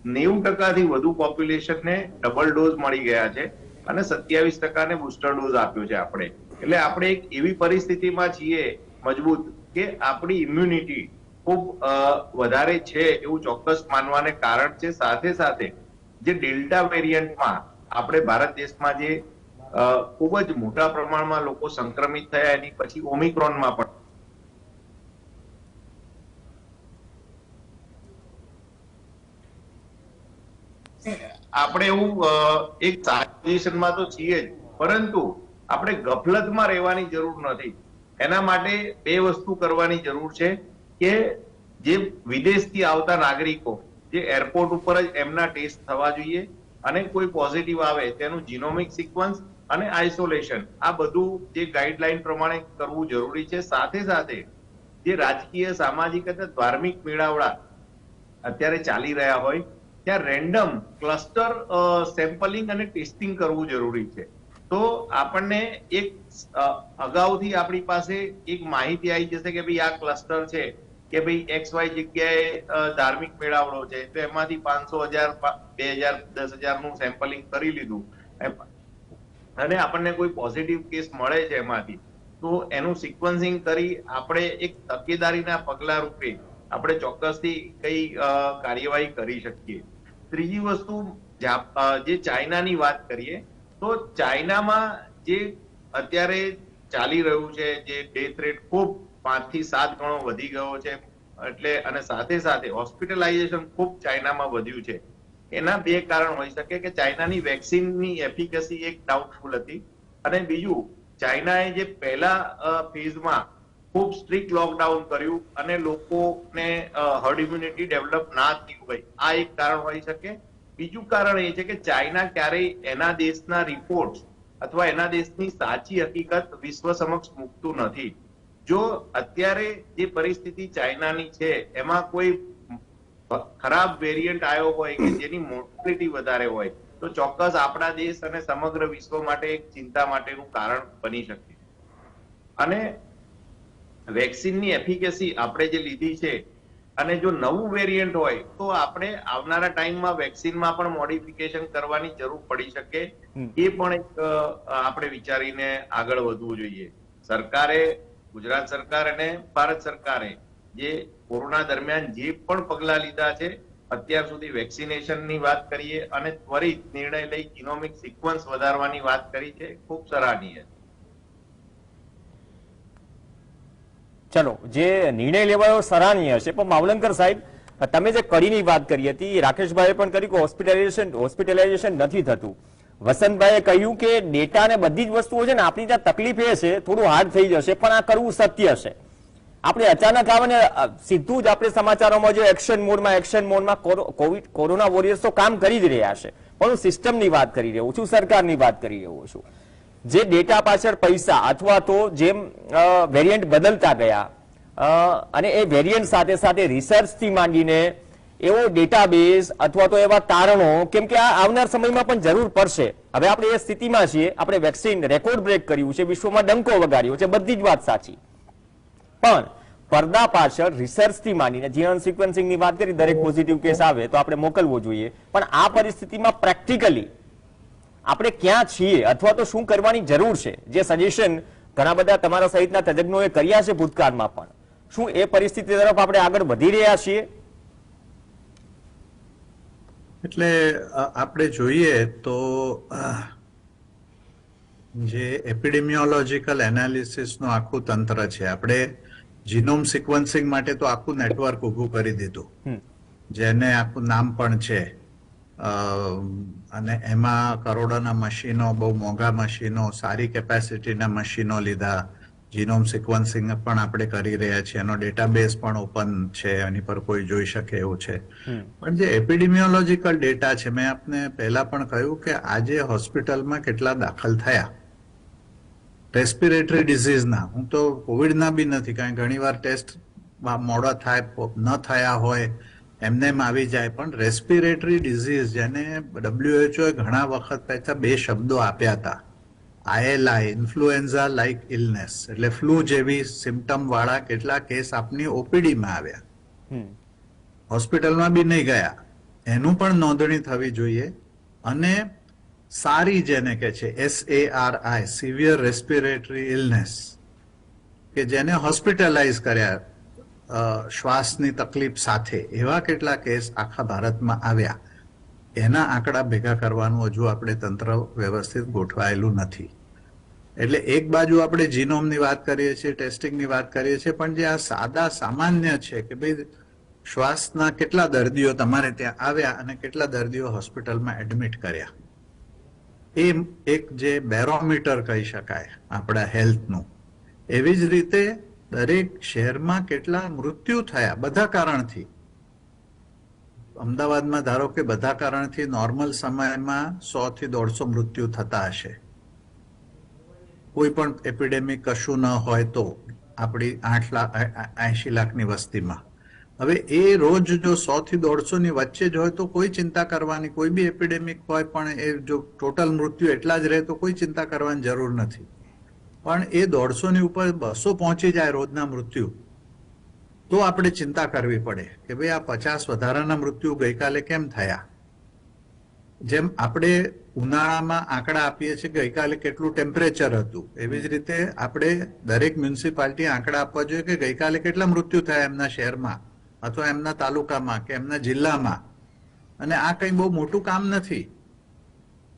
90% થી વધુ પોપ્યુલેશનને ડબલ ડોઝ મળી ગયા છે અને 27% ને બુસ્ટર ડોઝ આપ્યો છે આપણે. એટલે આપણે એક એવી પરિસ્થિતિમાં છીએ મજબૂત કે આપણી ઇમ્યુનિટી ખૂબ વધારે છે એવું ચોક્કસ માનવાને કારણ છે. સાથે સાથે જે ડેલ્ટા વેરિયન્ટમાં આપણે ભારત દેશમાં જે ખૂબ જ મોટા પ્રમાણમાં લોકો સંક્રમિત થયા, એની પછી ઓમિક્રોનમાં પણ આપણે એવું એક સારી પોઝિશનમાં તો છીએ જ, પરંતુ આપણે ગફલતમાં રહેવાની જરૂર નથી. એના માટે 2 વસ્તુ કરવાની જરૂર છે કે જે વિદેશથી આવતા નાગરિકો, જે એરપોર્ટ ઉપર જ એમના ટેસ્ટ થવા જોઈએ અને કોઈ પોઝિટિવ આવે તેનું જીનોમિક સિક્વન્સ અને આઇસોલેશન, આ બધું જે ગાઈડલાઈન પ્રમાણે કરવું જરૂરી છે. સાથે સાથે જે રાજકીય, સામાજિક અને ધાર્મિક મેળાવડા અત્યારે ચાલી રહ્યા હોય ત્યાં રેન્ડમ ક્લસ્ટર સેમ્પલિંગ અને ટેસ્ટિંગ કરવું જરૂરી છે. તો આપણને એક અગાઉથી આપણી પાસે એક માહિતી આવી જશે કે ભાઈ આ ક્લસ્ટર છે, કે ભાઈ XY જગ્યાએ ધાર્મિક મેળાવડો છે, તો એમાંથી 500, 1000, 10,000 નું સેમ્પલિંગ કરી લીધું અને આપણને કોઈ પોઝિટિવ કેસ મળે છે એમાંથી, તો એનું સિક્વન્સિંગ કરી આપણે એક તકેદારીના પગલા રૂપે આપણે ચોક્કસથી કઈ કાર્યવાહી કરી શકીએ. ત્રીજી વસ્તુ, જે ચાઇનાની વાત કરીએ તો ચાઇનામાં જે અત્યારે ચાલી રહ્યું છે, જે ડેથ રેટ ખૂબ 5 થી 7 ગણો વધી ગયો છે, એટલે અને સાથે સાથે હોસ્પિટલાઇઝેશન ખૂબ ચાઇનામાં વધ્યું છે. એના 2 કારણ હોઈ શકે કે ચાઇનાની વેક્સિનની એફિકસી એક ડાઉટફુલ હતી અને બીજું ચાઇનાએ જે પહેલા ફેઝમાં ખૂબ સ્ટ્રિક્ટ લોકડાઉન કર્યું અને લોકોને હર્ડ ઇમ્યુનિટી ડેવલપ ના થયું હોય, આ એક કારણ હોઈ શકે. બીજું કારણ એ છે કે ચાઇના ક્યારેય એના દેશના રિપોર્ટ અથવા એના દેશની સાચી હકીકત વિશ્વ સમક્ષ મૂકતું નથી. જો અત્યારે જે પરિસ્થિતિ ચાઇનાની છે એમાં કોઈ ખરાબ વેરિયન્ટ આવ્યો હોય કે જેની મોર્ટાલિટી વધારે હોય, તો ચોક્કસ આપણા દેશ અને સમગ્ર વિશ્વ માટે એક ચિંતા માટેનું કારણ બની શકે. અને વેક્સિનની એફિકેસી આપણે જે લીધી છે અને જો નવું વેરિયન્ટ હોય તો આપણે આવનારા ટાઈમમાં વેક્સિનમાં પણ મોડિફિકેશન કરવાની જરૂર પડી શકે. એ પણ એક આપણે વિચારીને આગળ વધવું જોઈએ. સરકારે, ગુજરાત સરકાર અને ભારત સરકારે જે કોરોના દરમિયાન જે પણ પગલા લીધા છે, અત્યાર સુધી વેક્સિનેશનની વાત કરીએ અને ત્વરિત નિર્ણય લઈ જીનોમિક સિક્વન્સ વધારવાની વાત કરી છે, ખૂબ સરાહનીય. ચલો, જે નિર્ણય લેવાયો સરાહનીય છે, પણ માવલંકર સાહેબ, તમે જે કડીની વાત કરી હતી, રાકેશભાઈએ પણ કરી કે હોસ્પિટલાઇઝેશન નથી થતું. વસંતભાઈએ કહ્યું કે ડેટા ને બધી જ વસ્તુઓ છે ને, આપણી ત્યાં તકલીફ એ છે, થોડું હાર્ડ થઈ જશે, પણ આ કરવું સત્ય છે. આપણે અચાનક આવે ને સીધું જ આપણે સમાચારોમાં જો એક્શન મોડમાં કોરોના વોરિયર્સ તો કામ કરી જ રહ્યા છે, પણ હું સિસ્ટમની વાત કરી રહ્યો છું, સરકારની વાત કરી રહ્યો છું. જે ડેટા પાછળ પૈસા અથવા તો જેમ વેરિયન્ટ બદલતા ગયા અને એ વેરિયન્ટ સાથે સાથે રિસર્ચથી માંડીને એવો ડેટાબેઝ અથવા તો એવા તારણો, કેમ કે આ આવનાર સમયમાં પણ જરૂર પડશે. હવે આપણે એ સ્થિતિમાં છીએ, આપણે વેક્સિન રેકોર્ડ બ્રેક કર્યું છે, વિશ્વમાં ડંકો વગાડ્યો છે, બધી જ વાત સાચી, પણ પડદા પાછળ રિસર્ચથી માંડીને જીનોમ સિક્વન્સિંગની વાત કરી, દરેક પોઝિટિવ કેસ આવે તો આપણે મોકલવો જોઈએ, પણ આ પરિસ્થિતિમાં પ્રેક્ટિકલી આપણે ક્યાં છીએ અથવા તો શું કરવાની જરૂર છે, જે સજેશન ઘણા બધા તમારા સહિતના તજજ્ઞોએ કર્યા છે ભૂતકાળમાં, પણ શું એ પરિસ્થિતિ તરફ આપણે આગળ વધી રહ્યા છીએ? એટલે આપણે જોઈએ તો જે એપિડેમિયોલોજીકલ એનાલિસિસનું આખું તંત્ર છે, આપણે જીનોમ સિક્વન્સિંગ માટે તો આખું નેટવર્ક ઊભું કરી દીધું, જેને આખું નામ પણ છે, અને એમાં કરોડોના મશીનો, બહુ મોંઘા મશીનો, સારી કેપેસિટીના મશીનો લીધા. જીનોમ સિક્વન્સિંગ પણ આપણે કરી રહ્યા છીએ, એનો ડેટાબેઝ પણ ઓપન છે, એની પર કોઈ જોઈ શકે એવું છે. પણ જે એપિડેમિયોલોજીકલ ડેટા છે, મેં આપને પહેલા પણ કહ્યું કે આજે હોસ્પિટલમાં કેટલા દાખલ થયા રેસ્પિરેટરી ડિઝીઝના, હું તો કોવિડના બી નથી, કારણ કે ઘણી વાર ટેસ્ટ મોડા થાય, ન થયા હોય એમને એમ આવી જાય, પણ રેસ્પિરેટરી ડિઝીઝ જેને WHO ઘણા વખત પહેલા 2 શબ્દો આપ્યા હતા, ILI, ઇન્ફ્લુએન્ઝા લાઇક ઇલનેસ, એટલે ફ્લૂ જેવી સિમ્ટમ વાળા કેટલા કેસ આપની ઓપીડીમાં આવ્યા, હોસ્પિટલમાં બી નહીં ગયા, એનું પણ નોંધણી થવી જોઈએ. અને સારી જેને કે છે SARI, સિવિયર રેસ્પિરેટરી ઇલનેસ, કે જેને હોસ્પિટલાઇઝ કર્યા શ્વાસની તકલીફ સાથે, એવા કેટલા કેસ આખા ભારતમાં આવ્યા, એના આંકડા ભેગા કરવાનું હજુ આપણે તંત્ર વ્યવસ્થિત ગોઠવાયેલું નથી. એટલે એક બાજુ આપણે જીનોમની વાત કરીએ છીએ, ટેસ્ટિંગની વાત કરીએ છીએ, પણ જે આ સાદા સામાન્ય છે કે ભાઈ શ્વાસના કેટલા દર્દીઓ તમારે ત્યાં આવ્યા અને કેટલા દર્દીઓ હોસ્પિટલમાં એડમિટ કર્યા, એ એક જે બેરોમીટર કહી શકાય આપણા હેલ્થનું. એવી જ રીતે દરેક શહેરમાં કેટલા મૃત્યુ થયા બધા કારણથી. અમદાવાદમાં ધારો કે બધા કારણથી નોર્મલ સમયમાં 100 થી 150 મૃત્યુ થતા હશે, કોઈ પણ એપિડેમિક કશું ન હોય તો, આપણી 80 લાખની વસ્તીમાં. હવે એ રોજ જો 100 થી 150 ની વચ્ચે જ હોય તો કોઈ ચિંતા કરવાની, કોઈ બી એપિડેમિક હોય પણ એ જો ટોટલ મૃત્યુ એટલા જ રહે તો કોઈ ચિંતા કરવાની જરૂર નથી. પણ એ 150 ની ઉપર 200 પહોંચી જાય રોજના મૃત્યુ, તો આપણે ચિંતા કરવી પડે કે ભાઈ આ 50 વધારાના મૃત્યુ ગઈકાલે કેમ થયા. જેમ આપણે ઉનાળામાં આંકડા આપીએ છીએ કે ગઈકાલે કેટલું ટેમ્પરેચર હતું, એવી જ રીતે આપણે દરેક મ્યુનિસિપાલિટી આંકડા આપવા જોઈએ કે ગઈકાલે કેટલા મૃત્યુ થયા એમના શહેરમાં અથવા એમના તાલુકામાં કે એમના જિલ્લામાં. અને આ કંઈ બહુ મોટું કામ નથી,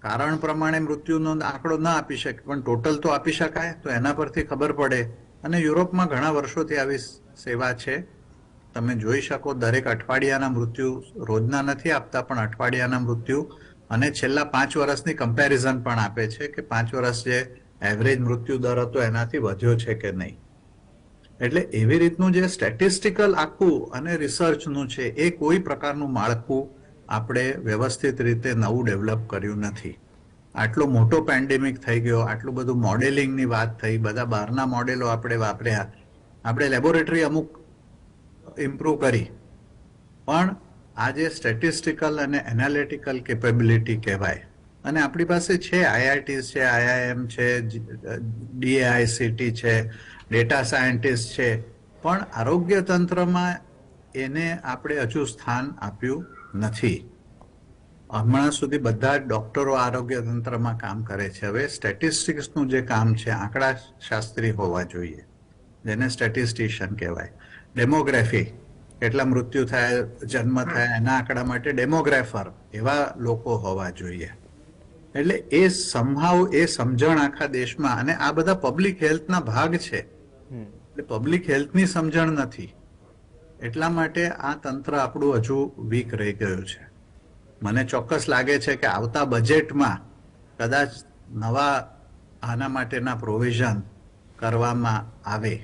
કારણ પ્રમાણે મૃત્યુનો આંકડો ના આપી શકે પણ ટોટલ તો આપી શકાય, તો એના પરથી ખબર પડે. અને યુરોપમાં ઘણા વર્ષોથી આવી સેવા છે, તમે જોઈ શકો, દરેક અઠવાડિયાના મૃત્યુ રોજના નથી આપતા પણ અઠવાડિયાના મૃત્યુ, અને છેલ્લા 5 વર્ષની કમ્પેરિઝન પણ આપે છે કે 5 વર્ષ જે એવરેજ મૃત્યુ દર હતો એનાથી વધ્યો છે કે નહીં. એટલે એવી રીતનું જે સ્ટેટિસ્ટિકલ આખું અને રિસર્ચનું છે એ કોઈ પ્રકારનું માળખું આપણે વ્યવસ્થિત રીતે નવું ડેવલપ કર્યું નથી. આટલો મોટો પેન્ડેમિક થઈ ગયો, આટલું બધું મોડેલિંગની વાત થઈ, બધા બહારના મોડેલો આપણે વાપર્યા, આપણે લેબોરેટરી અમુક ઇમ્પ્રૂવ કરી, પણ આ જે સ્ટેટિસ્ટિકલ અને એનાલિટિકલ કેપેબિલિટી કહેવાય, અને આપણી પાસે છે, IITs છે, IIM છે, DAICT છે, ડેટા સાયન્ટિસ્ટ છે, પણ આરોગ્ય તંત્રમાં એને આપણે હજુ સ્થાન આપ્યું નથી. હમણાં સુધી બધા ડોક્ટરો આરોગ્ય તંત્રમાં કામ કરે છે. હવે સ્ટેટિસ્ટિક્સનું જે કામ છે, આંકડા શાસ્ત્રી હોવા જોઈએ, જેને સ્ટેટિસ્ટિશિયન કહેવાય. ડેમોગ્રાફી, કેટલા મૃત્યુ થયા, જન્મ થયા, એના આંકડા માટે ડેમોગ્રાફર, એવા લોકો હોવા જોઈએ. એટલે એ સમહાવ એ સમજણ આખા દેશમાં, અને આ બધા પબ્લિક હેલ્થના ભાગ છે, એટલે પબ્લિક હેલ્થની સમજણ નથી. એટલા માટે આ તંત્ર આપણું હજુ વીક રહી ગયું છે. મને ચોક્કસ લાગે છે કે આવતા બજેટમાં કદાચ નવા આના માટેના પ્રોવિઝન કરવામાં આવે.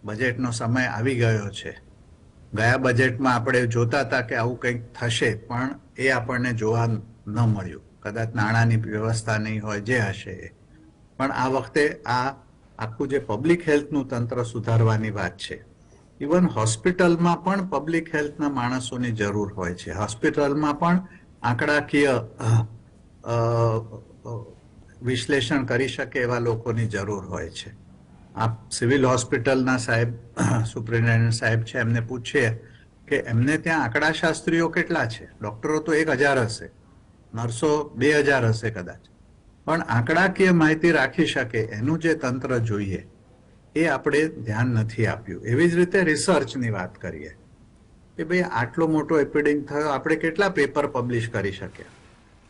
બજેટનો સમય આવી ગયો છે. ગયા બજેટમાં આપણે જોતા હતા કે આવું કંઈક થશે, પણ એ આપણને જોવા ન મળ્યું. કદાચ નાણાંની વ્યવસ્થા નહીં હોય, જે હશે એ. પણ આ વખતે આ આખું જે પબ્લિક હેલ્થનું તંત્ર સુધારવાની વાત છે. ઇવન હોસ્પિટલમાં પણ પબ્લિક હેલ્થના માણસોની જરૂર હોય છે. હોસ્પિટલમાં પણ આંકડાકીય વિશ્લેષણ કરી શકે એવા લોકોની જરૂર હોય છે. આપ સિવિલ હોસ્પિટલના સાહેબ, સુપ્રિન્ટેન્ડન્ટ સાહેબ છે, એમને પૂછીએ કે એમને ત્યાં આંકડાશાસ્ત્રીઓ કેટલા છે. ડોક્ટરો તો 1000 હશે, નર્સો 2000 હશે કદાચ, પણ આંકડાકીય માહિતી રાખી શકે એનું જે તંત્ર જોઈએ એ આપણે ધ્યાન નથી આપ્યું. એવી જ રીતે રિસર્ચની વાત કરીએ કે ભાઈ આટલો મોટો એપિડેમિક થયો, આપણે કેટલા પેપર પબ્લિશ કરી શક્યા,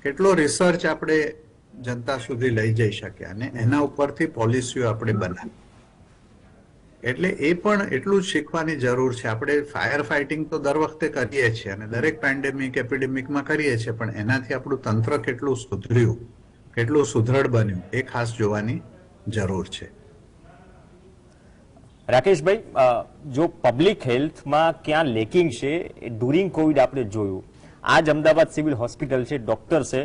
કેટલો રિસર્ચ આપણે જનતા સુધી લઈ જઈ શક્યા, અને એના ઉપરથી પોલિસીઓ આપણે બનાવી. એટલે એ પણ એટલું જ શીખવાની જરૂર છે. આપણે ફાયર ફાઇટિંગ તો દર વખતે કરીએ છીએ અને દરેક પેન્ડેમિક એપિડેમિકમાં કરીએ છીએ, પણ એનાથી આપણું તંત્ર કેટલું સુધર્યું, કેટલું સુદૃઢ બન્યું, એ ખાસ જોવાની જરૂર છે. રાકેશભાઈ, જો પબ્લિક હેલ્થમાં ક્યાં લેકિંગ છે એ ડ્યુરિંગ કોવિડ આપણે જોયું. આ જ અમદાવાદ સિવિલ હોસ્પિટલ છે, ડોક્ટર છે,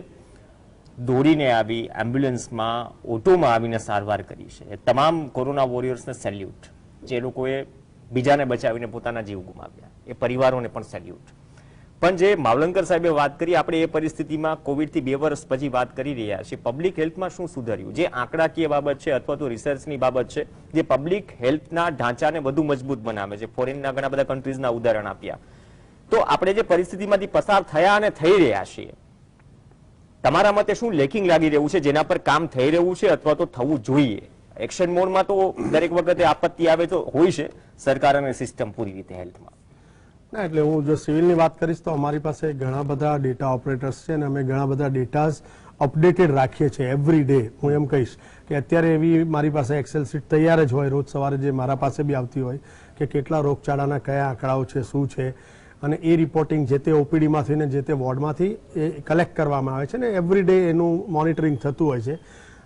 દોડીને આવી એમ્બ્યુલન્સમાં, ઓટોમાં આવીને સારવાર કરી છે. એ તમામ કોરોના વોરિયર્સને સેલ્યુટ, જે લોકોએ બીજાને બચાવીને પોતાના જીવ ગુમાવ્યા, એ પરિવારોને પણ સેલ્યુટ. પણ જે માવલંકર સાહેબે વાત કરી, આપણે એ પરિસ્થિતિમાં કોવિડથી 2 વર્ષ પછી વાત કરી રહ્યા છીએ, પબ્લિક હેલ્થમાં શું સુધર્યું? જે આંકડાકીય બાબત છે અથવા તો રિસર્ચની બાબત છે, જે પબ્લિક હેલ્થના ઢાંચાને વધુ મજબૂત બનાવે છે. ફોરેનના ઘણા બધા કન્ટ્રીઝના ઉદાહરણ આપ્યા. તો આપણે જે પરિસ્થિતિમાંથી પસાર થયા અને થઈ રહ્યા છીએ, તમારા મતે શું લેકિંગ લાગી રહ્યું છે, જેના પર કામ થઈ રહ્યું છે અથવા તો થવું જોઈએ? એક્શન મોડમાં તો દરેક વખતે આપત્તિ આવે તો હોય છે સરકાર અને સિસ્ટમ પૂરી રીતે હેલ્થમાં. ના, એટલે હું જો સિવિલની વાત કરીશ તો અમારી પાસે ઘણા બધા ડેટા ઓપરેટર્સ છે અને અમે ઘણા બધા ડેટાઝ અપડેટેડ રાખીએ છીએ એવરી ડે. હું એમ કહીશ કે અત્યારે એવી મારી પાસે એક્સેલ શીટ તૈયાર જ હોય રોજ સવારે, જે મારા પાસે બી આવતી હોય કે કેટલા રોગચાળાના કયા આંકડાઓ છે, શું છે, અને એ રિપોર્ટિંગ જે તે ઓપીડીમાંથી ને જે તે વોર્ડમાંથી એ કલેક્ટ કરવામાં આવે છે ને એવરી ડે એનું મોનિટરિંગ થતું હોય છે.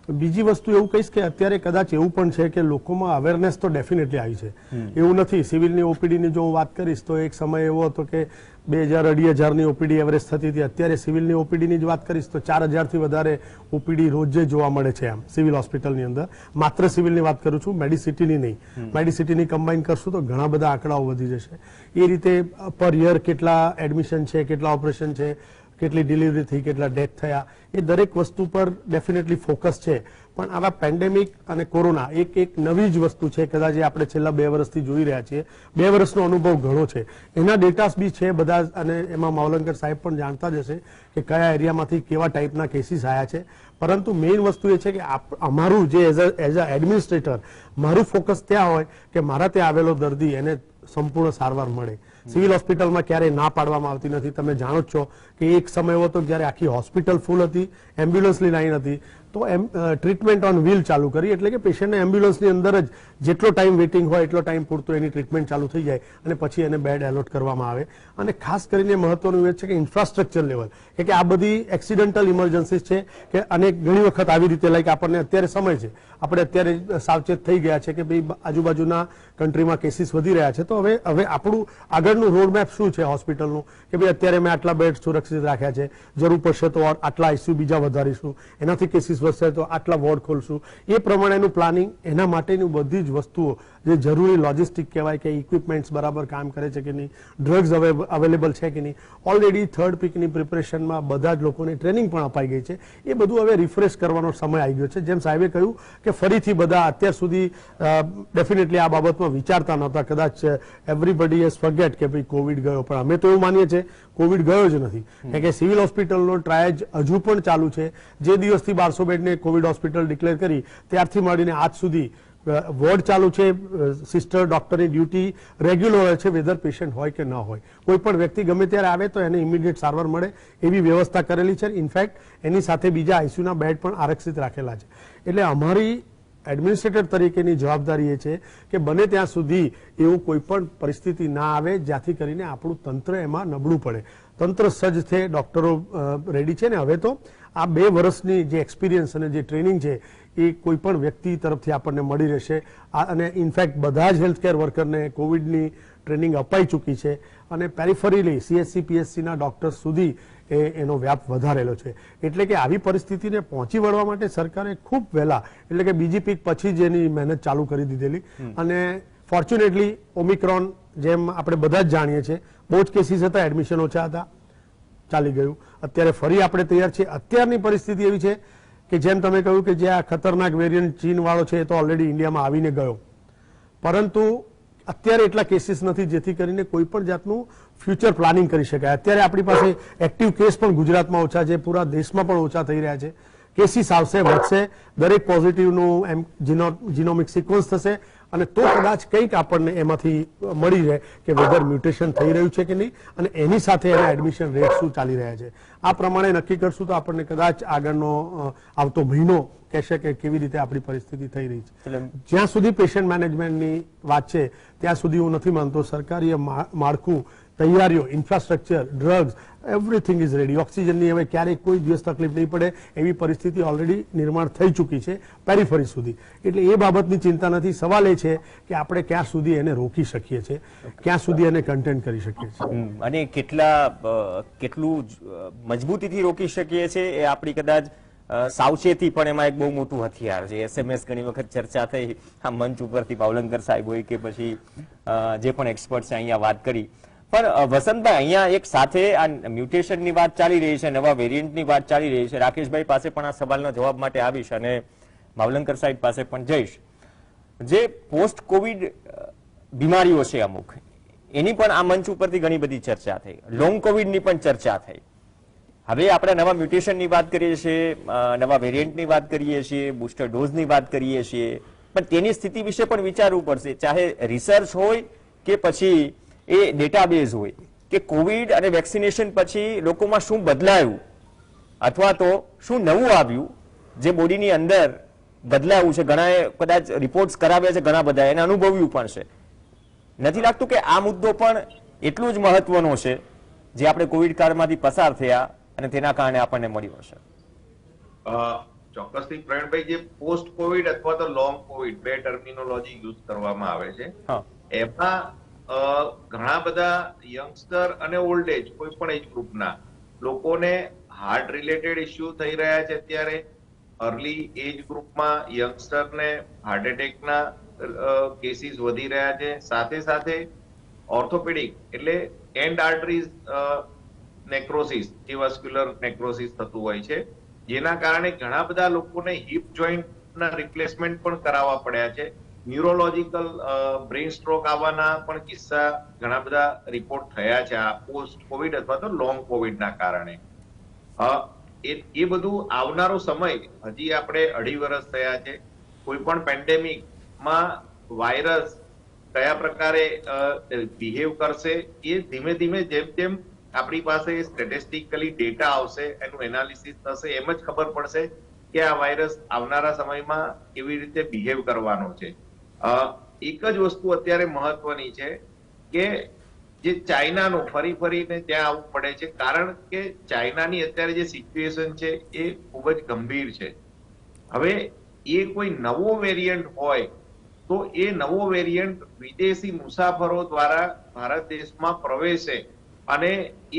બીજી વસ્તુ એવું કહીશ કે અત્યારે કદાચ એવું પણ છે કે લોકોમાં અવેરનેસ તો ડેફિનેટલી આવી છે. એવું નથી. સિવિલની ઓપીડીની જો હું વાત કરીશ તો એક સમય એવો હતો કે 2000-2500ની ઓપીડી એવરેજ થતી હતી. અત્યારે સિવિલની ઓપીડીની જ વાત કરીશ તો 4000થી વધારે ઓપીડી રોજે જોવા મળે છે આમ સિવિલ હોસ્પિટલની અંદર. માત્ર સિવિલની વાત કરું છું, મેડિસિટીની નહીં. મેડિસિટીની કમ્બાઈન કરશું તો ઘણા બધા આંકડાઓ વધી જશે. એ રીતે પર યર કેટલા એડમિશન છે, કેટલા ઓપરેશન છે, કેટલી ડિલિવરી થઈ, કેટલા ડેથ થયા, એ દરેક વસ્તુ પર ડેફિનેટલી ફોકસ છે. પણ આવા પેન્ડેમિક અને કોરોના એક નવી જ વસ્તુ છે, કદાચ આપણે છેલ્લા 2 વર્ષથી જોઈ રહ્યા છીએ. 2 વર્ષનો અનુભવ ઘણો છે, એના ડેટાસ બી છે બધા, અને એમાં માવલંકર સાહેબ પણ જાણતા જ હશે કે કયા એરિયામાંથી કેવા ટાઈપના કેસીસ આવ્યા છે. પરંતુ મેઇન વસ્તુ એ છે કે અમારું જે એઝ અ એડમિનિસ્ટ્રેટર મારું ફોકસ ત્યાં હોય કે મારા ત્યાં આવેલો દર્દી એને સંપૂર્ણ સારવાર મળે. સિવિલ હોસ્પિટલમાં ક્યારેય ના પાડવામાં આવતી નથી. તમે જાણો જ છો કે એક સમય એવો હતો જ્યારે આખી હોસ્પિટલ ફૂલ હતી, એમ્બ્યુલન્સની લાઈન હતી, તો ટ્રીટમેન્ટ ઓન વ્હીલ ચાલુ કરી, એટલે કે પેશન્ટને એમ્બ્યુલન્સની અંદર જ જેટલો ટાઈમ વેઇટિંગ હોય એટલો ટાઈમ પૂરતો એની ટ્રીટમેન્ટ ચાલુ થઈ જાય અને પછી એને બેડ એલોટ કરવામાં આવે. અને ખાસ કરીને મહત્વનું એ છે કે ઇન્ફ્રાસ્ટ્રક્ચર લેવલ, કે આ બધી એક્સિડન્ટલ ઇમરજન્સીસ છે કે અને ઘણી વખત આવી રીતે લાઈક આપણને અત્યારે સમય છે, આપણે અત્યારે સાવચેત થઈ ગયા છે કે ભાઈ આજુબાજુના કન્ટ્રીમાં કેસીસ વધી રહ્યા છે, તો હવે આપણું આગળનું રોડમેપ શું છે હોસ્પિટલનું, કે ભાઈ અત્યારે મેં આટલા બેડ સુરક્ષિત રાખ્યા છે, જરૂર પડશે તો આટલા આઈસીયુ બીજા વધારીશું, એનાથી કેસીસ વધશે તો આટલા વોર્ડ ખોલશું. એ પ્રમાણેનું પ્લાનિંગ, એના માટેની બધી જ વસ્તુઓ જે જરૂરી લોજિસ્ટિક કહેવાય કે ઇક્વિપમેન્ટ્સ બરાબર કામ કરે છે કે નહીં, ડ્રગ્સ અવેલેબલ છે કે નહીં, ઓલરેડી થર્ડ પીકની પ્રિપરેશનમાં બધા જ લોકોને ટ્રેનિંગ પણ અપાઈ ગઈ છે. એ બધું હવે રિફ્રેશ કરવાનો સમય આવી ગયો છે. જેમ સાહેબે કહ્યું કે ફરીથી બધા અત્યાર સુધી ડેફિનેટલી આ બાબતમાં વિચારતા નહોતા, કદાચ એવરીબડી હેઝ ફોરગેટ કે ભાઈ કોવિડ ગયો, પણ અમે તો એવું માનીએ છીએ કોવિડ ગયો જ નથી. કારણ કે સિવિલ હોસ્પિટલનો ટ્રાયજ હજુ પણ ચાલુ છે. જે દિવસથી 1200 બેડને કોવિડ હોસ્પિટલ ડિક્લેર કરી ત્યારથી મળીને આજ સુધી વોર્ડ ચાલુ છે, સિસ્ટર ડોક્ટરની ડ્યુટી રેગ્યુલર હોય છે, વેધર પેશન્ટ હોય કે ન હોય. કોઈ પણ વ્યક્તિ ગમે ત્યારે આવે તો એને ઇમિડિયેટ સારવાર મળે એવી વ્યવસ્થા કરેલી છે. ઇનફેક્ટ એની સાથે બીજા આઈસીયુના બેડ પણ આરક્ષિત રાખેલા છે. એટલે અમારી એડમિનિસ્ટ્રેટર તરીકેની જવાબદારી એ છે કે બને ત્યાં સુધી એવું કોઈ પણ પરિસ્થિતિ ના આવે જ્યાંથી કરીને આપણું તંત્ર એમાં નબળું પડે. તંત્ર સજ્જ છે, ડોક્ટરો રેડી છે ને હવે તો આ 2 વર્ષની જે એક્સપિરિયન્સ અને જે ટ્રેનિંગ છે એ કોઈ પણ વ્યક્તિ તરફથી આપણને મળી રહેશે. અને ઇનફેક્ટ બધા જ હેલ્થકેર વર્કરને કોવિડની ટ્રેનિંગ અપાઈ ચૂકી છે અને પેરિફરીલી CSC PSCના ડોક્ટર્સ સુધી એનો વ્યાપ વધારેલો છે. એટલે કે આવી પરિસ્થિતિને પહોંચી વળવા માટે સરકારે ખૂબ વહેલા એટલે કે બીજી પીક પછી જ એની મહેનત ચાલુ કરી દીધેલી. અને ફોર્ચ્યુનેટલી ઓમિક્રોન જેમ આપણે બધા જ જાણીએ છીએ બહુ જ કેસીસ હતા, એડમિશન ઓછા હતા, ચાલી ગયું. અત્યારે ફરી આપણે તૈયાર છીએ. અત્યારની પરિસ્થિતિ એવી છે કે જેમ તમે કહ્યું કે જે આ ખતરનાક વેરિયન્ટ ચીન વાળો છે એ તો ઓલરેડી ઇન્ડિયામાં આવીને ગયો, પરંતુ અત્યારે એટલા કેસીસ નથી જેથી કરીને કોઈ પણ જાતનું ફ્યુચર પ્લાનિંગ કરી શકાય. અત્યારે આપણી પાસે એક્ટિવ કેસ પણ ગુજરાતમાં ઓછા છે, પૂરા દેશમાં પણ ઓછા થઈ રહ્યા છે. કેસીસ આવશે, વધશે, દરેક પોઝિટિવનું જીનોમિક સિક્વન્સ થશે અને તો કદાચ કંઈક આપણને એમાંથી મળી રહે કે વેધર મ્યુટેશન થઈ રહ્યું છે કે નહીં અને એની સાથે એના એડમિશન રેટ શું ચાલી રહ્યા છે. આ પ્રમાણે નક્કી કરશું તો આપણને કદાચ આગળનો આવતો મહિનો કહેશે કે કેવી રીતે આપણી પરિસ્થિતિ થઈ રહી છે. જ્યાં સુધી પેશન્ટ મેનેજમેન્ટની વાત છે ત્યાં સુધી હું નથી માનતો સરકારી માળખું, તૈયારીઓ, infrastructure, drugs, everything is ready. ઓક્સિજનની હવે ક્યારેય કોઈ દિવસ તકલીફ નહીં પડે એવી પરિસ્થિતિ ઓલરેડી નિર્માણ થઈ ચૂકી છે પેરિફરી સુધી. એટલે એ બાબતની ચિંતા નથી. સવાલ એ છે કે આપણે ક્યાં સુધી એને રોકી શકીએ છીએ, ક્યાં સુધી એને કન્ટેન કરી શકીએ છીએ અને કેટલું મજબૂતીથી રોકી શકીએ છીએ એ આપણી કદાચ સાવચેતી પણ એમાં એક બહુ મોટું હથિયાર છે. SMS ઘણી વખત ચર્ચા થઈ આ મંચ ઉપરથી, ભાવલંકર સાહેબ હોય કે પછી જે પણ એક્સપર્ટ છે અહીંયા વાત કરી. પણ વસંતભાઈ, અહીંયા એક સાથે આ મ્યુટેશનની વાત ચાલી રહી છે, નવા વેરિયન્ટની વાત ચાલી રહી છે. રાકેશભાઈ પાસે પણ આ સવાલનો જવાબ માટે આવીશ અને ભાવલંકર સાહેબ પાસે પણ જઈશ. જે પોસ્ટ કોવિડ બીમારીઓ છે અમુક, એની પણ આ મંચ ઉપરથી ઘણી બધી ચર્ચા થઈ. લોંગ કોવિડની પણ ચર્ચા થઈ. હવે આપણે નવા મ્યુટેશનની વાત કરીએ છીએ, નવા વેરિયન્ટની વાત કરીએ છીએ, બુસ્ટર ડોઝની વાત કરીએ છીએ, પણ તેની સ્થિતિ વિશે પણ વિચારવું પડશે. ચાહે રિસર્ચ હોય કે પછી એ ડેટાબેઝ હોય કે કોવિડ અને વેક્સિનેશન પછી લોકોમાં શું બદલાયું અથવા તો શું નવું આવ્યું જે બોડીની અંદર બદલાયું છે. ઘણાએ કદાચ રિપોર્ટ્સ કરાવ્યા છે, ઘણા બધા એને અનુભવ્યું પણ છે. નથી લાગતું કે આ મુદ્દો પણ એટલો જ મહત્વનો છે જે આપણે કોવિડ કાળમાંથી પસાર થયા અને તેના કારણે આપણને મળ્યું હશે? ચોક્કસથી પ્રવીણભાઈ, જે પોસ્ટ કોવિડ અથવા તો લોંગ કોવિડ 2 ટર્મિનોલોજી યુઝ કરવામાં આવે છે. એમાં ઘણા બધા યંગસ્ટર અને ઓલ્ડ એજ, કોઈ પણ એજ ગ્રુપના લોકોને હાર્ટ રિલેટેડ ઇસ્યુ થઈ રહ્યા છે. અત્યારે અર્લી એજ ગ્રુપમાં યંગસ્ટરને હાર્ટ એટેકના કેસીસ વધી રહ્યા છે. સાથે સાથે ઓર્થોપેડિક એટલે and arteries necrosis, vascular necrosis થતું હોય છે, જેના કારણે ઘણા બધા લોકોને હિપ જોઈન્ટના રિપ્લેસમેન્ટ પણ કરાવવા પડ્યા છે. ન્યુરોલોજીકલ બ્રેઇન સ્ટ્રોક આવવાના પણ કિસ્સા ઘણા બધા રિપોર્ટ થયા છે આ પોસ્ટ કોવિડ અથવા તો લોંગ કોવિડના કારણે. એ બધું આવનારો સમય, હજી આપણે 2.5 વર્ષ થયા છે. કોઈ પણ પેન્ડેમિકમાં વાયરસ કયા પ્રકારે બિહેવ કરશે એ ધીમે ધીમે જેમ જેમ આપણી પાસે સ્ટેટિસ્ટિકલી ડેટા આવશે, એનું એનાલિસિસ થશે, એમ જ ખબર પડશે કે આ વાયરસ આવનારા સમયમાં કેવી રીતે બિહેવ કરવાનો છે. એક જ વસ્તુ અત્યારે મહત્વની છે કે જે ચાઇનાનું ફરીને ત્યાં આવવું પડે છે, કારણ કે ચાઇનાની અત્યારે જે સિચ્યુએશન છે એ ખૂબ જ ગંભીર છે. હવે એ કોઈ નવો વેરિયન્ટ હોય તો એ નવો વેરિયન્ટ વિદેશી મુસાફરો દ્વારા ભારત દેશમાં પ્રવેશે અને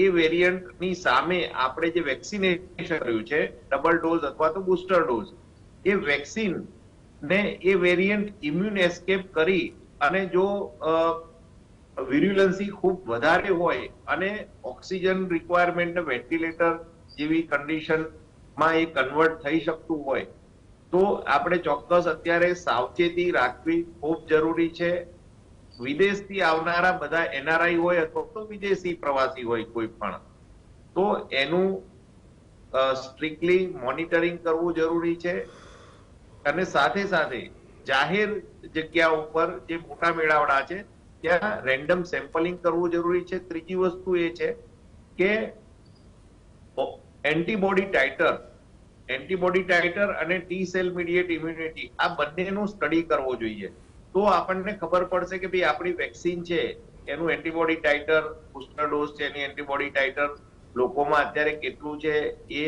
એ વેરિયન્ટની સામે આપણે જે વેક્સિનેશન કર્યું છે, ડબલ ડોઝ અથવા તો બુસ્ટર ડોઝ, એ વેક્સિન ને એ વેરિયન્ટ ઇમ્યુન એસ્કેપ કરી અને જો વિર્યુલન્સી ખૂબ વધારે હોય અને ઓક્સિજન રિક્વાયરમેન્ટ વેન્ટિલેટર જેવી કન્ડિશનમાં એ કન્વર્ટ થઈ શકતું હોય તો આપણે ચોક્કસ અત્યારે સાવચેતી રાખવી ખૂબ જરૂરી છે. વિદેશથી આવનારા બધા NRI હોય અથવા તો વિદેશી પ્રવાસી હોય કોઈ પણ, તો એનું સ્ટ્રિક્ટલી મોનિટરિંગ કરવું જરૂરી છે. અને સાથે સાથે જાહેર જગ્યા ઉપર જે મોટા મેળાવડા છે ત્યાં રેન્ડમ સેમ્પલિંગ કરવું જરૂરી છે. ત્રીજી વસ્તુ એ છે કે એન્ટીબોડી ટાઇટર એન્ટીબોડી ટાઇટર અને ટી સેલ મીડિયેટ ઇમ્યુનિટી આ બંનેનું સ્ટડી કરવો જોઈએ. તો આપણને ખબર પડશે કે ભાઈ આપણી વેક્સિન છે એનું એન્ટીબોડી ટાઇટર, બુસ્ટર ડોઝ છે એની એન્ટીબોડી ટાઇટર લોકોમાં અત્યારે કેટલું છે, એ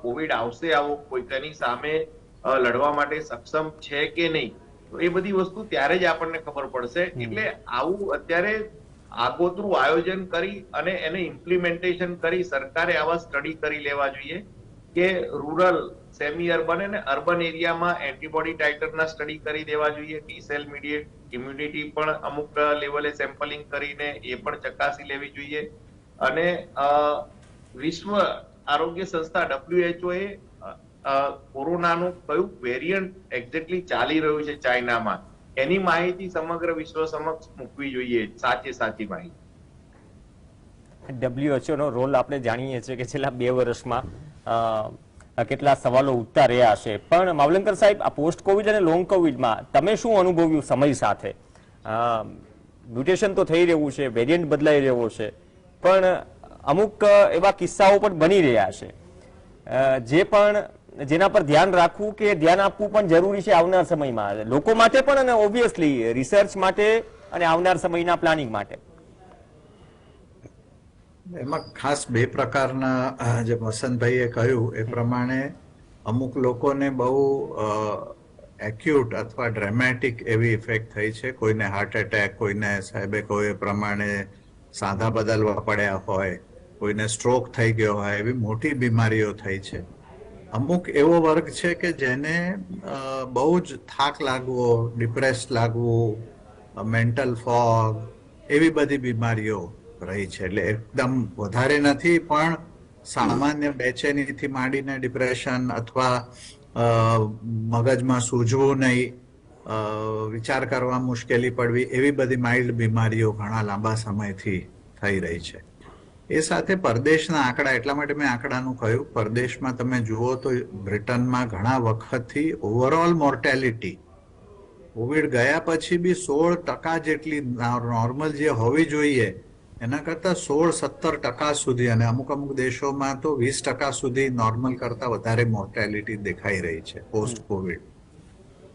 કોવિડ આવશે આવો કોઈ તેની સામે લડવા માટે સક્ષમ છે કે નહીં, તો એ બધી વસ્તુ ત્યારે જ આપણને ખબર પડશે. એટલે આવું અત્યારે આગોતરું આયોજન કરી અને એને ઇમ્પ્લિમેન્ટેશન કરી સરકારે આવા સ્ટડી કરી લેવા જોઈએ કે રૂરલ, સેમી અર્બન અને અર્બન એરિયામાં એન્ટીબોડી ટાઇટરના સ્ટડી કરી દેવા જોઈએ. ટી સેલ મીડિયેટ ઇમ્યુનિટી પણ અમુક લેવલે સેમ્પલિંગ કરીને એ પણ ચકાસી લેવી જોઈએ. અને વિશ્વ આરોગ્ય સંસ્થા WHO એ કોરોનાનું કયું વેરિયન્ટ એક્ઝેક્ટલી ચાલી રહ્યું છે ચાઇનામાં એની માહિતી સમગ્ર વિશ્વ સમક્ષ મૂકવી જોઈએ, સાચી માહિતી. WHO નો રોલ આપણે જાણીએ છીએ કે છેલ્લા 2 વર્ષમાં કેટલા સવાલો ઉઠતા રહ્યા છે, પણ માવલંકર સાહેબ, આ પોસ્ટ કોવિડ અને લોંગ કોવિડમાં તમે શું અનુભવ્યું સમય સાથે? મ્યુટેશન તો થઈ રહ્યું છે, વેરિયન્ટ બદલાઈ રહ્યો છે, પણ અમુક એવા કિસ્સાઓ પણ બની રહ્યા છે જેના પર ધ્યાન રાખવું કે ધ્યાન આપવું પણ જરૂરી છે આવનાર સમયમાં, લોકો માટે પણ અને ઓબ્વિયસલી રિસર્ચ માટે અને આવનાર સમયના પ્લાનિંગ માટે. એમાં ખાસ 2 પ્રકારના, જે વસંતભાઈએ કહ્યું એ પ્રમાણે, અમુક લોકોને બહુ એક્યુટ અથવા ડ્રેમેટિક એવી ઇફેક્ટ થઈ છે. કોઈને હાર્ટ એટેક, કોઈને સાહેબે કહ્યું એ પ્રમાણે સાંધા બદલવા પડ્યા હોય, કોઈને સ્ટ્રોક થઈ ગયો હોય, એવી મોટી બીમારીઓ થઈ છે. અમુક એવો વર્ગ છે કે જેને બહુ જ થાક લાગવો, ડિપ્રેસ લાગવું, મેન્ટલ ફોગ, એવી બધી બીમારીઓ રહી છે. એટલે એકદમ વધારે નથી, પણ સામાન્ય બેચેનીથી માંડીને ડિપ્રેશન અથવા મગજમાં સૂઝવું નહીં, વિચાર કરવા મુશ્કેલી પડવી, એવી બધી માઇલ્ડ બીમારીઓ ઘણા લાંબા સમયથી થઈ રહી છે. એ સાથે પરદેશના આંકડા, એટલા માટે મેં આંકડાનું કહ્યું, પરદેશમાં તમે જુઓ તો બ્રિટનમાં ઘણા વખતથી ઓવરઓલ મોર્ટેલિટી કોવિડ ગયા પછી બી 16% જેટલી નોર્મલ જે હોવી જોઈએ એના કરતા 16-17% સુધી, અને અમુક દેશોમાં તો 20% સુધી નોર્મલ કરતા વધારે મોર્ટેલિટી દેખાઈ રહી છે પોસ્ટ કોવિડ.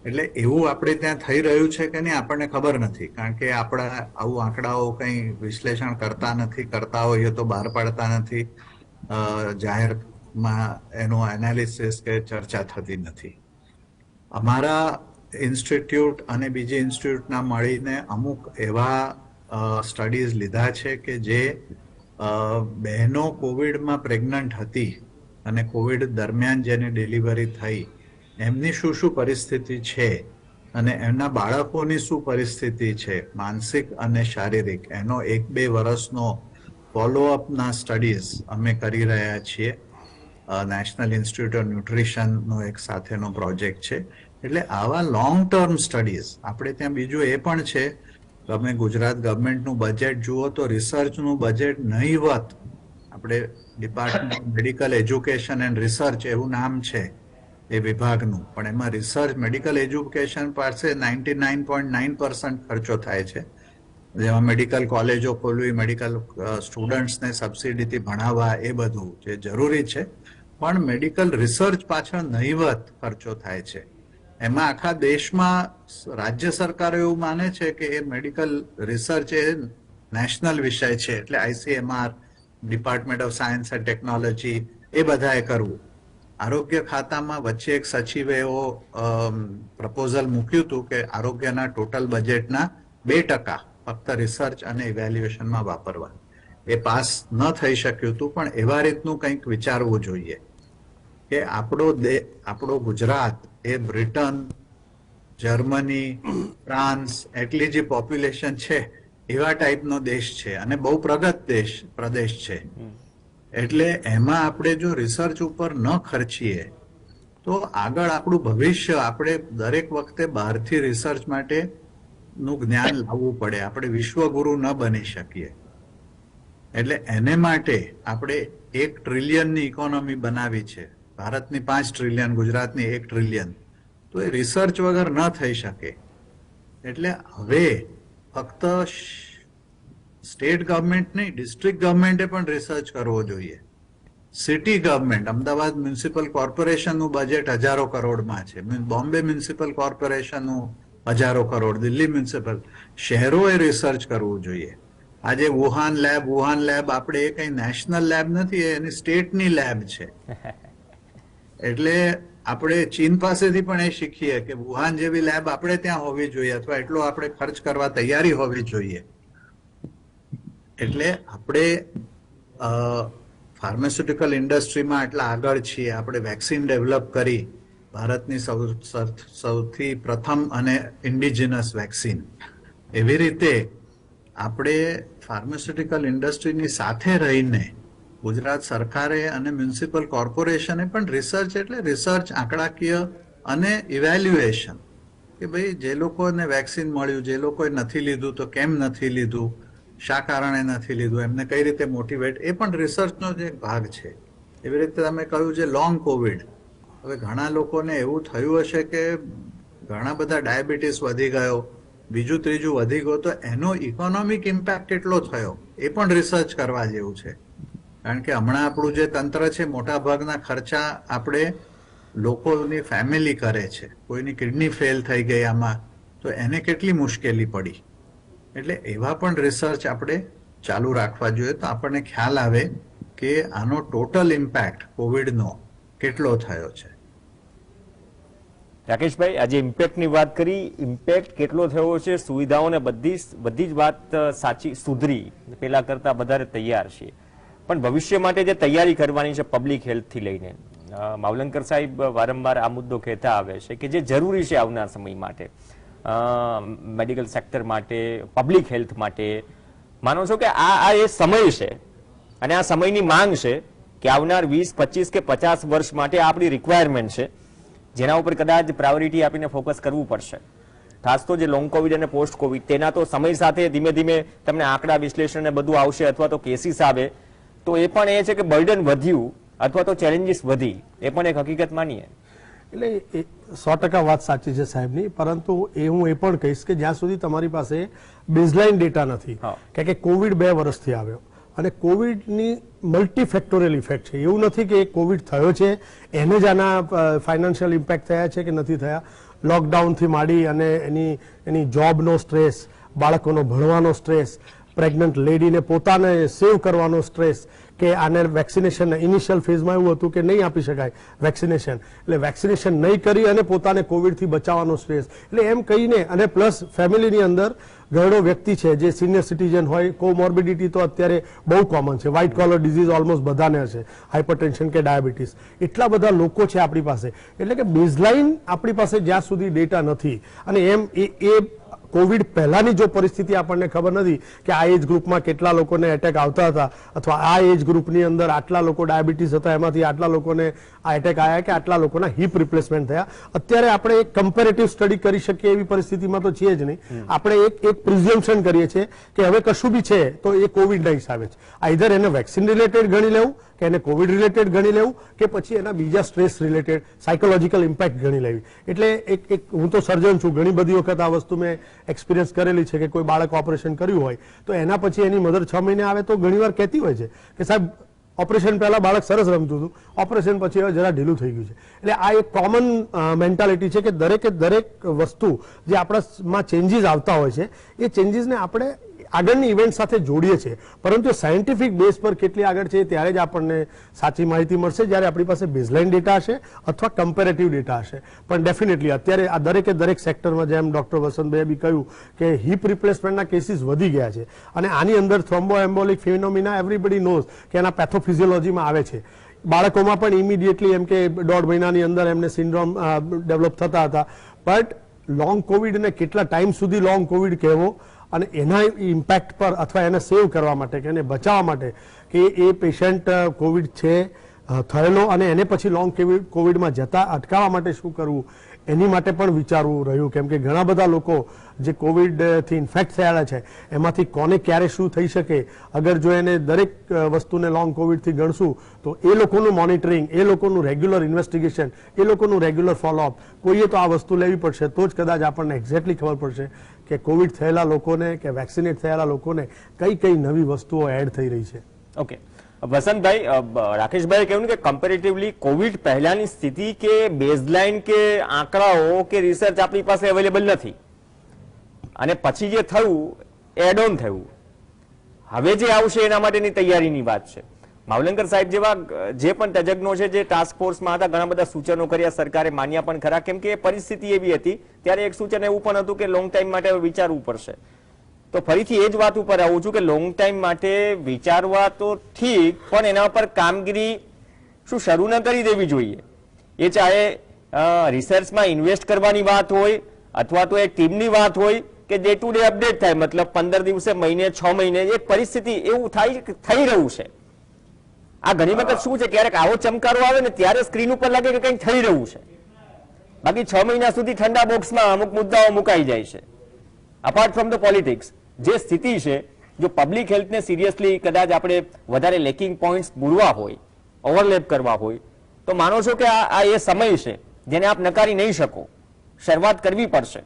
એટલે એવું આપણે ત્યાં થઈ રહ્યું છે કે નહીં આપણને ખબર નથી, કારણ કે આપણા આવું આંકડાઓ કંઈ વિશ્લેષણ કરતા નથી, કરતા હોઈએ તો બહાર પાડતા નથી, જાહેરમાં એનું એનાલિસિસ કે ચર્ચા થતી નથી. અમારા ઇન્સ્ટિટ્યૂટ અને બીજી ઇન્સ્ટિટ્યૂટના મળીને અમુક એવા સ્ટડીઝ લીધા છે કે જે બહેનો કોવિડમાં પ્રેગ્નન્ટ હતી અને કોવિડ દરમિયાન જેની ડિલિવરી થઈ એમની શું પરિસ્થિતિ છે અને એમના બાળકોની શું પરિસ્થિતિ છે, માનસિક અને શારીરિક, એનો 1-2 વર્ષનો ફોલોઅપના સ્ટડીઝ અમે કરી રહ્યા છીએ. નેશનલ ઇન્સ્ટિટ્યૂટ ઓફ ન્યુટ્રિશનનો એક સાથેનો પ્રોજેક્ટ છે. એટલે આવા લોંગ ટર્મ સ્ટડીઝ આપણે ત્યાં. બીજું એ પણ છે, તમે ગુજરાત ગવર્મેન્ટનું બજેટ જુઓ તો રિસર્ચનું બજેટ નહીવત. આપણે department medical education and research એવું નામ છે એ વિભાગનું, પણ એમાં રિસર્ચ, મેડિકલ એજ્યુકેશન પાસે 99.9% ખર્ચો થાય છે, જેમાં મેડિકલ કોલેજો ખોલવી, મેડિકલ સ્ટુડન્ટ્સને સબસિડીથી ભણાવવા, એ બધું જે જરૂરી છે, પણ મેડિકલ રિસર્ચ પાછળ નહીવત ખર્ચો થાય છે. એમાં આખા દેશમાં રાજ્ય સરકારો એવું માને છે કે એ મેડિકલ રિસર્ચ એ નેશનલ વિષય છે, એટલે ICMR, department of science and technology, એ બધાએ કરવું. આરોગ્ય ખાતામાં વચ્ચે એક સચિવે એવો પ્રપોઝલ મૂક્યું હતું કે આરોગ્યના ટોટલ બજેટના 2% ફક્ત રિસર્ચ અને ઇવેલ્યુએશનમાં વાપરવા. એ પાસ ન થઈ શક્યું હતું, પણ એવા રીતનું કંઈક વિચારવું જોઈએ કે આપણો ગુજરાત એ બ્રિટન, જર્મની, ફ્રાન્સ એટલી જે પોપ્યુલેશન છે એવા ટાઈપનો દેશ છે અને બહુ પ્રદેશ છે. એટલે એમાં આપણે જો રિસર્ચ ઉપર ન ખર્ચીએ તો આગળ આપણું ભવિષ્ય, આપણે દરેક વખતે બહારથી રિસર્ચ માટેનું જ્ઞાન લાવવું પડે, આપણે વિશ્વગુરુ ન બની શકીએ. એટલે એને માટે આપણે 1 ટ્રિલિયનની ઇકોનોમી બનાવી છે, ભારતની 5 ટ્રિલિયન, ગુજરાતની 1 ટ્રિલિયન, તો એ રિસર્ચ વગર ન થઈ શકે. એટલે હવે ફક્ત સ્ટેટ ગવર્મેન્ટ નહીં, ડિસ્ટ્રિક્ટ ગવર્મેન્ટે પણ રિસર્ચ કરવો જોઈએ. સિટી ગવર્મેન્ટ અમદાવાદ મ્યુનિસિપલ કોર્પોરેશનનું બજેટ હજારો કરોડમાં છે, બોમ્બે મ્યુનિસિપલ કોર્પોરેશનનું હજારો કરોડ, દિલ્હી મ્યુનિસિપલ, શહેરોએ રિસર્ચ કરવું જોઈએ. આજે વુહાન લેબ આપણે એ કઈ નેશનલ લેબ નથી, એની સ્ટેટની લેબ છે. એટલે આપણે ચીન પાસેથી પણ એ શીખીએ કે વુહાન જેવી લેબ આપણે ત્યાં હોવી જોઈએ, અથવા એટલો આપણે ખર્ચ કરવા તૈયારી હોવી જોઈએ. એટલે આપણે ફાર્માસ્યુટિકલ ઇન્ડસ્ટ્રીમાં આટલા આગળ છીએ, આપણે વેક્સિન ડેવલપ કરી, ભારતની સૌથી પ્રથમ અને ઇન્ડિજિનસ વેક્સિન. એવી રીતે આપણે ફાર્માસ્યુટિકલ ઇન્ડસ્ટ્રીની સાથે રહીને ગુજરાત સરકારે અને મ્યુનિસિપલ કોર્પોરેશને પણ રિસર્ચ આંકડાકીય અને ઇવેલ્યુએશન કે ભાઈ જે લોકોને વેક્સિન મળ્યું, જે લોકોએ નથી લીધું તો કેમ નથી લીધું, શા કારણે નથી લીધું, એમને કઈ રીતે મોટિવેટ, એ પણ રિસર્ચનો જ એક ભાગ છે. એવી રીતે તમે કહ્યું છે લોંગ કોવિડ, હવે ઘણા લોકોને એવું થયું હશે કે ઘણા બધા ડાયાબિટીસ વધી ગયો, બીજું ત્રીજું વધી ગયો, તો એનો ઇકોનોમિક ઇમ્પેક્ટ કેટલો થયો એ પણ રિસર્ચ કરવા જેવું છે. કારણ કે હમણાં આપણું જે તંત્ર છે, મોટા ભાગના ખર્ચા આપણે લોકોની ફેમિલી કરે છે. કોઈની કિડની ફેલ થઈ ગઈ આમાં, તો એને કેટલી મુશ્કેલી પડી. એટલે એવા પણ રિસર્ચ આપણે ચાલુ રાખવા જોઈએ, તો આપણને ખ્યાલ આવે કે આનો ટોટલ ઇમ્પેક્ટ કોવિડનો કેટલો થયો છે. રાકેશભાઈ, આજે ઇમ્પેક્ટની વાત કરી, ઇમ્પેક્ટ કેટલો થયો છે, સુવિધાઓને બધી જ વાત સાચી, સુધરી, પેલા કરતા વધારે તૈયાર છીએ, પણ ભવિષ્ય માટે જે તૈયારી કરવાની છે પબ્લિક હેલ્થથી લઈને, માવલંકર સાહેબ વારંવાર આ મુદ્દો કહેતા આવે છે કે જે જરૂરી છે આવનાર સમય માટે, મેડિકલ સેક્ટર માટે, પબ્લિક હેલ્થ માટે, માનો છો કે આ એ સમય છે અને આ સમયની માંગ છે કે આવનાર 20, 25 કે 50 વર્ષ માટે આપણી રિક્વાયરમેન્ટ છે, જેના ઉપર કદાચ પ્રાયોરિટી આપીને ફોકસ કરવું પડશે. ખાસ તો જે લોંગ કોવિડ અને પોસ્ટ કોવિડ, તેના તો સમય સાથે ધીમે ધીમે તમને આંકડા વિશ્લેષણ ને બધું આવશે, અથવા તો કેસીસ આવે, તો એ પણ એ છે કે બર્ડન વધ્યું અથવા તો ચેલેન્જીસ વધી, એ પણ એક હકીકત માનીએ. એટલે 100% વાત સાચી છે સાહેબની, પરંતુ હું એ પણ કહીશ કે જ્યાં સુધી તમારી પાસે બેઝલાઇન ડેટા નથી, કે કોવિડ 2 વર્ષથી આવ્યો અને કોવિડની મલ્ટીફેક્ટોરિયલ ઇફેક્ટ છે. એવું નથી કે કોવિડ થયો છે એને જ આના ફાઇનાન્શિયલ ઇમ્પેક્ટ થયા છે કે નથી થયા. લોકડાઉનથી માંડી અને એની જોબનો સ્ટ્રેસ, બાળકોનો ભણવાનો સ્ટ્રેસ, પ્રેગ્નન્ટ લેડીને પોતાને સેવ કરવાનો સ્ટ્રેસ, કે આને વેક્સિનેશન ઇનિશિયલ ફેઝમાં એવું હતું કે નહીં આપી શકાય વેક્સિનેશન, એટલે વેક્સિનેશન નહીં કરી અને પોતાને કોવિડથી બચાવવાનો સ્ટ્રેસ, એટલે એમ કહીને, અને પ્લસ ફેમિલીની અંદર ઘરડો વ્યક્તિ છે જે સિનિયર સિટીઝન હોય, કોમોર્બિડિટી તો અત્યારે બહુ કોમન છે, વ્હાઇટ કોલર ડિઝીઝ ઓલમોસ્ટ બધાને હશે, હાઇપરટેન્શન કે ડાયાબિટીસ, એટલા બધા લોકો છે આપણી પાસે. એટલે કે બેઝલાઇન આપણી પાસે જ્યાં સુધી ડેટા નથી, અને એમ એ કોવિડ પહેલાની જો પરિસ્થિતિ આપણને ખબર નથી કે આ એજ ગ્રુપમાં કેટલા લોકોને એટેક આવતા હતા, અથવા આ એજ ગ્રુપની અંદર આટલા લોકો ડાયાબિટીસ હતા, એમાંથી આટલા લોકોને આ એટેક આવ્યા, કે આટલા લોકોના હિપ રિપ્લેસમેન્ટ થયા. અત્યારે આપણે એક કમ્પેરેટિવ સ્ટડી કરી શકીએ એવી પરિસ્થિતિમાં તો છીએ જ નહીં. આપણે એક પ્રિઝમ્પશન કરીએ છીએ કે હવે કશું બી છે તો એ કોવિડના હિસાબે છે. આઈધર એને વેક્સિન રિલેટેડ ગણી લેવું, કે એને કોવિડ રિલેટેડ ગણી લેવું, કે પછી એના બીજા સ્ટ્રેસ રિલેટેડ સાયકોલોજીકલ ઇમ્પેક્ટ ગણી લેવી. એટલે હું તો સર્જન છું, ઘણી બધી વખત આ વસ્તુ મેં એક્સપિરિયન્સ કરેલી છે કે કોઈ બાળક ઓપરેશન કર્યું હોય તો એના પછી એની મધર 6 મહિને આવે તો ઘણીવાર કહેતી હોય છે કે સાહેબ ઓપરેશન પહેલા બાળક સરસ રમતું હતું, ઓપરેશન પછી હવે જરા ઢીલું થઈ ગયું છે. એટલે આ એક કોમન મેન્ટાલિટી છે કે દરેક વસ્તુ જે આપણામાં ચેન્જીસ આવતા હોય છે, એ ચેન્જીસને આપણે આગળની ઇવેન્ટ સાથે જોડીએ છીએ, પરંતુ સાયન્ટિફિક બેઝ પર કેટલી આગળ છે ત્યારે જ આપણને સાચી માહિતી મળશે, જ્યારે આપણી પાસે બેઝલાઇન ડેટા હશે અથવા કમ્પેરેટિવ ડેટા હશે. પણ ડેફિનેટલી અત્યારે આ દરેક સેક્ટરમાં, જેમ ડોક્ટર વસંતભાઈએ બી કહ્યું કે હિપ રિપ્લેસમેન્ટના કેસીસ વધી ગયા છે, અને આની અંદર થ્રોમ્બોએમ્બોલિક ફિનોમિના એવરીબડી નોઝ કે એના પેથોફિઝિયોલોજીમાં આવે છે. બાળકોમાં પણ ઇમિડિયેટલી એમ કે 1.5 મહિનાની અંદર એમને સિન્ડ્રોમ ડેવલપ થતા હતા. બટ લોંગ કોવિડને કેટલા ટાઈમ સુધી લોંગ કોવિડ કહેવો, અને એના ઇમ્પેક્ટ પર અથવા એને સેવ કરવા માટે કે એને બચાવવા માટે કે એ પેશન્ટ કોવિડ છે થયેલો અને એને પછી લોંગ કોવિડમાં જતા અટકાવવા માટે શું કરવું, એની માટે પણ વિચારવું રહ્યું. કેમ કે ઘણા બધા લોકો જે કોવિડથી ઇન્ફેક્ટ થયેલા છે એમાંથી કોને ક્યારે શું થઈ શકે, અગર જો એને દરેક વસ્તુને લોંગ કોવિડથી ગણશું તો એ લોકોનું મોનિટરિંગ, એ લોકોનું રેગ્યુલર ઇન્વેસ્ટિગેશન, એ લોકોનું રેગ્યુલર ફોલોઅપ, કોઈએ તો આ વસ્તુ લેવી પડશે, તો જ કદાચ આપણને એક્ઝેક્ટલી ખબર પડશે કે કોવિડ થયેલા લોકોને કે વેક્સિનેટ થયેલા લોકોને કઈ નવી વસ્તુઓ એડ થઈ રહી છે. ઓકે, વસંતભાઈ, રાકેશભાઈએ કહ્યું ને કે કમ્પેરેટિવલી કોવિડ પહેલાની સ્થિતિ કે બેઝલાઇન કે આંકડાઓ કે રિસર્ચ આપણી પાસે અવેલેબલ નથી, અને પછી જે થયું એડ ઓન થયું. હવે જે આવશે એના માટેની તૈયારીની વાત છે. માવલંકર સાહેબ જેવા જે પણ તજજ્ઞો છે જે ટાસ્ક ફોર્સમાં હતા, ઘણા બધા સૂચનો કર્યા, સરકારે માન્યા પણ ખરા, કેમ કે પરિસ્થિતિ એવી હતી. ત્યારે એક સૂચન એવું પણ હતું કે લોંગ ટાઈમ માટે વિચારવું પડશે. તો ફરીથી એ જ વાત ઉપર આવું છું કે લોંગ ટાઈમ માટે વિચારવા તો ઠીક, પણ એના પર કામગીરી શું શરૂ ન કરી દેવી જોઈએ? એ ચાહે રિસર્ચમાં ઇન્વેસ્ટ કરવાની વાત હોય અથવા તો એ ટીમની વાત હોય કે ડે ટુ ડે અપડેટ થાય, મતલબ 15 દિવસે, મહિને, 6 મહિને એક પરિસ્થિતિ એવું થઈ રહ્યું છે. આ ઘણી વખત શું છે, ક્યારેક આવો ચમકારો આવે ને ત્યારે સ્ક્રીન ઉપર લાગે કે કંઈક થઈ રહ્યું છે, બાકી 6 મહિના સુધી ઠંડા બોક્સમાં અમુક મુદ્દાઓ મુકાઈ જાય છે. અપાર્ટ ફ્રોમ ધ પોલિટિક્સ, જે સ્થિતિ છે, જો પબ્લિક હેલ્થને સિરિયસલી કદાચ આપણે વધારે લેકિંગ પોઈન્ટ્સ પૂરવા હોય, ઓવરલેપ કરવા હોય, તો માનો છો કે આ એ સમય છે જેને આપ નકારી નહીં શકો, શરૂઆત કરવી પડશે?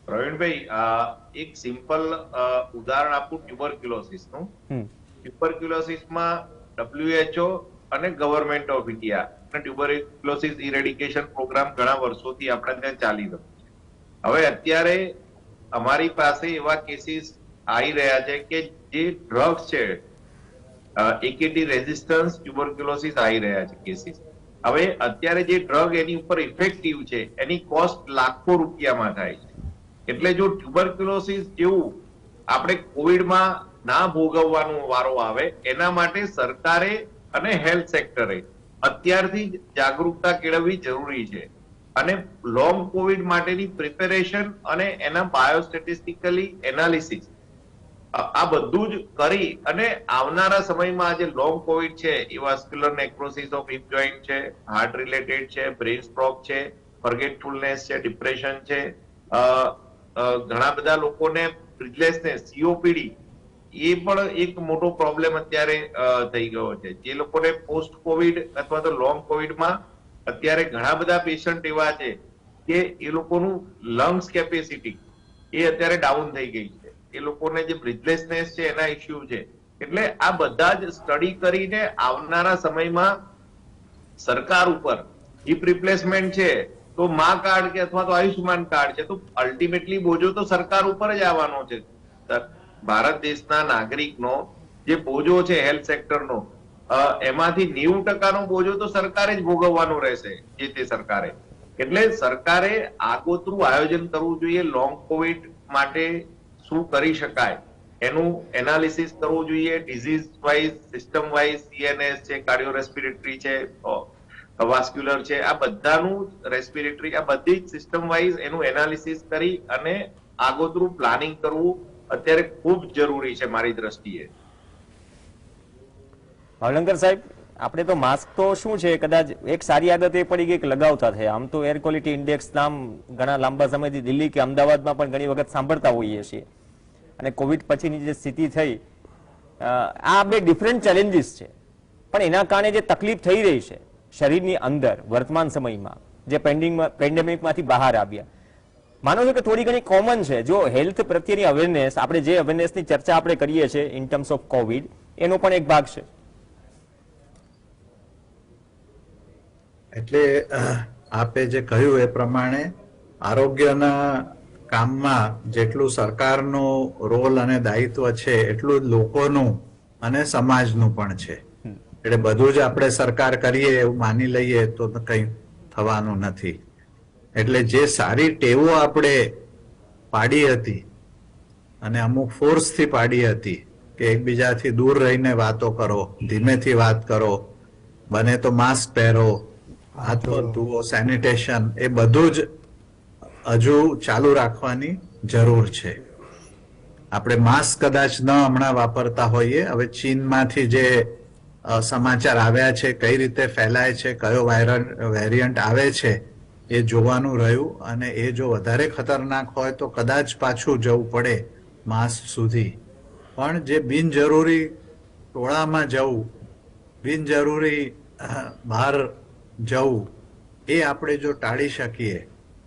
પ્રવીણભાઈ, એક સિમ્પલ ઉદાહરણ આપું ટ્યુબરક્યુલોસિસનું. ટ્યુબરક્યુલોસિસમાં WHO અને ગવર્મેન્ટ ઓફ ઇન્ડિયા અને ટ્યુબરક્યુલોસિસ ઇરેડિકેશન પ્રોગ્રામ ઘણા વર્ષોથી આપણે ત્યાં ચાલી રહ્યો છે. હવે અત્યારે અમારી પાસે એવા કેસીસ આવી રહ્યા છે કે જે ડ્રગ્સ છે, AKT રેઝિસ્ટન્સ ટ્યુબરક્યુલોસિસ આવી રહ્યા છે કેસીસ. હવે અત્યારે જે ડ્રગ એની ઉપર ઇફેક્ટિવ છે એની કોસ્ટ લાખો રૂપિયામાં થાય છે. એટલે જો ટ્યુબરક્યુલોસિસ જેવું આપણે કોવિડમાં ના ભોગવવાનો વારો આવે, એના માટે સરકારે અને હેલ્થ સેક્ટરે અત્યારથી જ જાગૃતતા કેળવવી જરૂરી છે. અને લોંગ કોવિડ માટેની પ્રિપેરેશન અને એના બાયોસ્ટેટિસ્ટિકલી એનાલિસિસ આ બધું જ કરી અને આવનારા સમયમાં જે લોંગ કોવિડ છે, એ vascular necrosis of hip joint છે, હાર્ટ રિલેટેડ છે, બ્રેન સ્ટ્રોક છે, ફોરગેટફુલનેસ છે, ડિપ્રેશન છે, ઘણા બધા લોકોને બ્રીથલેસનેસ, COPD, એ પણ એક મોટો પ્રોબ્લેમ અત્યારે થઈ ગયો છે. જે લોકોને પોસ્ટ કોવિડ અથવા તો લોંગ કોવિડમાં અત્યારે ઘણા બધા પેશન્ટ એવા છે કે એ લોકોનું લંગ્સ કેપેસિટી એ અત્યારે ડાઉન થઈ ગઈ છે, એ લોકોને જે બ્રીથલેસનેસ છે એના ઇસ્યુ છે. એટલે આ બધા જ સ્ટડી કરીને આવનારા સમયમાં સરકાર ઉપર હિપ રિપ્લેસમેન્ટ છે તો મા કાર્ડ કે અથવા તો આયુષ્યમાન કાર્ડ છે, તો અલ્ટિમેટલી બોજો તો સરકાર ઉપર જ આવવાનો છે. ભારત દેશના નાગરિકનો જે બોજો છે હેલ્થ સેક્ટરનો, એમાંથી 90% બોજો તો સરકારે જ ભોગવવાનો રહેશે, જે તે સરકારે. એટલે સરકારે આગોતરું આયોજન કરવું જોઈએ. લોંગ કોવિડ માટે શું કરી શકાય એનું એનાલિસિસ કરવું જોઈએ. Disease wise, system wise, CNS છે, કાર્ડિયો રેસ્પિરેટરી છે, વાસ્ક્યુલર છે, આ બધાનું રેસ્પિરેટરી, આ બધી જ સિસ્ટમ વાઇઝ એનું એનાલિસિસ કરી અને આગોતરું પ્લાનિંગ કરવું અત્યારે ખૂબ જરૂરી છે મારી દ્રષ્ટિએ. ભાવલંકર સાહેબ, આપણે તો માસ્ક તો શું છે, કદાચ એક સારી આદત એ પડી ગઈ કે લગાવતા થયા. આમ તો એર ક્વોલિટી ઇન્ડેક્સ નામ ઘણા લાંબા સમયથી દિલ્હી કે અમદાવાદમાં પણ ઘણી વખત સાંભળતા હોઈએ છીએ. અને કોવિડ પછીની જે સ્થિતિ થઈ, આ બે ડિફરન્ટ ચેલેન્જીસ છે, પણ એના કારણે જે તકલીફ થઈ રહી છે શરીરની અંદર વર્તમાન સમયમાં, જે પેન્ડેમિકમાંથી બહાર આવ્યા, માનો છો કે થોડી ઘણી કોમન છે? જો હેલ્થ પ્રત્યેની અવેરનેસ, આપણે જે અવેરનેસની ચર્ચા આપણે કરીએ છીએ ઇન ટર્મ્સ ઓફ કોવિડ, એનો પણ એક ભાગ છે. એટલે આપે જે કહ્યું એ પ્રમાણે આરોગ્યના કામમાં જેટલું સરકારનો રોલ અને દાયિત્વ છે એટલું જ લોકોનું અને સમાજનું પણ છે. એટલે બધું જ આપણે સરકાર કરીએ એવું માની લઈએ તો કંઈ થવાનું નથી. એટલે જે સારી ટેવો આપણે પાડી હતી અને અમુક ફોર્સથી પાડી હતી કે એકબીજાથી દૂર રહીને વાતો કરો, ધીમેથી વાત કરો, બને તો માસ્ક પહેરો, હાથ પગ ધુઓ, સેનિટેશન, એ બધું જ હજુ ચાલુ રાખવાની જરૂર છે. આપણે માસ્ક કદાચ ન હમણાં વાપરતા હોઈએ, હવે ચીનમાંથી જે સમાચાર આવ્યા છે, કઈ રીતે ફેલાય છે, કયો વેરિયન્ટ આવે છે, એ જોવાનું રહ્યું. અને એ જો વધારે ખતરનાક હોય તો કદાચ પાછું જવું પડે માસ્ક સુધી. પણ જે બિનજરૂરી ટોળામાં જવું, બિનજરૂરી બહાર જવું, એ આપણે જો ટાળી શકીએ,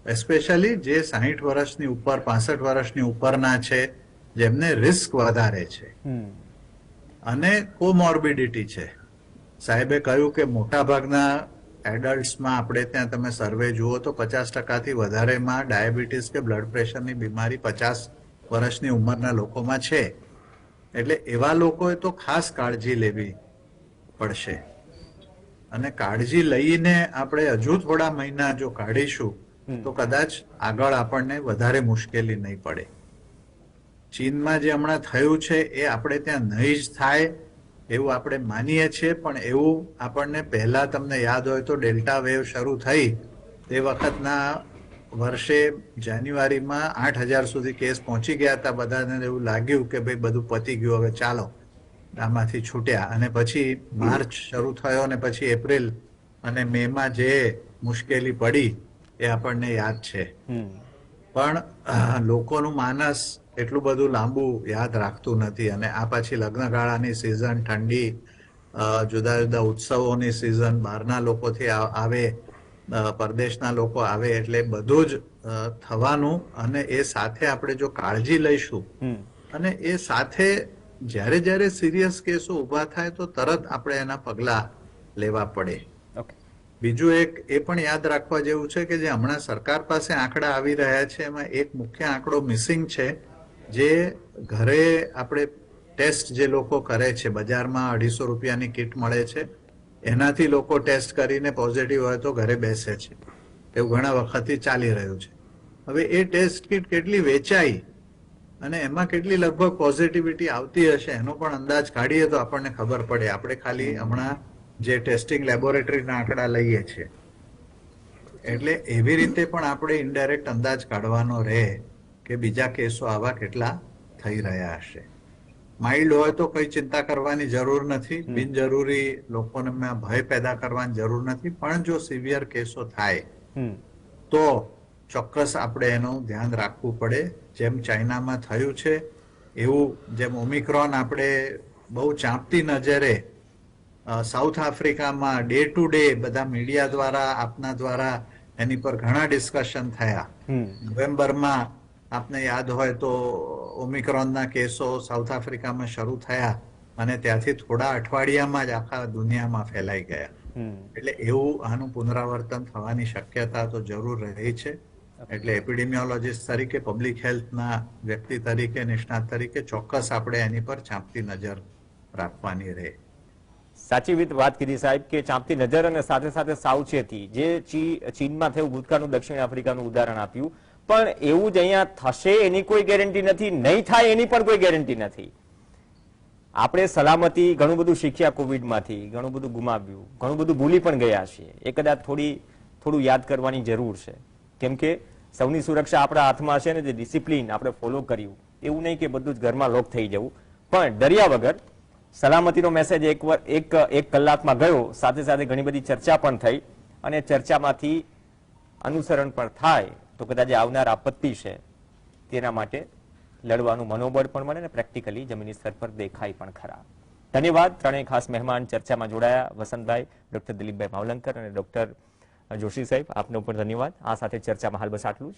એસ્પેશિયલી જે 60 વર્ષની ઉપર, 65 વર્ષની ઉપરના છે, જેમને રિસ્ક વધારે છે, અને કોમોર્બિડિટી છે. સાહેબે કહ્યું કે મોટાભાગના એડલ્ટ્સમાં આપણે ત્યાં તમે સર્વે જુઓ તો 50%થી વધારેમાં ડાયાબિટીસ કે બ્લડ પ્રેશરની બીમારી 50 વર્ષની ઉંમરના લોકોમાં છે. એટલે એવા લોકોએ તો ખાસ કાળજી લેવી પડશે. અને કાળજી લઈને આપણે હજુ થોડા મહિના જો કાઢીશું તો કદાચ આગળ આપણને વધારે મુશ્કેલી નહીં પડે. ચીનમાં જે હમણાં થયું છે એ આપણે ત્યાં નહીં જ થાય એવું આપણે માનીએ છીએ, પણ એવું આપણને પહેલા તમને યાદ હોય તો ડેલ્ટા વેવ શરૂ થઈ તે વખતના વર્ષે જાન્યુઆરીમાં 8,000 સુધી કેસ પહોંચી ગયા હતા. બધાને એવું લાગ્યું કે ભાઈ બધું પતી ગયું, હવે ચાલો આમાંથી છૂટ્યા. અને પછી માર્ચ શરૂ થયો અને પછી એપ્રિલ અને મે માં જે મુશ્કેલી પડી એ આપણને યાદ છે. પણ લોકોનું માનસ એટલું બધું લાંબુ યાદ રાખતું નથી. અને આ પછી લગ્નગાળાની સિઝન, ઠંડી, જુદા જુદા ઉત્સવોની સિઝન, બહારના લોકોથી આવે, પરદેશના લોકો આવે, એટલે બધું જ થવાનું. અને એ સાથે આપણે જો કાળજી લઈશું અને એ સાથે જ્યારે જ્યારે સિરિયસ કેસો ઊભા થાય તો તરત આપણે એના પગલા લેવા પડે. બીજું એક એ પણ યાદ રાખવા જેવું છે કે જે હમણાં સરકાર પાસે આંકડા આવી રહ્યા છે એમાં એક મુખ્ય આંકડો મિસિંગ છે. જે ઘરે આપણે ટેસ્ટ જે લોકો કરે છે, બજારમાં 250 રૂપિયાની કીટ મળે છે, એનાથી લોકો ટેસ્ટ કરીને પોઝિટિવ હોય તો ઘરે બેસે છે. એવું ઘણા વખતથી ચાલી રહ્યું છે. હવે એ ટેસ્ટ કીટ કેટલી વેચાઈ અને એમાં કેટલી લગભગ પોઝિટિવિટી આવતી હશે એનો પણ અંદાજ કાઢીએ તો આપણને ખબર પડે. આપણે ખાલી હમણાં જે ટેસ્ટિંગ લેબોરેટરીના આંકડા લઈએ છીએ, એટલે એવી રીતે પણ આપણે ઇનડાયરેક્ટ અંદાજ કાઢવાનો રહે કે બીજા કેસો આવા કેટલા થઈ રહ્યા હશે. માઇલ્ડ હોય તો કઈ ચિંતા કરવાની જરૂર નથી, બિનજરૂરી લોકોને ભય પેદા કરવાની જરૂર નથી. પણ જો સિવિયર કેસો થાય તો ચોક્કસ આપણે એનું ધ્યાન રાખવું પડે. જેમ ચાઇનામાં થયું છે એવું, જેમ ઓમિક્રોન આપણે બહુ ચાંપતી નજરે સાઉથ આફ્રિકામાં ડે ટુ ડે બધા મીડિયા દ્વારા, આપના દ્વારા એની પર ઘણા ડિસ્કશન થયા. નવેમ્બરમાં આપને યાદ હોય તો ઓમિક્રોનના કેસો સાઉથ આફ્રિકામાં શરૂ થયા અને ત્યાંથી થોડા અઠવાડિયામાં જ આખા દુનિયામાં ફેલાઈ ગયા. એટલે એવું આનું પુનરાવર્તન થવાની શક્યતા તો જરૂર રહી છે. એટલે એપિડેમિયોલોજીસ્ટ તરીકે, પબ્લિક હેલ્થના વ્યક્તિ તરીકે, નિષ્ણાત તરીકે ચોક્કસ આપણે એની પર ચાંપતી નજર રાખવાની રહે. સાચી વાત કીધી સાહેબ કે ચાંપતી નજર અને સાથે સાથે સાવચેતી. જે ચીનમાં થયું, ભૂતકાળનું દક્ષિણ આફ્રિકાનું ઉદાહરણ આપ્યું, પણ એવું જ અહીંયા થશે એની કોઈ ગેરંટી નથી, નહીં થાય એની પણ કોઈ ગેરંટી નથી. આપણે સલામતી ઘણું બધું શીખ્યા કોવિડમાંથી, ઘણું બધું ગુમાવ્યું, ઘણું બધું ભૂલી પણ ગયા છીએ. એ કદાચ થોડું યાદ કરવાની જરૂર છે. કેમ કે સૌની સુરક્ષા આપણા હાથમાં છે ને. જે ડિસિપ્લિન આપણે ફોલો કર્યું, એવું નહીં કે બધું જ ઘરમાં લોક થઈ જવું, પણ ડર્યા વગર સલામતીનો મેસેજ એક કલાકમાં ગયો. સાથે સાથે ઘણી બધી ચર્ચા પણ થઈ અને ચર્ચામાંથી અનુસરણ પણ થાય તો કદાચ આવનાર આપત્તિ છે તેના માટે લડવાનું મનોબળ પણ મળે ને પ્રેક્ટિકલી જમીની સ્તર પર દેખાય પણ ખરા. ધન્યવાદ. ત્રણેય ખાસ મહેમાન ચર્ચામાં જોડાયા, વસંતભાઈ, ડોક્ટર દિલીપભાઈ માવલંકર અને ડોક્ટર જોશી સાહેબ, આપનો પણ ધન્યવાદ. આ સાથે ચર્ચામાં હાલ બસ આટલું જ.